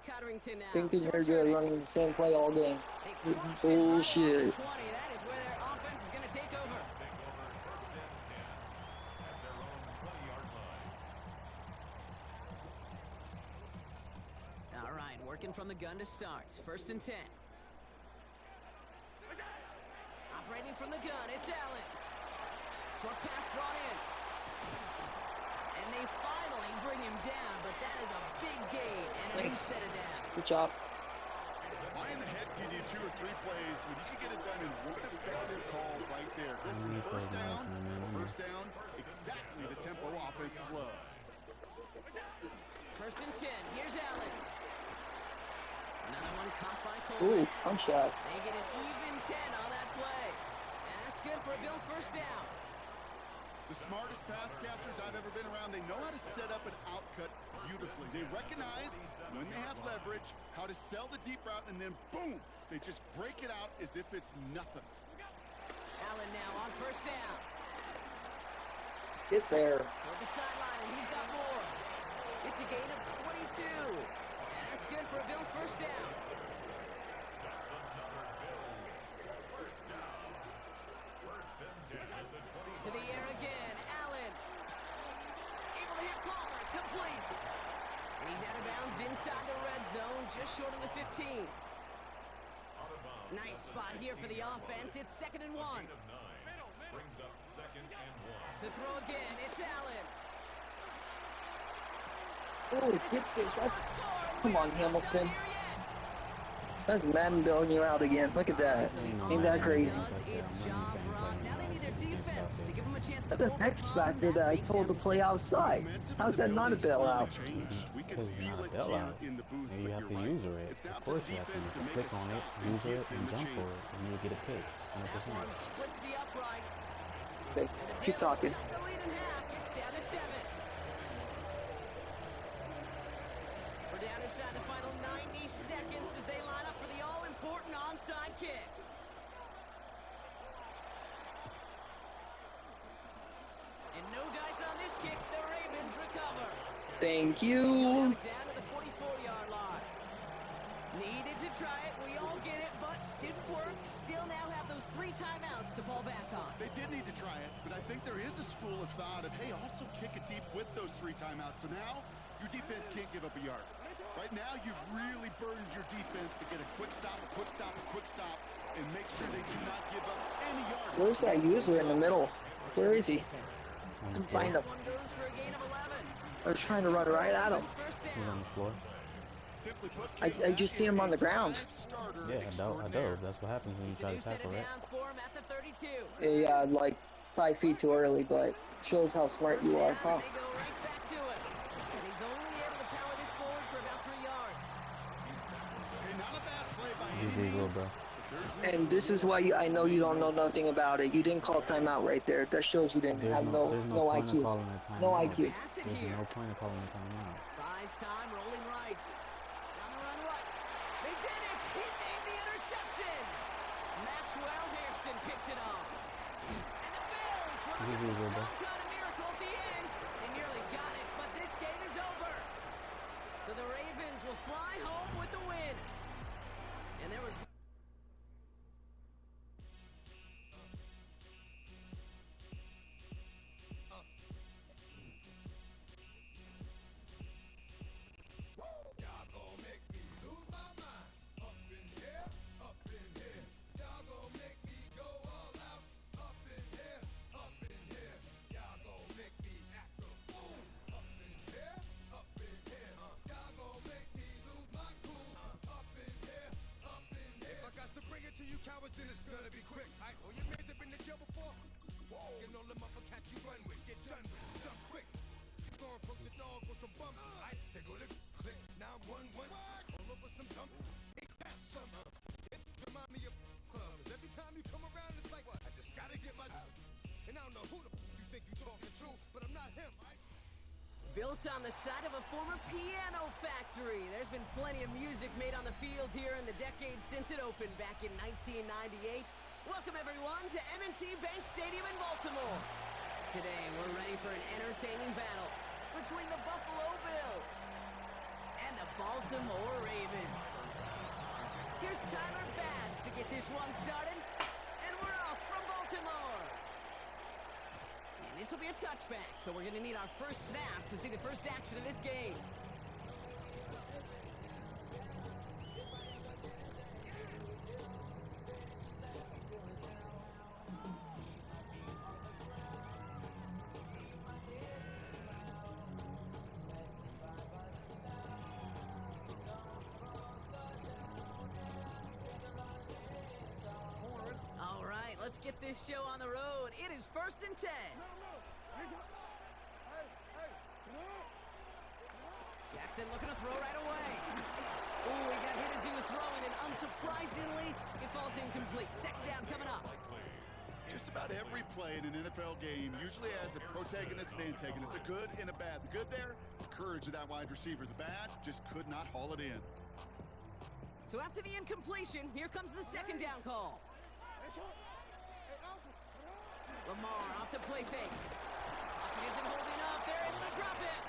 Cotterington now. Thinking to you're return good it. running the same play all game. They crush it right off the 20. Bullshit. That is where their offense is going to take over. All right, working from the gun to start. 1st and 10. Operating from the gun, it's Allen. Short pass brought in. And they finally bring him down, but that is a big gain, and a Nice. set it down. Good job. Why in the heck do you need 2 or 3 plays when you can get it done in one effective call right there? Go from first down, exactly the tempo offenses love. 1st and 10, here's Allen. Another one caught by Ooh, Coleman. punch shot. They get an even 10 on that play. And that's good for a Bills 1st down. The smartest pass catchers I've ever been around, they know how to set up an outcut beautifully. They recognize when they have leverage, how to sell the deep route, and then boom, they just break it out as if it's nothing. Allen now on 1st down. Get there. Toward the sideline, and he's got more. It's a gain of 22. And that's good for a Bills 1st down. To the air again, Allen. Able to hit Palmer, complete. And he's out of bounds inside the red zone, just short of the 15. Nice spot here for the offense. It's 2nd and 1. Brings up 2nd and 1. To throw again, it's Allen. Oh, get this. Come on, Hamilton. That's Madden bailing you out again. Look at that. Ain't that crazy? Now they need their defense to give them a chance to That's an X factor that I told to play outside. How's that not a bailout? Because it's not a bailout. And you have to user it. Of course you have to use it. Click on it, use it, and jump for it. And you'll get a pick. 100%. Splits the uprights. Okay, keep talking. Cut the lead in half. It's down to 7. We're down inside the final 90 seconds as they line up for the all-important onside kick. And no dice on this kick. The Ravens recover. Thank you. Down to the 44-yard line. Needed to try it. We all get it, but didn't work. Still now have the those 3 timeouts to fall back on. They did need to try it, but I think there is a school of thought of, hey, also kick it deep with those 3 timeouts. So now your defense can't give up a yard. Right now, you've really burdened your defense to get a quick stop, a quick stop, a quick stop, and make sure they do not give up any yards. Where's that user in the middle? Where is he? Find him. I was trying to run right at him. He's on the floor. I just seen him on the ground. Yeah, I know. That's what happens when you try to tackle, right? Yeah, like 5 feet too early, but shows how smart you are, huh? GG's, little bro. And this is why I know you don't know nothing about it. You didn't call timeout right there. That shows you didn't have no IQ. No IQ. There's no point of calling a timeout. Buys time, rolling right. On the run right. They did it! He made the interception! Maxwell Hairston picks it off. And the Bills were looking for some kind of miracle at the end. They nearly got it, but this game is over. So the Ravens will fly home with the win. And there was... Then it's gonna be quick. Oh, you made them in the jail before? You know them up and catch you run with. Get done with. Done quick. You gonna poke the dog with some bump. They go to click. Now 1-1. All over some dump. It's that summer. It's remind me of clubs. Every time you come around, it's like, what? I just gotta get my. And I don't know who the you think you talking to, but I'm not him. Built on the side of a former piano factory, there's been plenty of music made on the field here in the decade since it opened back in 1998. Welcome everyone to M&T Bank Stadium in Baltimore. Today we're ready for an entertaining battle between the Buffalo Bills and the Baltimore Ravens. Here's Tyler Bass to get this one started, and we're off from Baltimore. This will be a touchback, so we're going to need our first snap to see the first action of this game. All right, let's get this show on the road. It is 1st and 10. Jackson looking to throw right away. Ooh, he got hit as he was throwing, and unsurprisingly, it falls incomplete. 2nd down coming up. Just about every play in an NFL game usually has a protagonist and antagonist, a good and a bad. The good there, the courage of that wide receiver. The bad, just could not haul it in. So after the incompletion, here comes the 2nd down call. Lamar off the play fake. Pocket isn't holding up. They're able to drop it.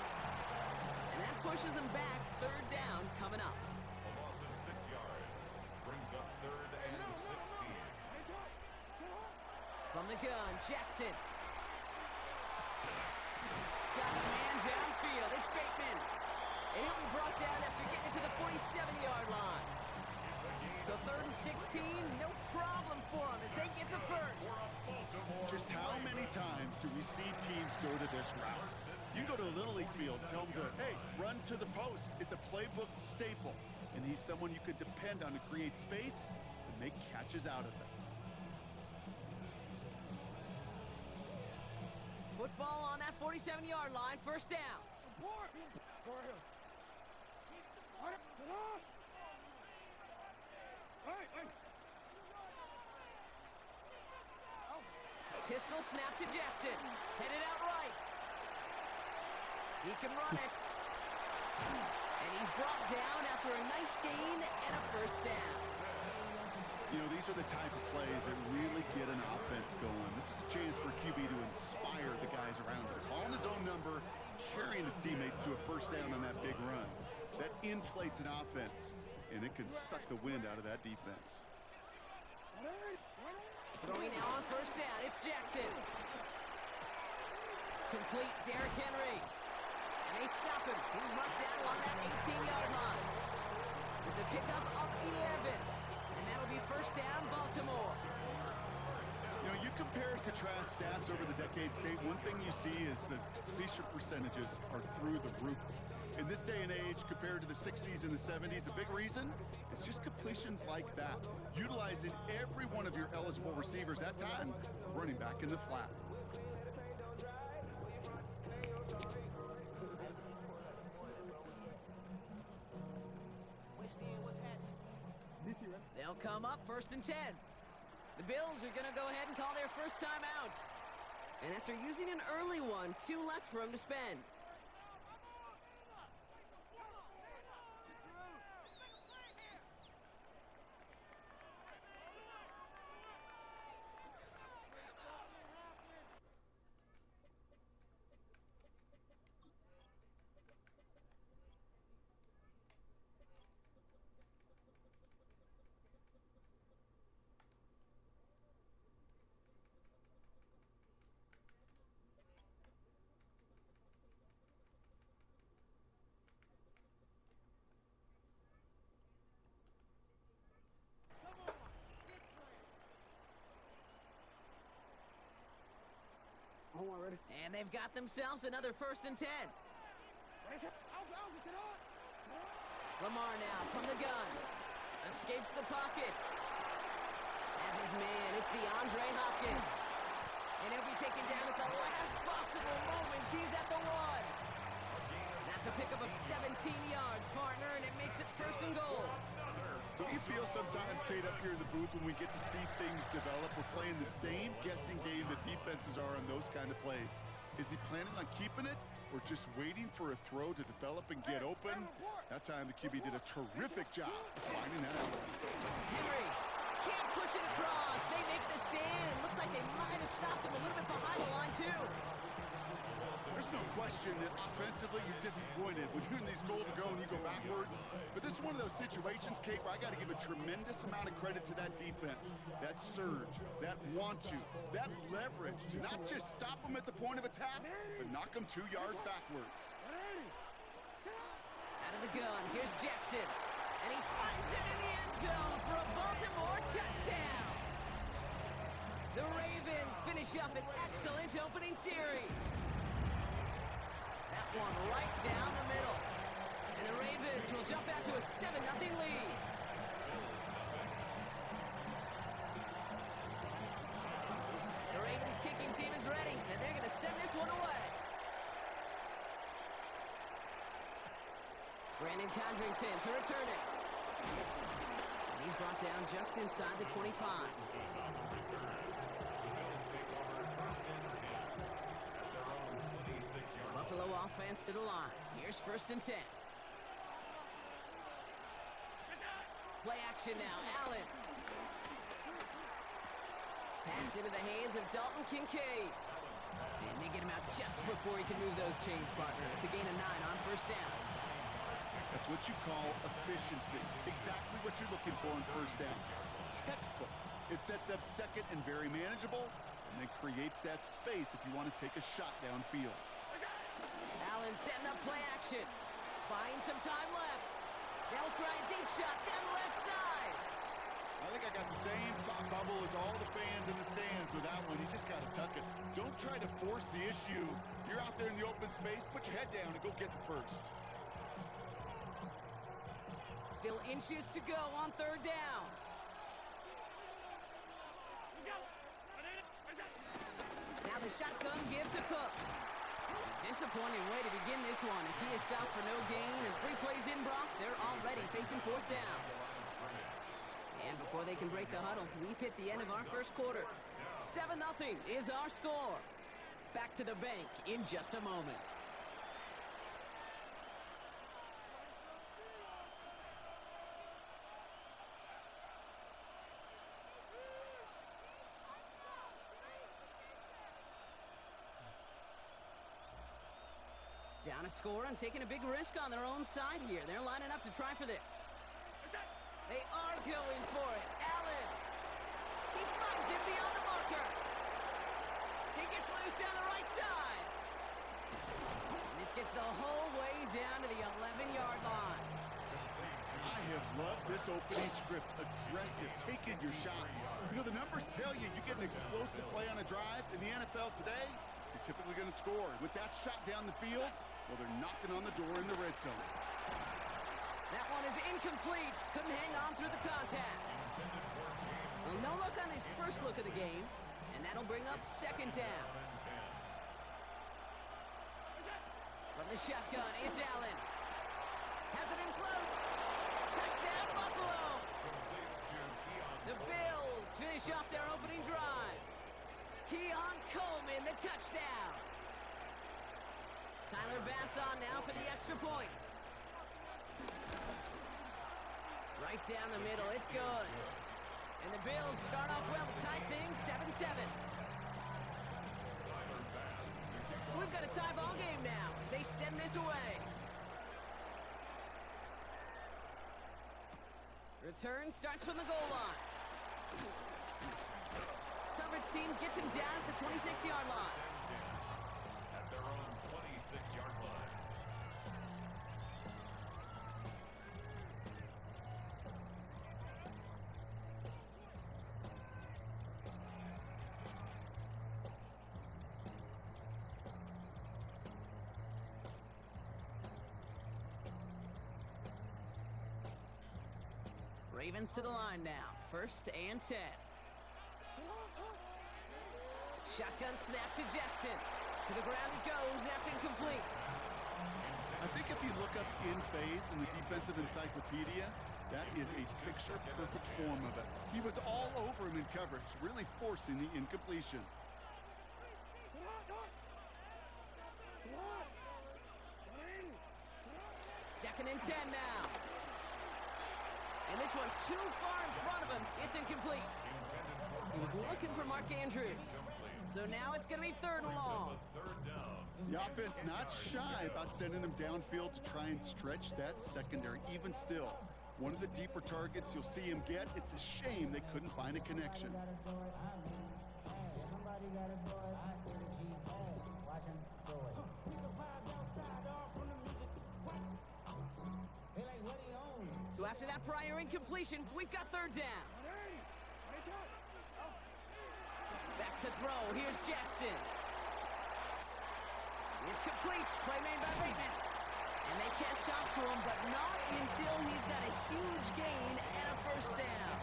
And that pushes them back. 3rd down coming up. A loss of 6 yards brings up 3rd and 16. From the gun, Jackson. Got a man downfield. It's Bateman. And he'll be brought down after getting to the 47-yard line. So 3rd and 16, no problem for them as they get the first. Just how many times do we see teams go to this route? You go to a Little League field, tell them to, hey, run to the post. It's a playbook staple. And he's someone you could depend on to create space and make catches out of it. Football on that 47-yard line, 1st down. Pistol snap to Jackson. Headed out right. He can run it. And he's brought down after a nice gain and a 1st down. You know, these are the type of plays that really get an offense going. This is a chance for QB to inspire the guys around him. Calling his own number, carrying his teammates to a 1st down on that big run. That inflates an offense, and it can suck the wind out of that defense. Throwing now on first down. It's Jackson. Complete Derrick Henry. And they stop him. He's marked down along that 18-yard line. It's a pickup of 11. And that'll be first down, Baltimore. You know, you compare and contrast stats over the decades, Kate. One thing you see is the completion percentages are through the roof. In this day and age, compared to the 60s and the 70s, a big reason is just completions like that. Utilizing every one of your eligible receivers, that time, running back in the flat. They'll come up first and 10. The Bills are going to go ahead and call their first time out. And after using an early one, 2 left for him to spend. And they've got themselves another first and 10. Lamar now from the gun. Escapes the pocket. As his man, it's DeAndre Hopkins. And he'll be taken down at the last possible moment. He's at the 1. That's a pickup of 17 yards, partner, and it makes it first and goal. Don't you feel sometimes, Kate, up here in the booth when we get to see things develop, we're playing the same guessing game that defenses are on those kind of plays? Is he planning on keeping it or just waiting for a throw to develop and get open? That time the QB did a terrific job finding that out. Henry can't push it across. They make the stand. It looks like they might have stopped him a little bit behind the line, too. There's no question that offensively you're disappointed when you're in these goal to go and you go backwards. But this is one of those situations, Kate, where I got to give a tremendous amount of credit to that defense. That surge, that want to, that leverage to not just stop them at the point of attack, but knock them 2 yards backwards. Out of the gun, here's Jackson. And he finds him in the end zone for a Baltimore touchdown. The Ravens finish up an excellent opening series. That one right down the middle. And the Ravens will jump out to a 7-0 lead. The Ravens kicking team is ready, and they're going to send this one away. Brandon Condrington to return it. And he's brought down just inside the 25. Buffalo offense to the line. Here's first and 10. Play action now. Allen. Pass into the hands of Dalton Kincaid. And they get him out just before he can move those chains, partner. It's a gain of 9 on first down. That's what you call efficiency. Exactly what you're looking for on first down. Textbook. It sets up second and very manageable, and then creates that space if you want to take a shot downfield. Allen setting up play action. Buying some time left. They'll try a deep shot down the left side. I think I got the same thought bubble as all the fans in the stands with that one. You just got to tuck it. Don't try to force the issue. You're out there in the open space. Put your head down and go get the first. Still inches to go on third down. Now the shotgun give to Cook. Disappointing way to begin this one as he is stopped for no gain, and 3 plays in, Brock, they're already facing fourth down. And before they can break the huddle, we've hit the end of our first quarter. 7-0 is our score. Back to the bank in just a moment. Down a score and taking a big risk on their own side here. They're lining up to try for this. They are going for it. Allen this opening script. Aggressive, taking your shots. You know, the numbers tell you you get an explosive play on a drive. In the NFL today, you're typically going to score. With that shot down the field, well, they're knocking on the door in the red zone. That one is incomplete. Couldn't hang on through the contact. So no look on his first look of the game, and that'll bring up second down. From the shotgun, it's Allen. Has it in close. Touchdown, Buffalo. The Bills finish off their opening drive. Keon Coleman, the touchdown. Tyler Bass on now for the extra point. Right down the middle, it's good. And the Bills start off well to tie things 7-7. So we've got a tie ball game now as they send this away. Return starts from the goal line. Coverage team gets him down at the 26-yard line. At their own 26-yard line. Ravens to the line now. 1st and 10. Shotgun snap to Jackson. To the ground it goes. That's incomplete. I think if you look up in phase in the defensive encyclopedia, that is a picture-perfect form of it. He was all over him in coverage, really forcing the incompletion. Second and 10 now. And this one too far in front of him. It's incomplete. He was looking for Mark Andrews. So now it's going to be 3rd and long. The offense not shy about sending them downfield to try and stretch that secondary. Even still, one of the deeper targets you'll see him get. It's a shame they couldn't find a connection. So after that prior incompletion, we've got 3rd down. Back to throw. Here's Jackson. It's complete. Play made by Raven. And they catch up to him, but not until he's got a huge gain and a 1st down.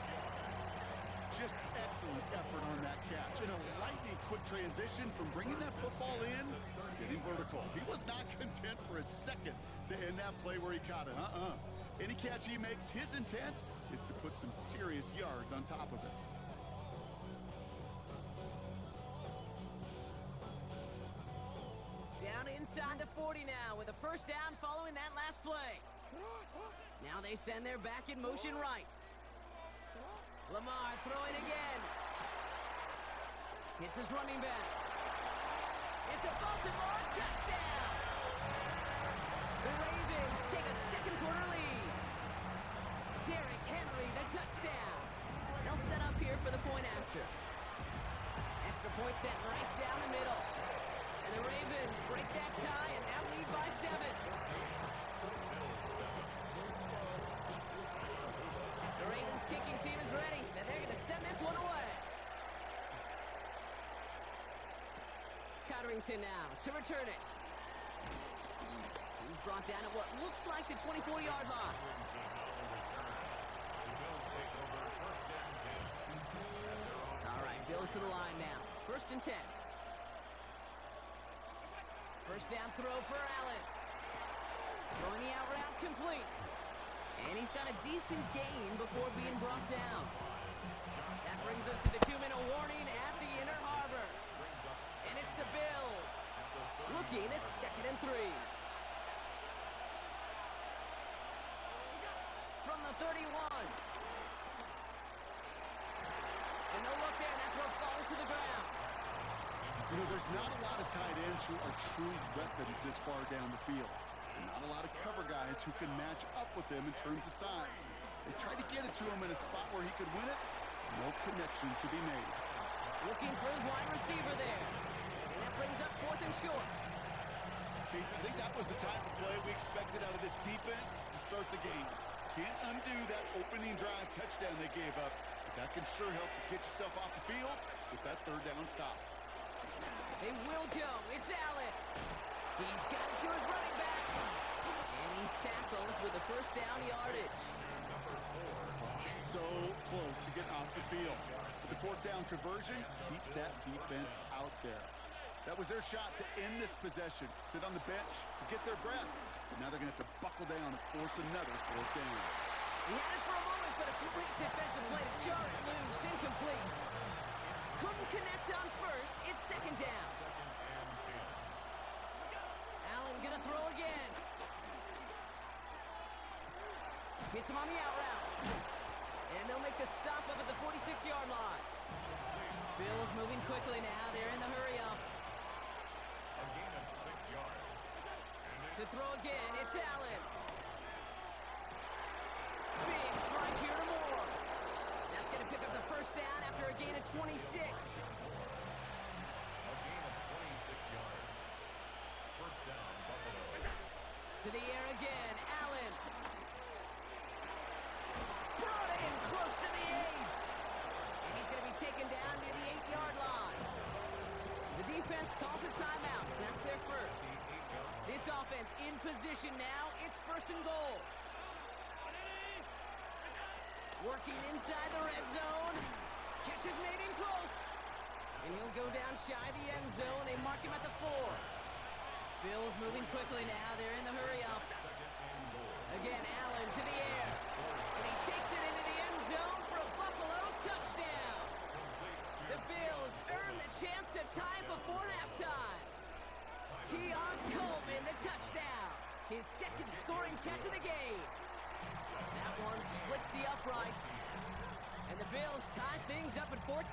Just excellent effort on that catch. And a lightning quick transition from bringing that football in to getting vertical. He was not content for a second to end that play where he caught it. Any catch he makes, his intent is to put some serious yards on top of it. Down inside the 40 now with a 1st down following that last play. Now they send their back in motion right. Lamar throwing again. Hits his running back. It's a Baltimore touchdown. The Ravens take a 2nd quarter lead. Derrick Henry, the touchdown. They'll set up here for the point after. Extra point set right down the middle. And the Ravens break that tie and now lead by 7. The Ravens kicking team is ready, and they're going to send this one away. Cotterington now to return it. He's brought down at what looks like the 24-yard line. All right, Bills to the line now. 1st and 10. 1st down throw for Allen. Throwing the out route complete. And he's got a decent gain before being brought down. That brings us to the 2-minute warning at the Inner Harbor. And it's the Bills looking at 2nd and 3. From the 31. And no look there, and that throw falls to the ground. You know, there's not a lot of tight ends who are true weapons this far down the field. Not a lot of cover guys who can match up with them in terms of size. They tried to get it to him in a spot where he could win it. No connection to be made. Looking for his wide receiver there. And that brings up 4th and short. I think that was the type of play we expected out of this defense to start the game. Can't undo that opening drive touchdown they gave up. But that can sure help to get yourself off the field with that third down stop. They will go. It's Allen. He's got it to his running back. And he's tackled with the first down yardage. So close to getting off the field. But the fourth down conversion keeps that defense out there. That was their shot to end this possession, to sit on the bench, to get their breath. But now they're going to have to buckle down and force another fourth down. He had it for a moment, but a quick defensive play to jar it loose. Incomplete. Couldn't connect on first. It's second down. Allen going to throw again. Hits him on the out route. And they'll make the stop up at the 46-yard line. Bills moving quickly now. They're in the hurry-up. A gain of 6 yards. To throw again, it's Allen. Big strike here to Moore. That's going to pick up the first down after a gain of 26. A gain of 26 yards. First down, Buffalo. To the air again, Allen. Brought in close to the 8. And he's going to be taken down near the 8-yard line. The defense calls a timeout, so that's their first. This offense in position now. It's first and goal. Working inside the red zone. Catch is made in close. And he'll go down shy of the end zone. They mark him at the 4. Bills moving quickly now. They're in the hurry-up. Again, Allen to the air. And he takes it into the end zone for a Buffalo touchdown. The Bills earn the chance to tie before halftime. Keon Coleman, the touchdown. His second scoring catch of the game. That one splits the uprights. And the Bills tie things up at 14.